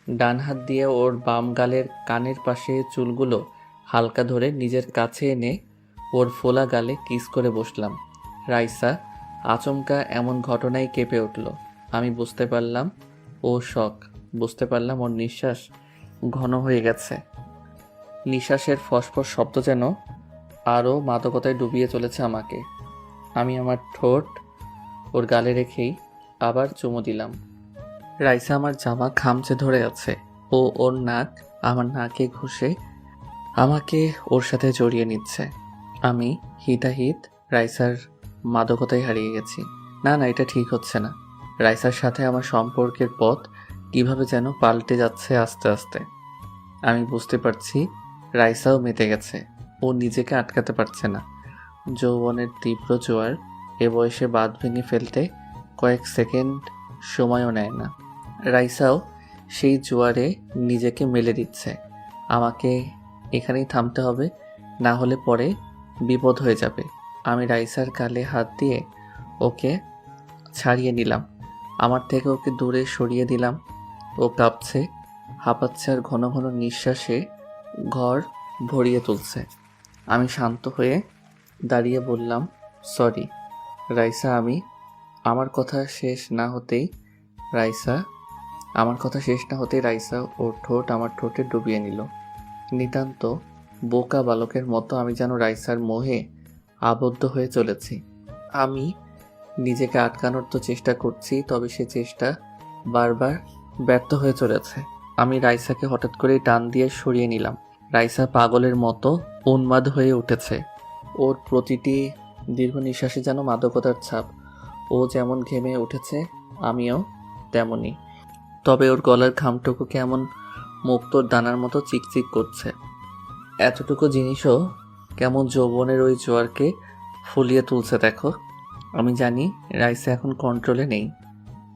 ডান হাত দিয়ে ওর বাম গালের কানের পাশে চুলগুলো হালকা ধরে নিজের কাছে এনে ওর ফোলা গালে কিস করে বসলাম। রাইসা আচমকা এমন ঘটনায় কেঁপে উঠল। আমি বুঝতে পারলাম ও শক, বুঝতে পারলাম ওর নিঃশ্বাস ঘন হয়ে গেছে। নিঃশ্বাসের ফসফস শব্দ যেন আরও মাদকতায় ডুবিয়ে চলেছে আমাকে। আমি আমার ঠোঁট ওর গালে রেখেই আবার চুমু দিলাম। রাইসা আমার জামা খামচে ধরে আছে। ও ওর নাক আমার নাকে ঘষে আমাকে ওর সাথে জড়িয়ে নিচ্ছে। আমি হিতাহিত রাইসার মাদকতায় হারিয়ে গেছি। না, এটা ঠিক হচ্ছে না। রাইসার সাথে আমার সম্পর্কের পথ কিভাবে যেন পাল্টে যাচ্ছে আস্তে আস্তে। আমি বুঝতে পারছি রাইসাও মেতে গেছে। ও নিজেকে আটকাতে পারছে না। যৌবনের তীব্র জোয়ার এ বয়সে বাঁধ ভেঙে ফেলতে কয়েক সেকেন্ড সময়ও নেয় না। রাইসাও সেই জোয়ারে নিজেকে মেলে দিচ্ছে। আমাকে এখানেই থামতে হবে, না হলে পরে বিপদ হয়ে যাবে। আমি রাইসার গালে হাত দিয়ে ওকে ছাড়িয়ে নিলাম, আমার থেকে ওকে দূরে সরিয়ে দিলাম। ও কাঁপছে, হাঁপাচ্ছে আর ঘন ঘন নিঃশ্বাসে ঘর ভরিয়ে তুলছে। আমি শান্ত হয়ে দাঁড়িয়ে বললাম, সরি রাইসা। আমার কথা শেষ না হতেই রাইসা ওর ঠোঁট আমার ঠোঁটে ডুবিয়ে নিল। নিতান্ত বোকা বালকের মতো আমি যেন রাইসার মোহে আবদ্ধ হয়ে চলেছি। আমি নিজেকে আটকানোর তো চেষ্টা করছি, তবে সে চেষ্টা বারবার ব্যর্থ হয়ে চলেছে। আমি রাইসাকে হঠাৎ করে টান দিয়ে সরিয়ে নিলাম। রাইসা পাগলের মতো উন্মাদ হয়ে উঠেছে। ওর প্রতিটি দীর্ঘ নিঃশ্বাসে যেন মাদকতার ছাপ। ও যেমন ঘেমে উঠেছে আমিও তেমনই। তবে ওর গলার ঘামটুকু কেমন মুক্তোর দানার মতো চিকচিক করছে। এতটুকু জিনিসও কেমন যৌবনের ওই জোয়ারকে ফুলিয়ে তুলছে দেখো। আমি জানি রাইসা এখন কন্ট্রোলে নেই।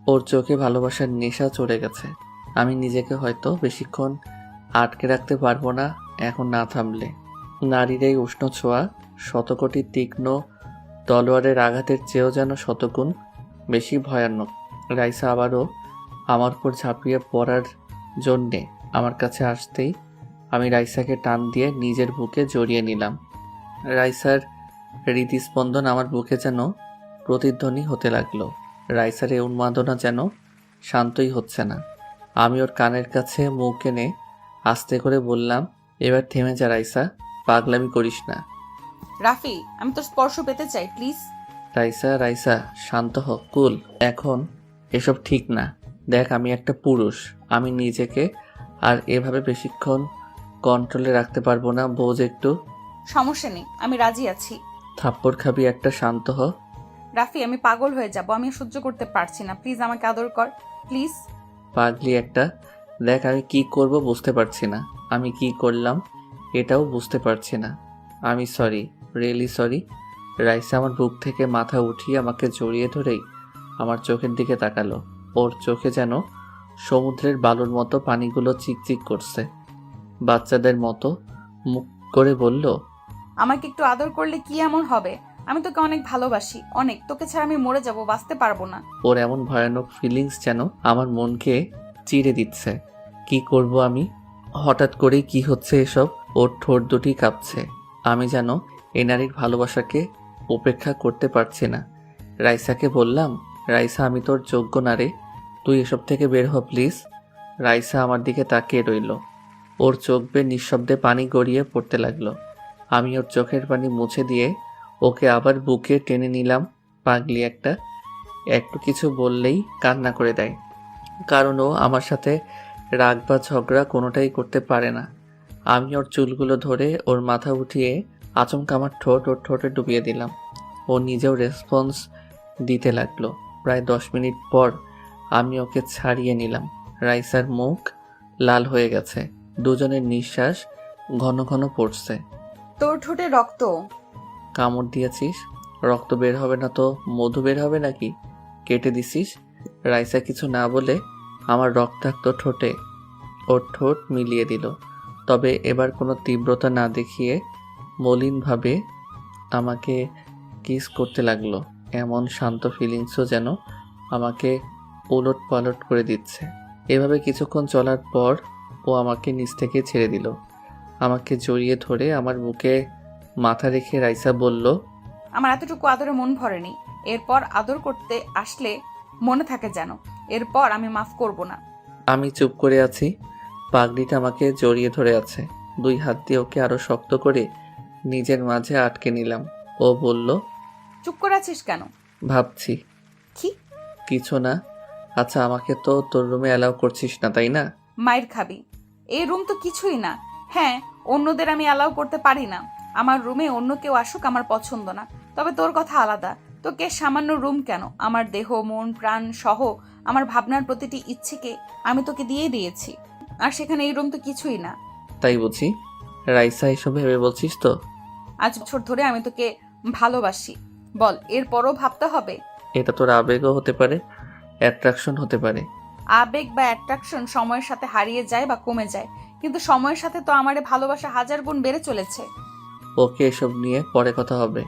ওর চোখে ভালোবাসার নেশা চড়ে গেছে। আমি নিজেকে হয়তো বেশিক্ষণ আটকে রাখতে পারবো না এখন না থামলে। নারীর এই উষ্ণ ছোঁয়া শতকোটি তীক্ষ্ণ তলোয়ারের আঘাতের চেয়েও যেন শতগুণ বেশি ভয়ানক। রাইসা আবারও আমার উপর ঝাঁপিয়ে পড়ার জন্যে আমার কাছে আসতেই আমি রাইসাকে টান দিয়ে নিজের বুকে জড়িয়ে নিলাম। রাইসার হৃদস্পন্দন আমার বুকে যেন প্রতিধ্বনি হতে লাগলো। রাইসার এই উন্মাদনা যেন শান্তই হচ্ছে না। আমি ওর কানের কাছে মুখ এনে আস্তে করে বললাম, এবার থেমে যা রাইসা, পাগলামি করিস না। রাফি, আমি তোর স্পর্শ পেতে চাই প্লিজ। রাইসা শান্ত হ, কুল। এখন এসব ঠিক না। দেখ আমি একটা পুরুষ, আমি নিজেকে আর এভাবে বেশিক্ষণ কন্ট্রোলে রাখতে পারবো না। বোঝ একটু। সমস্যা নেই, আমি রাজি আছি। থাপ্পড় খাবি একটা, শান্ত হ। রাফি, আমি পাগল হয়ে যাব, আমি সহ্য করতে পারছি না। প্লিজ আমাকে আদর কর প্লিজ। পাগলি একটা। দেখ আমি কি করব বুঝতে পারছি না। আমি কি করলাম এটাও বুঝতে পারছি না। আমি সরি, রিয়েলি সরি। রাইসা আমার বুক থেকে মাথা উঠিয়ে আমাকে জড়িয়ে ধরেই আমার চোখের দিকে তাকালো। ওর চোখে যেন সমুদ্রের বালুর মতো পানিগুলো চিকচিক করছে। বাচ্চাদের মতো মুখ করে বলল, আমাকে একটু আদর করলে কি এমন হবে? আমি তোকে অনেক ভালোবাসি, অনেক। তোকে ছাড়া আমি মরে যাব, বাঁচতে পারবো না। ওর এমন ভয়ানক ফিলিংস যেন আমার মনকে চিড়ে দিচ্ছে। কি করব আমি? হঠাৎ করেই কি হচ্ছে এসব? ওর ঠোঁট দুটি কাঁপছে। আমি যেন এই নারীর ভালোবাসাকে উপেক্ষা করতে পারছি না। রাইসাকে বললাম, রাইসা আমি তোর যোগ্য না রে, তুই এসব থেকে বের হ প্লিজ। রাইসা আমার দিকে তাকিয়ে রইল। ওর চোখ বেয়ে নিঃশব্দে পানি গড়িয়ে পড়তে লাগলো। আমি ওর চোখের পানি মুছে দিয়ে ওকে আবার বুকে টেনে নিলাম। পাগলি একটা, একটু কিছু বললেই কান্না করে দেয়। কারণ ও আমার সাথে রাগ বা ঝগড়া কোনোটাই করতে পারে না। আমি ওর চুলগুলো ধরে ওর মাথা উঠিয়ে আচমকা আমার ঠোঁট ওর ঠোঁটে ডুবিয়ে দিলাম। ও নিজেও রেসপন্স দিতে লাগলো। প্রায় 10 মিনিট পর আমি ওকে ছাড়িয়ে নিলাম। রাইসার মুখ লাল হয়ে গেছে, দুজনের নিঃশ্বাস ঘন ঘন পড়ছে। তোর ঠোঁটে রক্ত। কামড় দিয়েছিস, রক্ত বের হবে না তো মধু বের হবে নাকি? কেটে দিছিস। রাইসা কিছু না বলে আমার রক্তাক্ত ঠোঁটে ওর ঠোঁট মিলিয়ে দিল, তবে এবার কোনো তীব্রতা না দেখিয়ে মলিনভাবে আমাকে কিস করতে লাগলো। এমন শান্ত ফিলিংসও যেন আমাকে উলট পালট করে দিচ্ছে। এভাবে কিছুক্ষণ চলার পর ও আমাকে নিচ থেকে ছেড়ে দিল। আমাকে জড়িয়ে ধরে আমার বুকে মাথা রেখে রাইসা বলল, আমার এতটুকু আদরে মন ভরেনি। এরপর আদর করতে আসলে মনে থাকে যেন। এরপর আমি মাফ করব না। আমি চুপ করে আছি। পাগড়িটা আমাকে জড়িয়ে ধরে আছে। 2 হাত দিয়ে ওকে আরো শক্ত করে নিজের মাঝে আটকে নিলাম। ও বলল, চুপ করে আছিস কেন? ভাবছি। কি? কিছু না। আচ্ছা, আমাকে তো তোর রুমে অ্যালাউ করছিস না, তাই না? মায়ের খাবি। এই রুম তো কিছুই না। হ্যাঁ, অন্যদের আমি অ্যালাউ করতে পারি না। আমার রুমে অন্য কেউ আসুক আমার পছন্দ না। তবে তোর কথা আলাদা। তোকে সামান্য রুম কেন, আমার দেহ, মন, প্রাণ সহ আমার ভাবনার প্রতিটি ইচ্ছেকে আমি তোকে দিয়ে দিয়েছি। আর সেখানে এই রুম তো কিছুই না। তাই বুঝি? রাইসা, এসব ভেবে বলছিস তো? আজ বছর ধরে আমি তোকে ভালোবাসি। বল, এরপরও ভাবতে হবে? এটা তোর আবেগও হতে পারে, অ্যাট্রাকশন হতে পারে। আবেগ বা অ্যাট্রাকশন সময়ের সাথে হারিয়ে যায় বা কমে যায়, কিন্তু সময়ের সাথে তো আমারে ভালোবাসা 1000 গুণ বেড়ে চলেছে। ওকে, এসব নিয়ে পরে কথা হবে।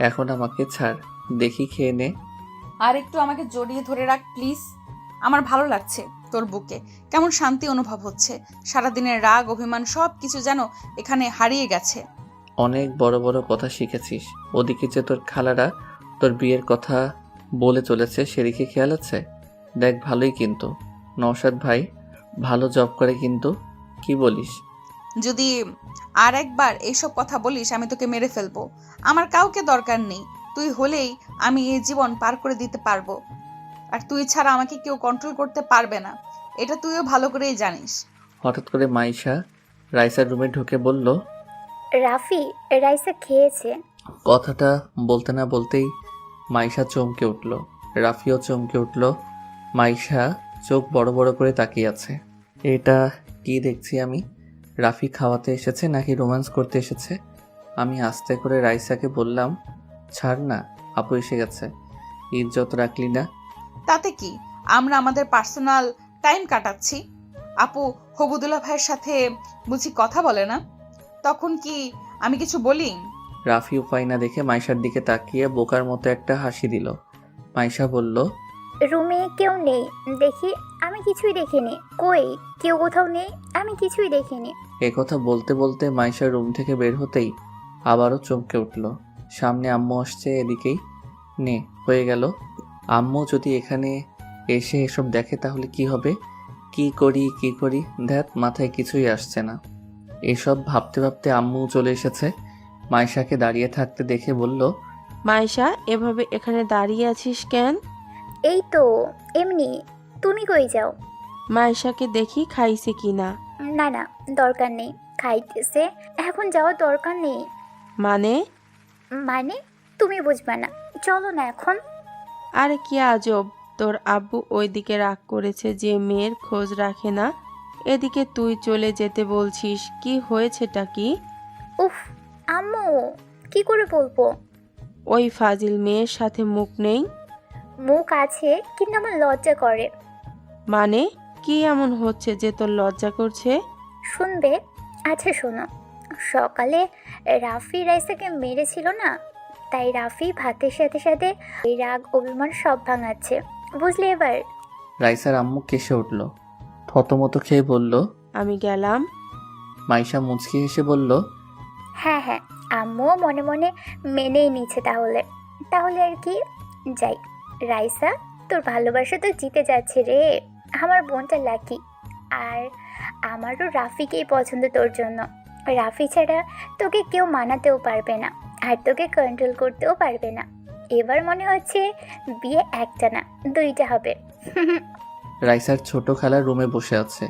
এখন আমাকে ছাড়, দেখি খেয়ে নে। আর একটু আমাকে জড়িয়ে ধরে রাখ প্লিজ। আমার ভালো লাগছে তোর বুকে, কেমন শান্তি অনুভব হচ্ছে। সারাদিনের রাগ অভিমান সব কিছু যেন এখানে হারিয়ে গেছে। অনেক বড় বড় কথা শিখেছিস। ওদিকে যে তোর খালারা তোর বিয়ের কথা বলে চলেছে, সেদিকে খেয়াল আছে? দেখ, ভালোই কিন্তু নওশাদ ভাই ভালো জব করে কিন্তু। কি বলিস? যদি আর একবার এইসব কথা বলিস আমি তোকে মেরে ফেলবো। আমার কাউকে দরকার নেই, তুই হলেই আমি এই জীবন পার করে দিতে পারবো। আর তুই ছাড়া আমাকে কেউ কন্ট্রোল করতে পারবে না, এটা তুইও ভালো করেই জানিস। হঠাৎ করে মাইশা রাইসার রুমে ঢুকে বলল, রাফি, রাইসা খেয়েছে। কথাটা বলতে না বলতেই মাইশা চমকে উঠল, রাফিও চমকে উঠল। মাইশা চোখ বড় বড় করে তাকিয়ে আছে। এটা কি দেখছি আমি? রাফি খাওয়াতে এসেছে নাকি রোম্যান্স করতে এসেছে? আমি আস্তে করে রাইসাকে বললাম, ছাড় না, আপু এসে গেছে। ইজ্জত রাখলি না? তাতে কি, আমরা আমাদের পার্সোনাল টাইম কাটাচ্ছি। আপু হবুদুল্লাহ ভাইয়ের সাথে বুঝি কথা বলে না? তখন কি আমি কিছু বলি? রাফি উপায় না দেখে মাইশার দিকে তাকিয়ে বোকার মতো একটা হাসি দিল। মাইশা বলল, রুমে কেউ নেই দেখি। আমি কিছুই দেখিনি। কই, কেউ কোথাও নেই, আমি কিছুই দেখিনি। একথা বলতে বলতে মাইশার রুম থেকে বের হতেই আবারও চমকে উঠল। সামনে আম্মু আসছে, এদিকেই নে হয়ে গেল। আম্মু যদি এখানে এসে এসব দেখে তাহলে কি হবে? কি করি ধ্যাত, মাথায় কিছুই আসছে না। এসব ভাবতে ভাবতে আম্মু চলে এসেছে। মাইশাকে দাঁড়িয়ে থাকতে দেখে বলল, মাইশা, এভাবে এখানে দাঁড়িয়ে আছিস কেন? এই তো এমনি। তুমি কই যাও? মাইশাকে দেখি খাইছে কিনা। না না, দরকার নেই। খাইতেছে, এখন যাওয়ার দরকার নেই। মানে? মানে তুমি বুঝবা না, চলো না এখন। আরে কি আজব, তোর আব্বু ওইদিকে রাগ করেছে যে মেয়ের খোঁজ রাখে না, এদিকে তুই চলে যেতে বলছিস। কি হয়েছেটা কি? উফ আম্মু, কি করে বলবো? ওই ফাজিল মেয়ের সাথে মুখ নেই? মুখ আছে, কিন্তু আমার লজ্জা করে। মানে কি এমন হচ্ছে যে তোর লজ্জা করছে? শুনবে? আচ্ছা শোনো। সকালে রাফি রাইসাকে মেরেছিল না, তাই রাফি ভাতের সাথে সাথে এই রাগ অভিমান সব ভাঙাচ্ছে, বুঝলে এবার? রাইসার আম্মু কেসে উঠল, থতমত খেয়ে বলল, আমি গেলাম। মাইশা মুচকি হেসে বলল, হ্যাঁ হ্যাঁ, আম্মুও মনে মনে মেনেই নিচ্ছে। তাহলে তাহলে আর কি, যাই। রাইসা, তোর ভালোবাসা তো জিতে যাচ্ছে রে। আমার বোনটা লাকি। আর আমারও রাফিকেই পছন্দ তোর জন্য। রাফি ছাড়া তোকে কেউ মানাতেও পারবে না, আর তোকে কন্ট্রোল করতেও পারবে না। এবার মনে হচ্ছে বিয়ে একটা না 2টা হবে। রাইসার ছোট খালা রুমে বসে আছে,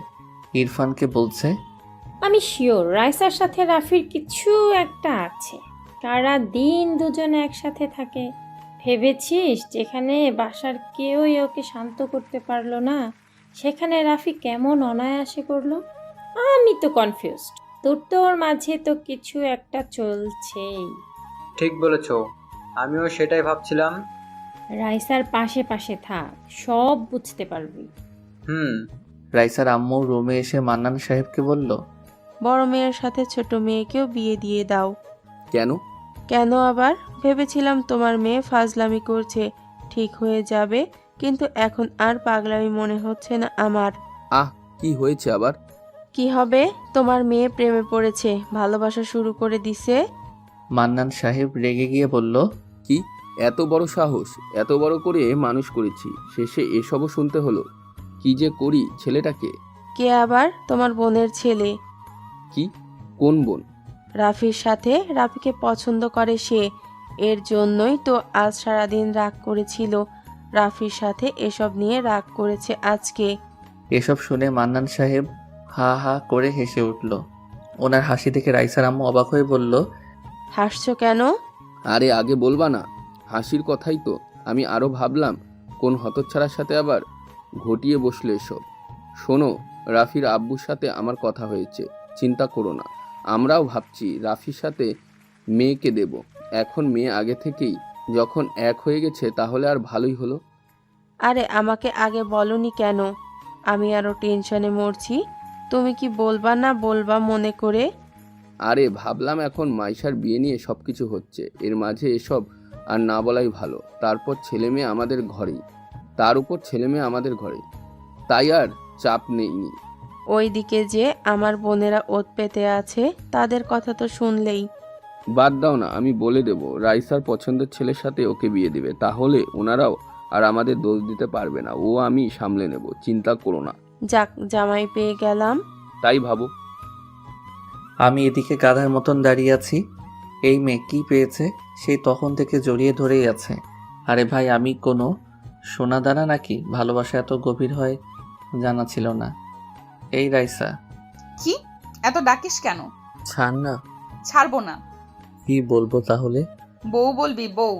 ইরফানকে বলছে, আমি শিওর রাইসার সাথে রাফির কিছু একটা আছে। সারা দিন দুজনে একসাথে থাকে। ভেবেছিস যেখানে বাসার কেউই ওকে শান্ত করতে পারলো না, সেখানে রাফি কেমন অনায়াসে করলো? আমি তো কনফিউজড। তোর মাঝে তো কিছু একটা চলছেই। ঠিক বলেছো, আমিও সেটাই ভাবছিলাম। রাইসার পাশে পাশে থাক, সব বুঝতে পারবি। হুম। রাইসার আম্মু রুমে এসে মান্নান সাহেবকে বলল, বড় মেয়ের সাথে ছোট মেয়েকেও বিয়ে দিয়ে দাও। কেন? কেন আবার? ভেবেছিলাম তোমার মেয়ে ফাজলামি করছে, ঠিক হয়ে যাবে, কিন্তু এখন আর পাগলামি মনে হচ্ছে না আমার। কি হয়েছে আবার? কি হবে? তোমার মেয়ে প্রেমে পড়েছে, ভালোবাসা শুরু করে দিছে। মান্নান সাহেব রেগে গিয়ে বলল, কি এত বড় সাহস? এত বড় করে মানুষ করেছি, শেষে এসবও শুনতে হলো? কি যে করি ছেলেটাকে। কে আবার? তোমার বোনের ছেলে। কি? কোন বোন? রাফির সাথে। রাফিকে পছন্দ করে সে, এর জন্যই তো আজ সারাদিন রাগ করেছিল। রাফির সাথে এসব নিয়ে রাগ করেছে আজকে। এসব শুনে মান্নান সাহেব হা হা করে হেসে উঠল। ওনার হাসি দেখে রাইসার আম্মু অবাক হয়ে বলল, হাসছো কেন? আরে আগে বলবা না? হাসির কথাই তো। আমি আরো ভাবলাম কোন হতচ্ছাড়ার সাথে আবার ঘটিয়ে বসলে এসব। শোনো, রাফির আব্বুর সাথে আমার কথা হয়েছে, চিন্তা করো না। আমরাও ভাবছি রাফির সাথে মেয়েকে দেব। এখন মেয়ে আগে থেকেই যখন এক হয়ে গেছে তাহলে আর ভালোই হলো। আরে আমাকে আগে বলনি কেন? আমি আরো টেনশনে মরছি। তুমি কি বলবা না বলবা মনে করে? আরে ভাবলাম এখন মাইশার বিয়ে নিয়ে সবকিছু হচ্ছে, এর মাঝে এসব আর না বলাই ভালো। তারপর ছেলে মেয়ে আমাদের ঘরেই, তার উপর ছেলে মেয়ে আমাদের ঘরে, তাই আর চাপ নেইনি। ওইদিকে যে আমার বোনেরা ওত পেতে আছে, তাদের কথা তো শুনলেই। বাদ দাও না, আমি বলে দেব রাইসার পছন্দের ছেলের সাথে ওকে বিয়ে দিবে, তাহলে ওনারাও আর আমাদের দোষ দিতে পারবে না। ও আমি সামলে নেব, চিন্তা করো না। যাক, জামাই পেয়ে গেলাম। তাই ভাবো। আমি এদিকে গাধার মতন দাঁড়িয়ে আছি। এই মেয়ে কি পেয়েছে, সেই তখন থেকে জড়িয়ে ধরেই আছে। আরে ভাই, আমি কোনো সোনাদানা নাকি? ভালোবাসা এত গভীর হয় জানা ছিল না। এই রাইসা। কি এত ডাকিস কেন? ছাড় না। ছাড়বো না। কি বলবো তাহলে? বউ বলবি, বউ।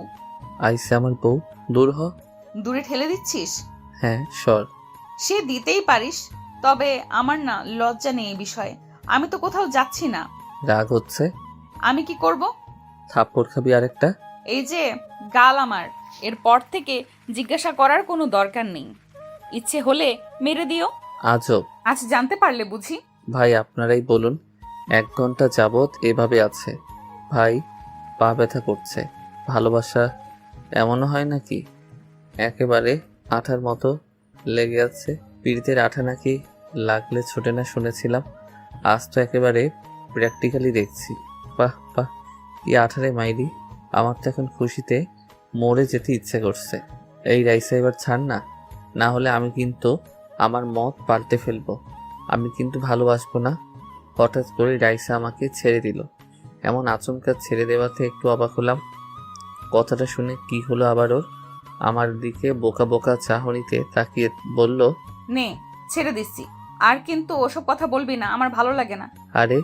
আইসে আমার বউ, দূর হ। দূরে ঠেলে দিচ্ছিস? হ্যাঁ, সর। সে দিতেই পারিস, তবে আমার না লজ্জা নেই এই বিষয়ে। আমি তো কোথাও যাচ্ছি না। রাগ হচ্ছে? আমি কি করব? থাপ্পড় খাবি আরেকটা? এই যে গাল আমার, এরপর থেকে জিজ্ঞাসা করার কোনো দরকার নেই। ইচ্ছে হলে মেরে দিও। আজব। আজ জানতে পারলে বুঝি? ভাই আপনারাই বলুন। 1 ঘন্টা যাবৎ এভাবে আছে। ভাই, পা ব্যথা করছে। ভালোবাসা এমনও হয় নাকি? একেবারে আঠার মতো লেগে আছে। পিড়িতের আঠা নাকি লাগলে ছোটে না শুনেছিলাম, আজ তো একেবারে প্র্যাকটিক্যালি দেখছি। বাহ বাহ, কি আঠারে মাইরি! আমার তো এখন খুশিতে মরে যেতে ইচ্ছে করছে। এই রাইসা, এবার ছাড় না, না হলে আমি কিন্তু আমার মত পাল্টে ফেলবো। আমি কিন্তু ভালোবাসবো না। হঠাৎ করে রাইসা আমাকে ছেড়ে দিল। এমন আচমকা ছেড়ে দেওয়াতে একটু অবাক হলাম। কথাটা শুনে কি হলো আবার ওর? আমার দিকে বোকা বোকা চাহনিতে তাকিয়ে বলল, নে, ছেড়ে দিচ্ছি। আর কিন্তু ওসব কথা বলবি না, আমার ভালো লাগে না। আরে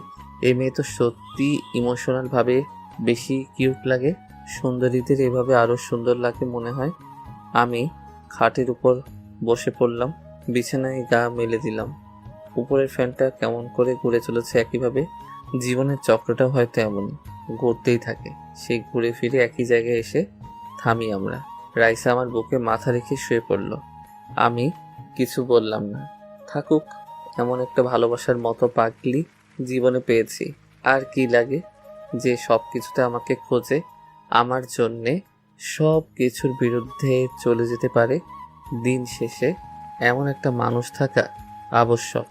এই মেয়ে তো সত্যি ইমোশনাল ভাবে বেশি কিউট লাগে। সুন্দরীদের এভাবে আরো সুন্দর লাগে মনে হয়। আমি খাটের উপর বসে পড়লাম, বিছানায় গা মেলে দিলাম। উপরের ফ্যানটা কেমন করে ঘুরে চলেছে একইভাবে। জীবনের চক্রটা হয়তো এমনই ঘুরতেই থাকে। সেই ঘুরে ফিরে একই জায়গায় এসে থামি আমরা। রাইসা আমার বুকে মাথা রেখে শুয়ে পড়ল। আমি কিছু বললাম না। থাকুক, এমন একটা ভালোবাসার মতো পাগলি জীবনে পেয়েছি। আর কি লাগে যে সব কিছুতে আমাকে খোঁজে, আমার জন্যে সব কিছুর বিরুদ্ধে চলে যেতে পারে। দিন শেষে এমন একটা মানুষ থাকা আবশ্যক।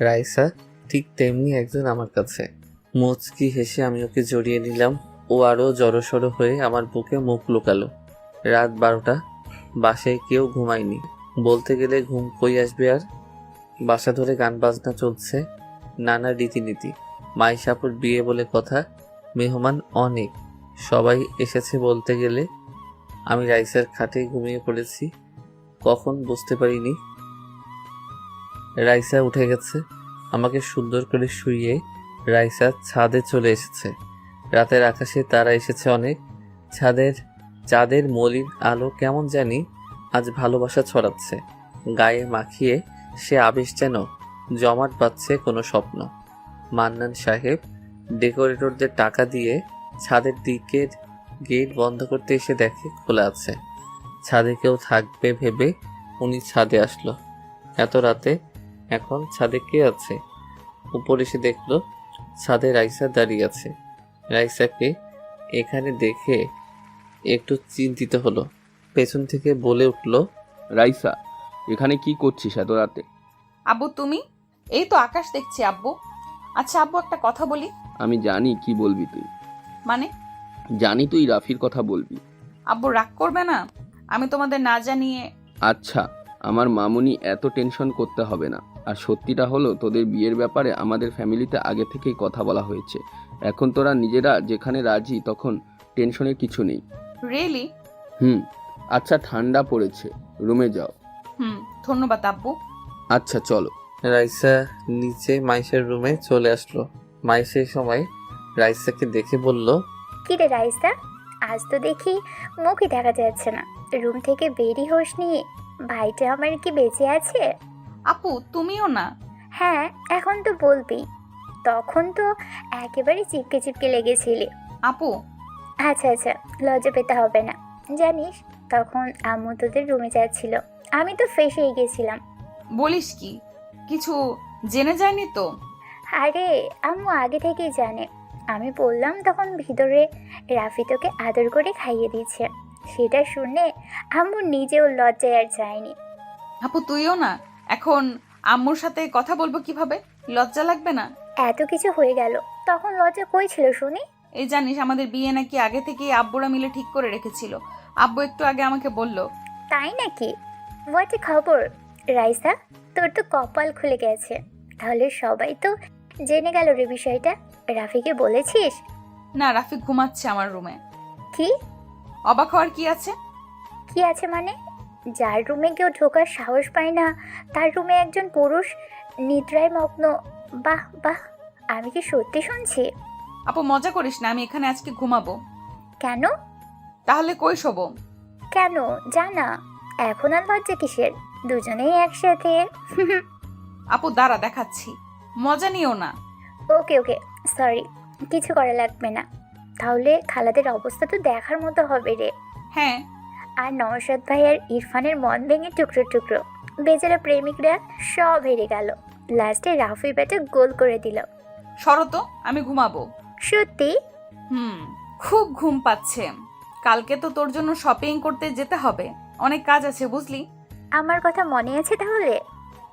রাইসা ঠিক তেমনি একজন আমার কাছে। মুচকি হেসে আমি ওকে জড়িয়ে নিলাম। ও আরও জড়সড় হয়ে আমার বুকে মুখ লুকালো। রাত 12টা, বাসায় কেউ ঘুমায়নি। বলতে গেলে ঘুম কই আসবে আর। বাসা ধরে গান বাজনা চলছে, নানা রীতিনীতি। মাইশাপুর বিয়ে বলে কথা, মেহমান অনেক, সবাই এসেছে বলতে গেলে। আমি রাইসার খাটে ঘুমিয়ে পড়েছি, কখন বুঝতে পারিনি। রাইসা উঠে গেছে। আমাকে সুন্দর করে শুইয়ে রাইসা ছাদে চলে এসেছে। রাতের আকাশে তারা এসেছে অনেক। চাঁদের মলিন আলো কেমন জানি আজ ভালোবাসা ছড়াচ্ছে। গায়ে মাখিয়ে সে আবেশ যেন জমাট বাঁধছে কোনো স্বপ্ন। মান্নান সাহেব ডেকোরেটরদের টাকা দিয়ে ছাদের দিকের গেট বন্ধ করতে এসে দেখে খোলা আছে। ছাদে কেউ থাকবে ভেবে উনি ছাদে আসলো। এত রাতে এখন ছাদে কে আছে? উপর এসে দেখলো ছাদে রাইসা দাঁড়িয়ে আছে। রাইসাকে এখানে দেখে একটু চিন্তিত হলো। পেছন থেকে বলে উঠল, রাইসা, এখানে কি করছিস এত রাতে? আব্বু তুমি? এই তো আকাশ দেখছি আব্বু। আচ্ছা আব্বু, একটা কথা বলি। আমি জানি কি বলবি তুই। মানে? জানি তুই রাফির কথা বলবি। আব্বু রাগ করবে না? আমি তোমাদের না জানিয়ে। আচ্ছা, আমার মামুনি এত টেনশন করতে হবে না। আর সত্যিটা হলো, তোদের বিয়ের ব্যাপারে আমাদের ফ্যামিলিতে আগে থেকেই কথা বলা হয়েছে। এখন তোরা নিজেরা যেখানে রাজি, তখন টেনশনের কিছু নেই। রিয়েলি? আচ্ছা, ঠান্ডা পড়েছে, রুমে যাও। ধন্যবাদ আব্বু। আচ্ছা চলো। রাইসা নিচে মাইশের রুমে চলে আসলো। মাইশ এই সময় রাইসাকে দেখে বলল, কি রে রাইসা, আজ তো দেখি মুখই দেখা যাচ্ছে না, রুম থেকে বেরই হোসনি। ভাইটা আমার কি বেঁচে আছে? আপু তুমিও না? হ্যাঁ, এখন তো বলবি, তখন তো একেবারে চিপকে চিপকে লেগেছিলি। আপু আচ্ছা আচ্ছা, লজ্জা পেতে হবে না। জানিস, তখন আম্মু তোদের রুমে যাচ্ছিল, আমি তো ফ্রেশ হয়ে গেছিলাম। বলিস কি? কিছু জেনে যায়নি তো? আরে আম্মু আগে থেকেই জানে। আমি বললাম তখন ভিতরে রাফি তোকে আদর করে খাইয়ে দিচ্ছে। সেটা শুনে আম্মু নিজেও লজ্জায় আর যায়নি। আপু তুইও না? এখন আম্মুর সাথে কথা বলবো কিভাবে? লজ্জা লাগবে না? এত কিছু হয়ে গেল, তখন লজ্জা কই ছিল শুনি? এই জানিস, আমাদের বিয়ে নাকি আগে থেকেই আব্বুরা মিলে ঠিক করে রেখেছিল। আব্বু একটু আগে আমাকে বলল। তাই নাকি? হোয়াট খবর রাইসা, তোর তো কপাল খুলে গেছে। তাহলে সবাই তো জেনে গেল রে বিষয়টা। রাফিকে বলেছিস? না, রাফি ঘুমাচ্ছে আমার রুমে। কি? অবাক হওয়ার কি আছে? কি আছে মানে? যার রুমে কেউ ঢোকার সাহস পায় না, তার রুমে একজন পুরুষ নিদ্রায় মগ্ন। বাহ বাহ, আমি কি সত্যি শুনছি? আপু মজা করিস না, আমি এখানে আজকে ঘুমাবো। কেন? তাহলে কই শোবো? কেন জানা, এখন আর লজ্জা কিসের, দুজনেই একসাথে। আপু দাঁড়া, দেখাচ্ছি, মজা নিও না। ওকে ওকে, সরি, কিছু করা লাগবে না। তাহলে খালাদের অবস্থা তো দেখার মতো হবে রে। হ্যাঁ। আর নওশাদ ভাই আর ইরফানের মন ভেঙে টুকরো টুকরো। বেচারা প্রেমিকরা সব হেরে গেল। লাস্টে রাফি ব্যাটে গোল করে দিল। সরো তো, আমি ঘুমাবো। সত্যি? খুব ঘুম পাচ্ছে। কালকে তো তোর জন্য শপিং করতে যেতে হবে, অনেক কাজ আছে বুঝলি। আমার কথা মনে আছে তাহলে?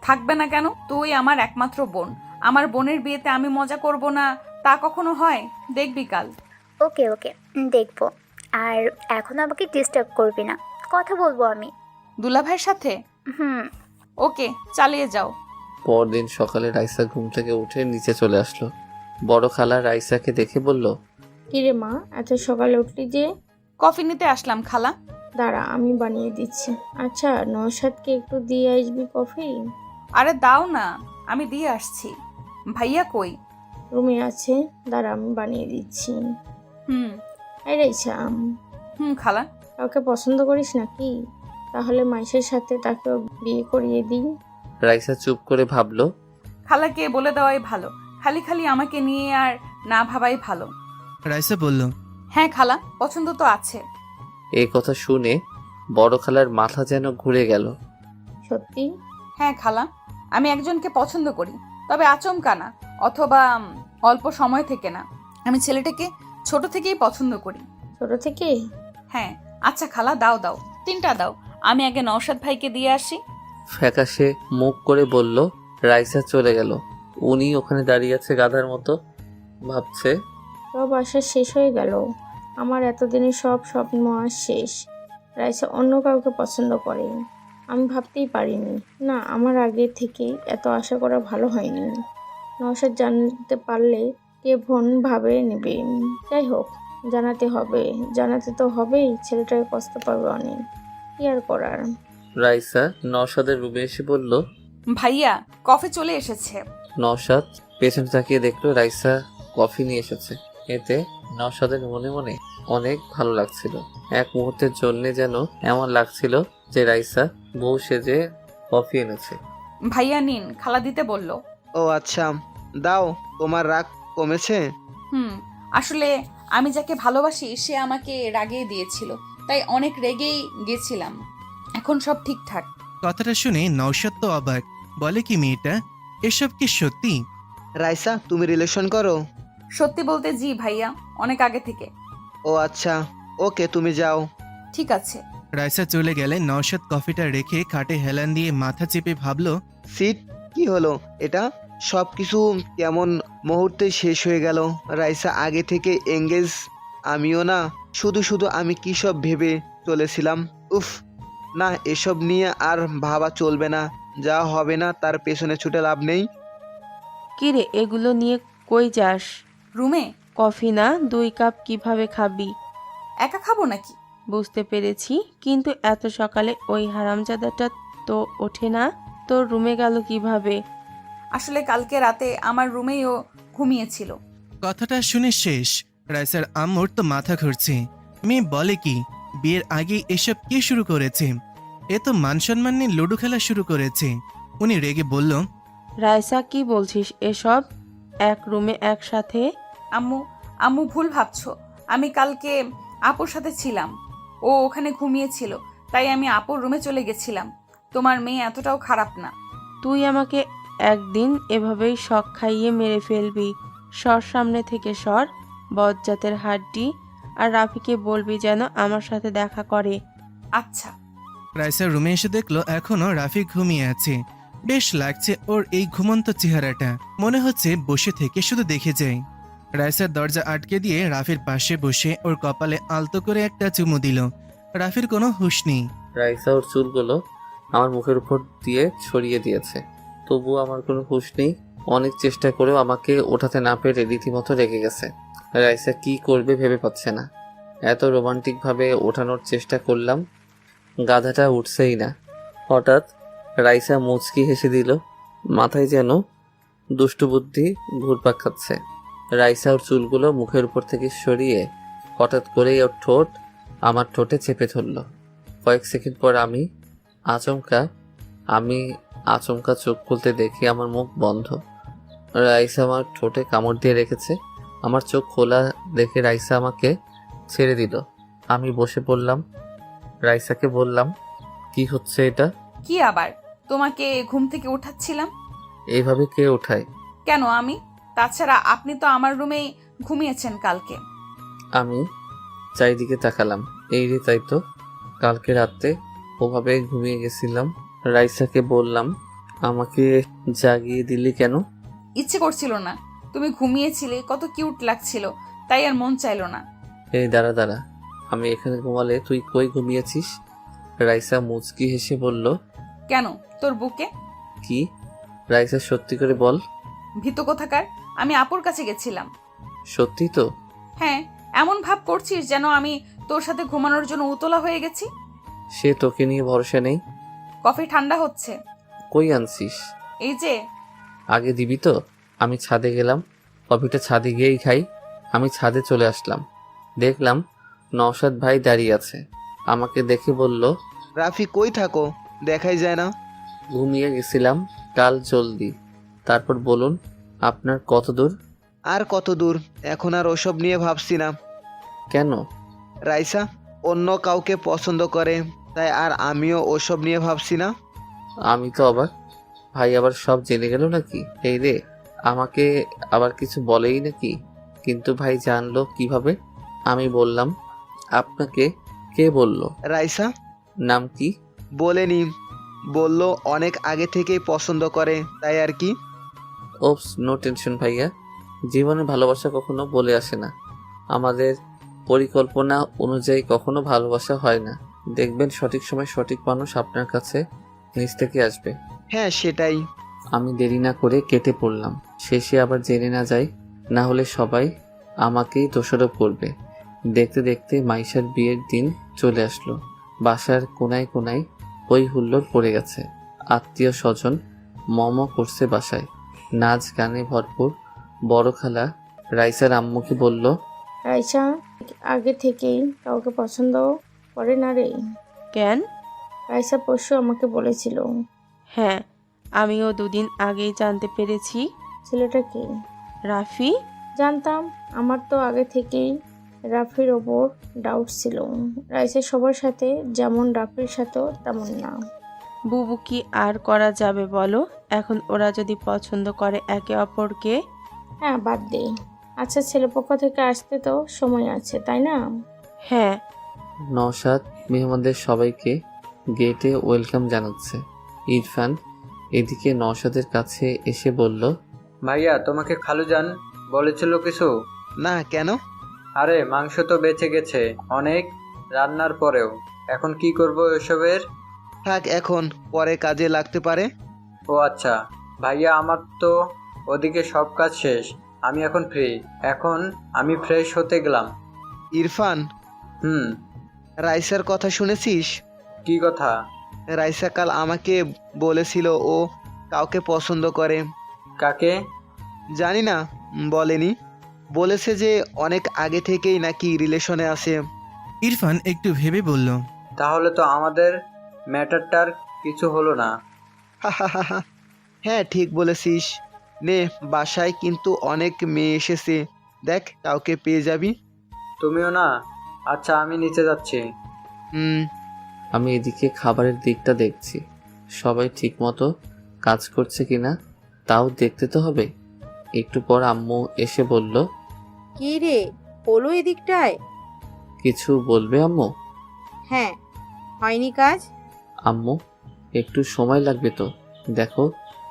থাকবে না কেন? তুই আমার একমাত্র বোন। আমার বোনের বিয়েতে আমি মজা করব না তা কখনো হয়? দেখবি কাল। ওকে ওকে, দেখবো। আর এখন আমাকে ডিস্টার্ব করবি না, কথা বলবো আমি দুলাভাইয়ের সাথে। ওকে, চালিয়ে যাও। পরদিন সকালে রাইসা ঘুম থেকে উঠে নিচে চলে আসলো। বড় খালা রাইসাকে দেখে বলল, কিরে মা, এত সকালে উঠলি যে? কফি নিতে আসলাম খালা। দাঁড়া, আমি বানিয়ে দিচ্ছি। আচ্ছা, নওশাদকে একটু দিয়ে আসবি কফি। আরে দাও না, আমি দিয়ে আসছি। ভাইয়া কই? রুমে আছে, দাঁড়া আমি বানিয়ে দিচ্ছি। খালা। কাউকে পছন্দ করিস নাকি? তাহলে মাইশের সাথে তাকে বিয়ে করিয়ে দিই। রাইসা চুপ করে ভাবলো। খালাকে বলে দেওয়াই ভালো, খালি খালি আমাকে নিয়ে আর না ভাবাই ভালো। রাইসা বলল, হ্যাঁ খালা, পছন্দ তো আছে। এই কথা শুনে বড় খালার মাথা যেন ঘুরে গেল। সত্যি? হ্যাঁ খালা, আমি একজনকে পছন্দ করি, তবে আচমকা না, অথবা অল্প সময় থেকে না। আমি ছেলেটাকে ছোট থেকেই পছন্দ করি। ছোট থেকে? হ্যাঁ। আচ্ছা খালা, দাও দাও, 3টা দাও, আমি আগে নওশাদ ভাইকে দিয়ে আসি। ফ্যাকাশে মুখ করে বলল। রাইসা চলে গেল। উনি ওখানে দাঁড়িয়ে আছে গাধার মতো, ভাবছে সব আশা শেষ হয়ে গেল। আমার এতদিনের সব স্বপ্ন আজ শেষ। রাইসা অন্য কাউকে পছন্দ করে, আমি ভাবতেই পারিনি। না, আমার আগে থেকেই এত আশা করা ভালো হয়নি। নওশাদ জানতে পারলে কে ভন ভাবে নেবে। যাই হোক, জানাতে তো হবেই। ছেলেটাকে কষ্ট পাবে অনেক, কি আর করার। রাইসা নওশাদের রুমে এসে বলল, ভাইয়া কফি চলে এসেছে। নওশাদ পেছনে তাকিয়ে দেখলো রাইসা কফি নিয়ে এসেছে। এতে নওশাদের মনে মনে অনেক ভালো লাগছিল। এক মুহূর্তের জন্য যেন এমন লাগছিল যে রাইসা বউ সেজে কফি এনেছে। ভাইয়া নিন, খালা দিতে বলল। ও আচ্ছা, দাও। তোমার রাগ কমেছে? আসলে আমি যাকে ভালোবাসি সে আমাকে রাগিয়ে দিয়েছিল, তাই অনেক রেগেই গেছিলাম। এখন সব ঠিকঠাক। কথাটা শুনে নওশাদ তো অবাক, বলে কি মেয়েটা, এসব কি সত্যি? রাইসা, তুমি রিলেশন করো? সত্যি বলতে জি ভাইয়া, অনেক আগে থেকে। ও আচ্ছা, ওকে, তুমি যাও। ঠিক আছে। রাইসা চলে গেলে নওশাদ কফিটা রেখে খাটে হেলান দিয়ে মাথা চেপে ভাবলো, সিট, কি হলো এটা? সব কিছু কেমন মুহূর্তে শেষ হয়ে গেল। রাইসা আগে থেকে এঙ্গেজ, আমিও না। শুধু শুধু আমি কি সব ভেবে চলেছিলাম। উফ, না, এসব নিয়ে আর ভাবা চলবে না। যা হবে না তার পেছনে ছুটে লাভ নেই। কিরে, এগুলো নিয়ে কই যাস? রুমে। কফি না, 2 কাপ কিভাবে খাবি? একা খাবো নাকি? বুঝতে পেরেছি, কিন্তু এত সকালে ওই হারামজাদাটা তো ওঠে না। তোর রুমে গেল কিভাবে? আসলে কালকে রাতে আমার রুমেই ও ঘুমিয়েছিল। কথাটা শুনে শেষ। রাইসার আম্মুর তো মাথা ঘুরছে। মেয়ে বলে কি, বিয়ের আগে এসব কে শুরু করেছে? এ তো মান সম্মান নিয়ে লুডো খেলা শুরু করেছে। উনি রেগে বলল, রাইসা, কি বলছিস এসব? এক রুমে একসাথে? আম্মু ভুল ভাবছো। আমি কালকে আপুর সাথে ছিলাম, ও ওখানে ঘুমিয়েছিল, তাই আমি আপুর রুমে চলে গেছিলাম। তোমার মেয়ে এতটাও খারাপ না। তুই আমাকে একদিন এভাবেই শক খাইয়ে মেরে ফেলবি। সর সামনে থেকে সর, বজ্জাতের হাড্ডি। আর রাফিকে বলবি যেন আমার সাথে দেখা করে। আচ্ছা। রাইসার রুমে এসে দেখলো এখনো রাফি ঘুমিয়ে আছে। বেশ লাগছে ওর এই ঘুমন্ত চেহারাটা। মনে হচ্ছে বসে থেকে শুধু দেখে যায়। রাইসার দরজা আটকে দিয়ে রাফির পাশে বসে ওর কপালে আলতো করে একটা চুমু দিল। রাফির কোনো হুঁশ নেই। রাইসা ওর চুলগুলো আমার মুখের উপর দিয়ে ছড়িয়ে দিয়েছে, তবুও আমার কোনো হুঁশ নেই। অনেক চেষ্টা করেও আমাকে ওঠাতে না পেরে রীতিমতো রেগে গেছে। রাইসা কি করবে ভেবে পাচ্ছে না। এত রোমান্টিকভাবে ওঠানোর চেষ্টা করলাম, গাধাটা উঠছেই না। হঠাৎ রাইসা মুচকি হেসে দিল, মাথায় যেন দুষ্টু বুদ্ধি ঘুরপাক খাচ্ছে। রাইসা ওর চুলগুলো মুখের উপর থেকে সরিয়ে হঠাৎ করেই ওর ঠোঁট আমার ঠোঁটে চেপে ধরল। কয়েক সেকেন্ড পর আমি আচমকা চোখ খুলতে দেখি আমার মুখ বন্ধ। রাইসা আমার ঠোঁটে কামড় দিয়ে রেখেছে। আমার চোখ খোলা দেখে রাইসা আমাকে ছেড়ে দিল। আমি বসে পড়লাম। রাইসাকে বললাম, কি হচ্ছে এটা? কি আবার? তোমাকে ঘুম থেকে উঠাচ্ছিলাম। এইভাবে কে ওঠায়? কেন আমি? তাছাড়া আপনি তো আমার রুমেই ঘুমিয়েছেন কালকে। আমি চারিদিকে তাকালাম। এই রে, তাই তো, কালকে রাতে ওভাবে ঘুমিয়ে গেছিলাম। রাইসাকে বললাম, আমাকে জাগিয়ে দিলি কেন? ইচ্ছে করছিল না, তুমি ঘুমিয়েছিলে, কত কিউট লাগছিল, তাই আর মন চাইলো না। এই দাঁড়া, আমি এখানে ঘুমালে তুই কই ঘুমিয়েছিস? রাইসা মুচকি হেসে বলল, কেন, তোর বুকে। কি? রাইসা, সত্যি করে বল। ভীতু কোথাকার, আমি আপুর কাছে গেছিলাম। সত্যি তো? হ্যাঁ, এমন ভাব করছিস যেন আমি তোর সাথে ঘুমানোর জন্য উতলা হয়ে গেছি। সে তোকে নিয়ে ভরসা নেই। কফি ঠান্ডা হচ্ছে। কই আনছিস? এই যে। আগে দিবি তো? আমি ছাদে গেলাম, কফিটা ছাদে গিয়েই খাই। আমি ছাদে চলে আসলাম, দেখলাম নওশাদ ভাই দাঁড়িয়ে আছে। আমাকে দেখে বলল, রাফি, কই থাকো? দেখাই যায় না। ঘুমিয়ে গেছিলাম, কাল জলদি। তারপর বলুন, আপনার কত দূর? আর কত দূর? এখন আর ওসব নিয়ে ভাবছি না। কেন? রাইসা অন্য কাউকে পছন্দ করে, তাই আর আমিও ওসব নিয়ে ভাবছি না। আমি তো অবাক, ভাই আবার সব জেনে গেল নাকি? এই রে, আমাকে আবার কিছু বলেই নাকি? কিন্তু ভাই জানলো কিভাবে? আমি বললাম, আপনাকে কে বলল? রাইসা। নাম কি? বলেনি, বলল অনেক আগে থেকেই পছন্দ করে, তাই আর কি। ওপস, নো টেনশন ভাইয়া। জীবনে ভালোবাসা কখনো বলে আসে না। আমাদের পরিকল্পনা অনুযায়ী কখনো ভালোবাসা হয় না। দেখবেন সঠিক সময় সঠিক মানুষ আপনার কাছে নিজ থেকে আসবে। হ্যাঁ, সেটাই। আমি দেরি না করে কেটে পড়লাম। শেষে আবার জেনে না যাই, না হলে সবাই আমাকেই দোষারোপ করবে। দেখতে দেখতে মাইশার বিয়ের দিন চলে আসলো। বাসার কোনায় কোনায় হই হুল্লোড় পড়ে গেছে। আত্মীয় স্বজন মম করছে বাসায়, নাচ গানে ভরপুর। বড় খালা রাইসার আম্মুকে বলল, রাইসা আগে থেকেই কাউকে পছন্দ করে না রে। কেন? রাইসা পরশু আমাকে বলেছিল। হ্যাঁ, আমিও 2 দিন আগেই জানতে পেরেছি। ছেলেটাকে রাফি? জানতাম, আমার তো আগে থেকেই রাফির ওপর ডাউট ছিল। রাইসা সবার সাথে যেমন, রাফির সাথেও তেমন না। বুবু কি আর করা যাবে বলো? এখন ওরা যদি পছন্দ করে একে অপরকে। হ্যাঁ, বাদ দে। আচ্ছা, ছেলেপক্ষ থেকে আসতে তো সময় আছে, তাই না? হ্যাঁ। নওশাদ মেহমানদের সবাইকে গেটে ওয়েলকাম জানাচ্ছে। ইরফান এদিকে নওশাদের কাছে এসে বলল, ভাইয়া তোমাকে খালুজান বলেছিল কিছু? না, কেন? আরে মাংস তো বেঁচে গেছে অনেক রান্নার পরেও, এখন কি করব এসবের? থাক, এখন পরে কাজে লাগতে পারে। ও আচ্ছা ভাইয়া, আমার তো ওদিকে সব কাজ শেষ, আমি এখন ফ্রি। এখন আমি ফ্রেশ হতে গেলাম। ইরফান, রাইসার কথা শুনেছিস? কি কথা? রাইসা কাল আমাকে বলেছিল ও কাউকে পছন্দ করে। কাকে? জানি না, বলেনি। বলেছে যে অনেক আগে থেকেই নাকি রিলেশনে আছে। ইরফান একটু ভেবে বলল, তাহলে তো আমাদের ম্যাটারটার কিছু হলো না। হ্যাঁ, ঠিক বলেছিস। নে, বাসায় কিন্তু অনেক মেয়ে এসেছে, দেখ কাউকে পেয়ে যাবি। তুমিও না? আচ্ছা, আমি নিচে যাচ্ছি। আমি এদিকে খাবারের দিকটা দেখছি, সবাই ঠিকমতো কাজ করছে কিনা তাও দেখতে তো হবে। একটু পর আম্মু এসে বলল, কি রে, হলো এদিকটায়? কিছু বলবে আম্মু? হ্যাঁ, হয়নি কাজ? আম্মু একটু সময় লাগবে তো, দেখো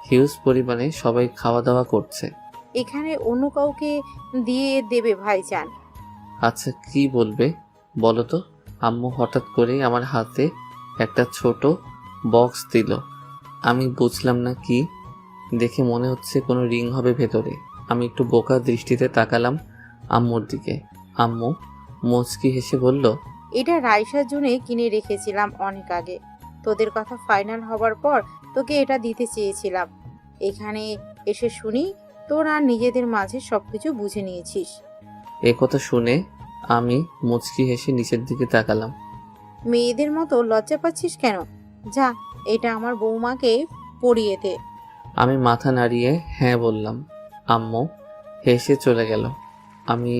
হিউজ পরিমাণে সবাই খাওয়া দাওয়া করছে। এখানে অন্য কাউকে দিয়ে দেবে ভাইজান। আচ্ছা কি বলবে বলো তো? আম্মু হঠাৎ করে আমার হাতে একটা ছোট বক্স দিল। আমি বুঝলাম না কি, দেখে মনে হচ্ছে কোনো রিং হবে ভেতরে। আমি একটু বোকা দৃষ্টিতে তাকালাম আম্মুর দিকে। আম্মু মুচকি হেসে বলল, এটা রাইসার জন্য কিনে রেখেছিলাম অনেক আগে। তোদের কথা ফাইনাল হবার পর তোকে এটা দিতে চেয়েছিলাম। এখানে এসে শুনি তোরা নিজেদের মাঝে সবকিছু বুঝে নিয়েছিস। এ কথা শুনে আমি মুচকি হেসে নিচের দিকে তাকালাম। মেয়েদের মতো লজ্জা পাচ্ছিস কেন? যা, এটা আমার বৌমাকে পরিয়ে দে। আমি মাথা নাড়িয়ে হ্যাঁ বললাম। আম্মু হেসে চলে গেল। আমি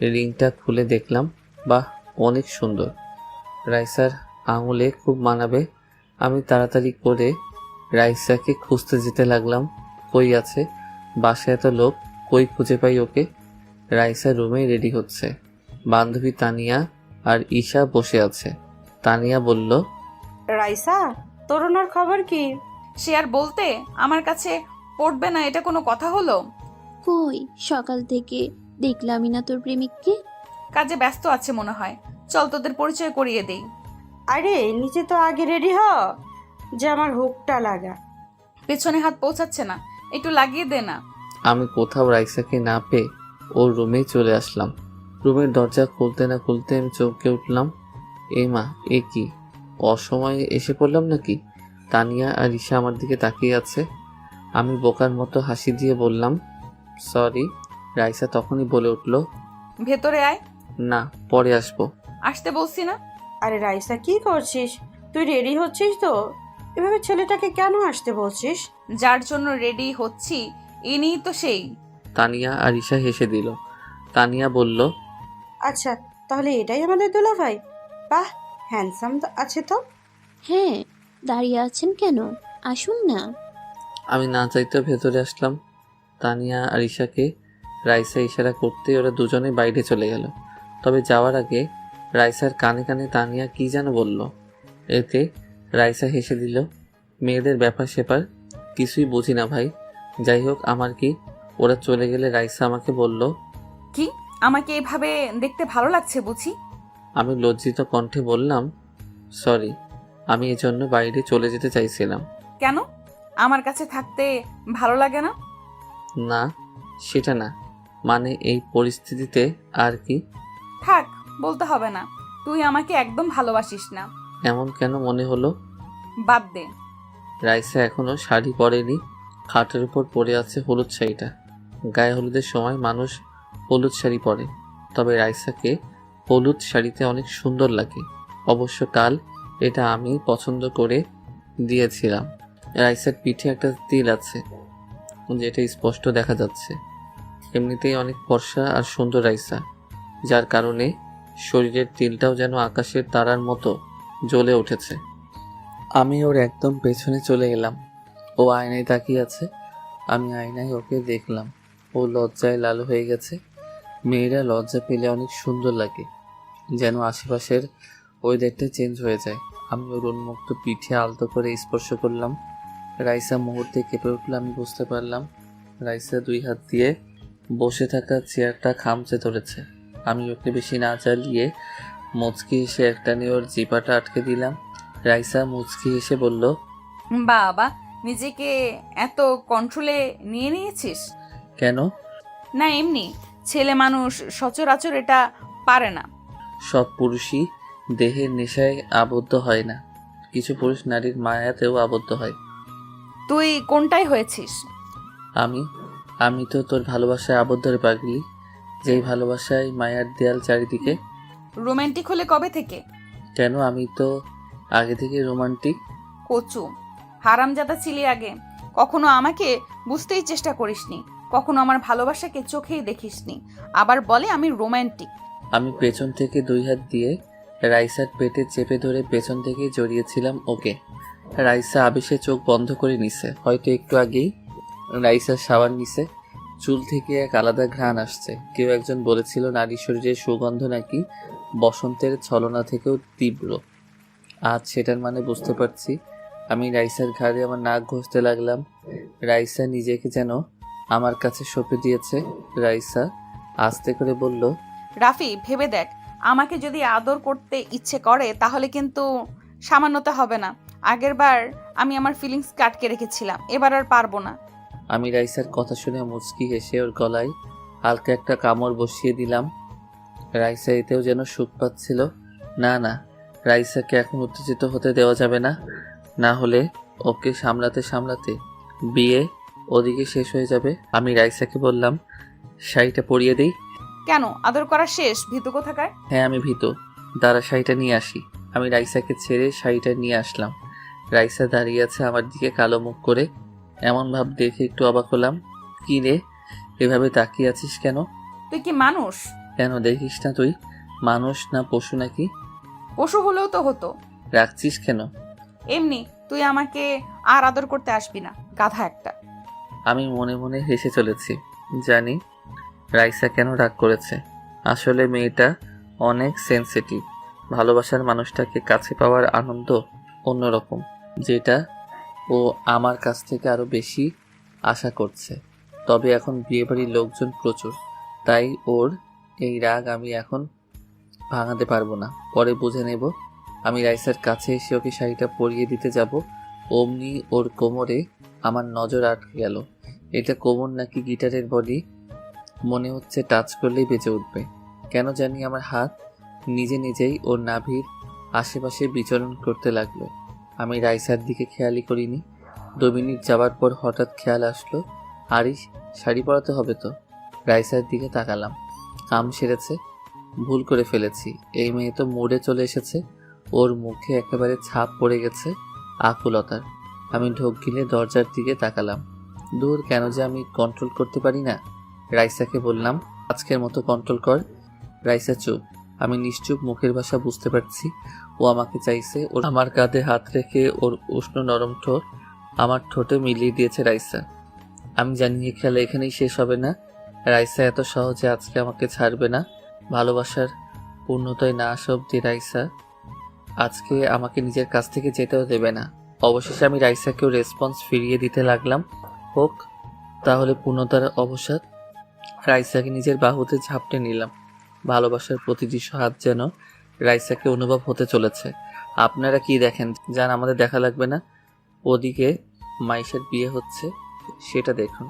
রিংটা খুলে দেখলাম, বাহ অনেক সুন্দর, রাইসার আঙুলে খুব মানাবে। আমি তাড়াতাড়ি করে রাইসাকে খুঁজতে যেতে লাগলাম। কই আছে? বাসায় এত লোক, কই খুঁজে পাই ওকে? রাইসা রুমে রেডি হচ্ছে, বান্ধবী তানিয়া আর ঈশা বসে আছে। তানিয়া বলল, রাইসা, তরুণার খবর কি? সে আর বলতে, আমার কাছে পড়বে না, এটা কোনো কথা হলো? কই, সকাল থেকে দেখলামই না তোর প্রেমিককে। কাজে ব্যস্ত আছে মনে হয়, চল তোদের পরিচয় করিয়ে দেই। আরে নিচে তো আগে রেডি হ, যে আমার হুকটা লাগা। পেছনে হাত পৌঁছাচ্ছে না, একটু লাগিয়ে দে না। আমি কোথাও রাইসাকে না পেয়ে ওর রুমেই চলে আসলাম। রুমের দরজা খুলতে না খুলতে আমি চমকে উঠলাম। এই মা, এ কি, অসময়ে এসে পড়লাম নাকি? তানিয়া আর ঈশা আমার দিকে তাকিয়ে আছে। আমি বোকার মতো হাসি দিয়ে বললাম, সরি। রাইসা তখনই বলে উঠল, ভেতরে আয়। না, পরে আসবো। আসতে বলছি না? আরে রাইসা, কি করছিস তুই? রেডি হচ্ছিস তো? এভাবে ছেলেটাকে কেন আসতে বলছিস? যার জন্য রেডি হচ্ছি ইনি তো সেই। তানিয়া আর ঈশা হেসে দিল। তানিয়া বলল, আচ্ছা, তাহলে এটাই আমাদের দুলাভাই? বাহ, হ্যান্ডসাম তো আছে তো। হ্যাঁ, দাঁড়িয়ে আছেন কেন, আসুন না। আমি না চাইতে ভেতরে আসলাম। তানিয়া আর ঈশাকে রাইসা ইশারা করতে ওরা দুজনে বাইরে চলে গেল। তবে যাওয়ার আগে রাইসার কানে কানে তানিয়া কি যেন বলল। এতে রাইসা হেসে দিল। মেয়েদের ব্যাপার স্যাপার কিছুই বুঝি না ভাই। যাই হোক, আমার কি। ওরা চলে গেলে রাইসা আমাকে বলল, কি আমাকে এভাবে দেখতে ভালো লাগছে বুঝি? আমি লজ্জিত কণ্ঠে বললাম, সরি, আমি এজন্য বাইরে চলে যেতে চাইছিলাম। কেন, আমার কাছে থাকতে ভালো লাগে না? না, সেটা না, মানে এই পরিস্থিতিতে আর কি। থাক, বলতে হবে না, তুই আমাকে একদম ভালোবাসিস না। এমন কেন মনে হলো? বাদ দে। রাইসা এখনো শাড়ি পরেনি, খাটের উপর পরে আছে হলুদ শাড়িটা। গায়ে হলুদের সময় মানুষ হলুদ শাড়ি পরে, তবে রাইসাকে হলুদ শাড়িতে অনেক সুন্দর লাগে। অবশ্য কাল এটা আমি পছন্দ করে দিয়েছিলাম। রাইসার পিঠে একটা তিল আছে, যেটা স্পষ্ট দেখা যাচ্ছে। এমনিতেই অনেক ফর্সা আর সুন্দর রাইসা, যার কারণে শরীরের তিলটাও যেন আকাশের তারার মতো জ্বলে উঠেছে। আমি ওর একদম পেছনে চলে এলাম। ও আয়নায় তাকিয়ে আছে। আমি আয়নায় ওকে দেখলাম। ও লজ্জায় লাল হয়ে গেছে। মেয়েরা লজ্জা পেলে অনেক সুন্দর লাগে, যেন আশেপাশের ওয়েদারটা চেঞ্জ হয়ে যায়। আমি ওর উন্মুক্ত পিঠে আলতো করে স্পর্শ করলাম। রাইসা মুহূর্তে কেঁপে উঠল। আমি বুঝতে পারলাম রাইসা 2 হাত দিয়ে বসে থাকা চেয়ারটা খামচে ধরেছে। আমি ওকে বেশি না চালিয়ে মুচকি এসে একটা নিয়ে ওর জিপাটা আটকে দিলাম। রাইসা মুচকি এসে বলল, বাবা, নিজেকে এত কন্ট্রোলে নিয়ে নিয়েছিস? কেন? না, এমনি। ছেলে মানুষ সচরাচর এটা পারে না। সব পুরুষই দেহের নেশায় আবদ্ধ হয় না, কিছু পুরুষ নারীর মায়াতেও আবদ্ধ হয়। তুই কোনটাই হয়েছিস? আমি তো তোর ভালোবাসায় আবদ্ধ রে পাগলি। যেই ভালোবাসায় মায়ার দেয়াল চারিদিকে। রোমান্টিক হলে কবে থেকে? কেন, আমি তো আগে থেকে রোমান্টিক। কচু হারামজাদা ছিলি আগে। কখনো আমাকে বুঝতেই চেষ্টা করিসনি, কখনো আমার ভালোবাসাকে চোখেই দেখিসনি, আবার বলে আমি রোমান্টিক। আমি পেছন থেকে 2 হাত দিয়ে রাইসার পেটে চেপে ধরে পেছন থেকে জড়িয়েছিলাম ওকে। রাইসা আবেশে চোখ বন্ধ করে নিছে। হয়তো একটু আগেই রাইসার শাওয়ার নিছে। চুল থেকে এক আলাদা ঘ্রাণ আসছে। কেউ একজন বলেছিল নারী শরীরের সুগন্ধ নাকি বসন্তের ছলনা থেকেও তীব্র। আজ সেটার মানে বুঝতে পারছি। আমি রাইসার ঘাড়ে আমার নাক ঘষতে লাগলাম। রাইসা নিজেকে যেন আমার কাছে সঁপে দিয়েছে। রাইসা আস্তে করে বলল, রাফি, ভেবে দেখ, আমাকে যদি আদর করতে ইচ্ছে করে তাহলে কিন্তু সামান্যতা হবে না। আগেরবার আমি আমার ফিলিংস আটকে রেখেছিলাম, এবার আর পারবো না। আমি রাইসার কথা শুনে মুচকি হেসে ওর গলায় হালকা একটা কামড় বসিয়ে দিলাম। রাইসা এতেও যেন সুখ পাচ্ছিল। না, রাইসাকে এখন উত্তেজিত হতে দেওয়া যাবে না, না হলে ওকে সামলাতে সামলাতে বিয়ে ওদিকে শেষ হয়ে যাবে। আমি রাইসাকে বললাম, শাড়িটা পরিয়ে দিই। কেন, আদর করা শেষ? ভীতু কোথাকার। হ্যাঁ, আমি ভীতু। দাঁড়া, শাড়িটা নিয়ে আসি। আমি রাইসাকে ছেড়ে শাড়িটা নিয়ে আসলাম। রাইসা দাঁড়িয়ে আছে আমার দিকে কালো মুখ করে। এমন ভাব দেখে একটু অবাক হলাম। কি রে, এভাবে তাকিয়ে আছিস কেন? তুই কি মানুষ? কেন, দেখিস না তুই মানুষ না পশু নাকি? পশু হলেও তো হতো। রাখছিস কেন? এমনি। তুই আমাকে আর আদর করতে আসবি না, গাধা একটা। আমি মনে মনে হেসে চলেছি। জানি রাইসা কেন রাগ করেছে। আসলে মেয়েটা অনেক সেনসিটিভ। ভালোবাসার মানুষটাকে কাছে পাওয়ার আনন্দ অন্যরকম, যেটা ও আমার কাছ থেকে আরো বেশি আশা করছে। তবে এখন বিয়েবাড়ির লোকজন প্রচুর, তাই ওর এই রাগ আমি এখন ভাঙাতে পারবো না, পরে বুঝে নেব। আমি রাইসার কাছে এসে ওকে শাড়িটা পরিয়ে দিতে যাব, অমনি ওর কোমরে আমার নজর আটকে গেল। এটা কোমর নাকি গিটারের বডি, মনে হচ্ছে টাচ করলেই বেঁচে উঠবে। কেন জানি আমার হাত নিজেই ওর নাভির আশেপাশে বিচরণ করতে লাগলো। আমি রাইসার দিকে খেয়ালই করিনি। 2 মিনিট যাওয়ার পর হঠাৎ খেয়াল আসলো, আরিশ শাড়ি পরাতে হবে তো। রাইসার দিকে তাকালাম। কাম সেরেছে, ভুল করে ফেলেছি। এই মেয়ে তো মুডে চলে এসেছে। ওর মুখে একেবারে ছাপ পড়ে গেছে আকুলতার। আমি ঢোক গিলে দরজার দিকে তাকালাম। দূর, কেন যে আমি কন্ট্রোল করতে পারি না। রাইসাকে বললাম, আজকের মতো কন্ট্রোল কর। রাইসা চুপ। আমি নিশ্চুপ, মুখের ভাষা বুঝতে পারছি ও আমাকে চাইছে। ওর আমার কাঁধে হাত রেখে ওর উষ্ণ নরম ঠোঁট আমার ঠোঁটে মিলিয়ে দিয়েছে রাইসা। আমি জানি এই খেলা এখানেই শেষ হবে না। রাইসা এত সহজে আজকে আমাকে ছাড়বে না। ভালোবাসার পূর্ণতায় না আসা অব্দি রাইসা আজকে আমাকে নিজের কাছ থেকে যেতেও দেবে না। অবশেষে আমি রাইসাকেও রেসপন্স ফিরিয়ে দিতে লাগলাম। হোক তাহলে পূর্ণতার অবসাদ। রাইসাকে নিজের বাহুতে ঝাপটে নিলাম। ভালোবাসার প্রতিটি হাত যেন রাইসাকে অনুভব হতে চলেছে। আপনারা কি দেখেন? যান, আমাদের দেখা লাগবে না। ওদিকে মাইশার বিয়ে হচ্ছে, সেটা দেখুন।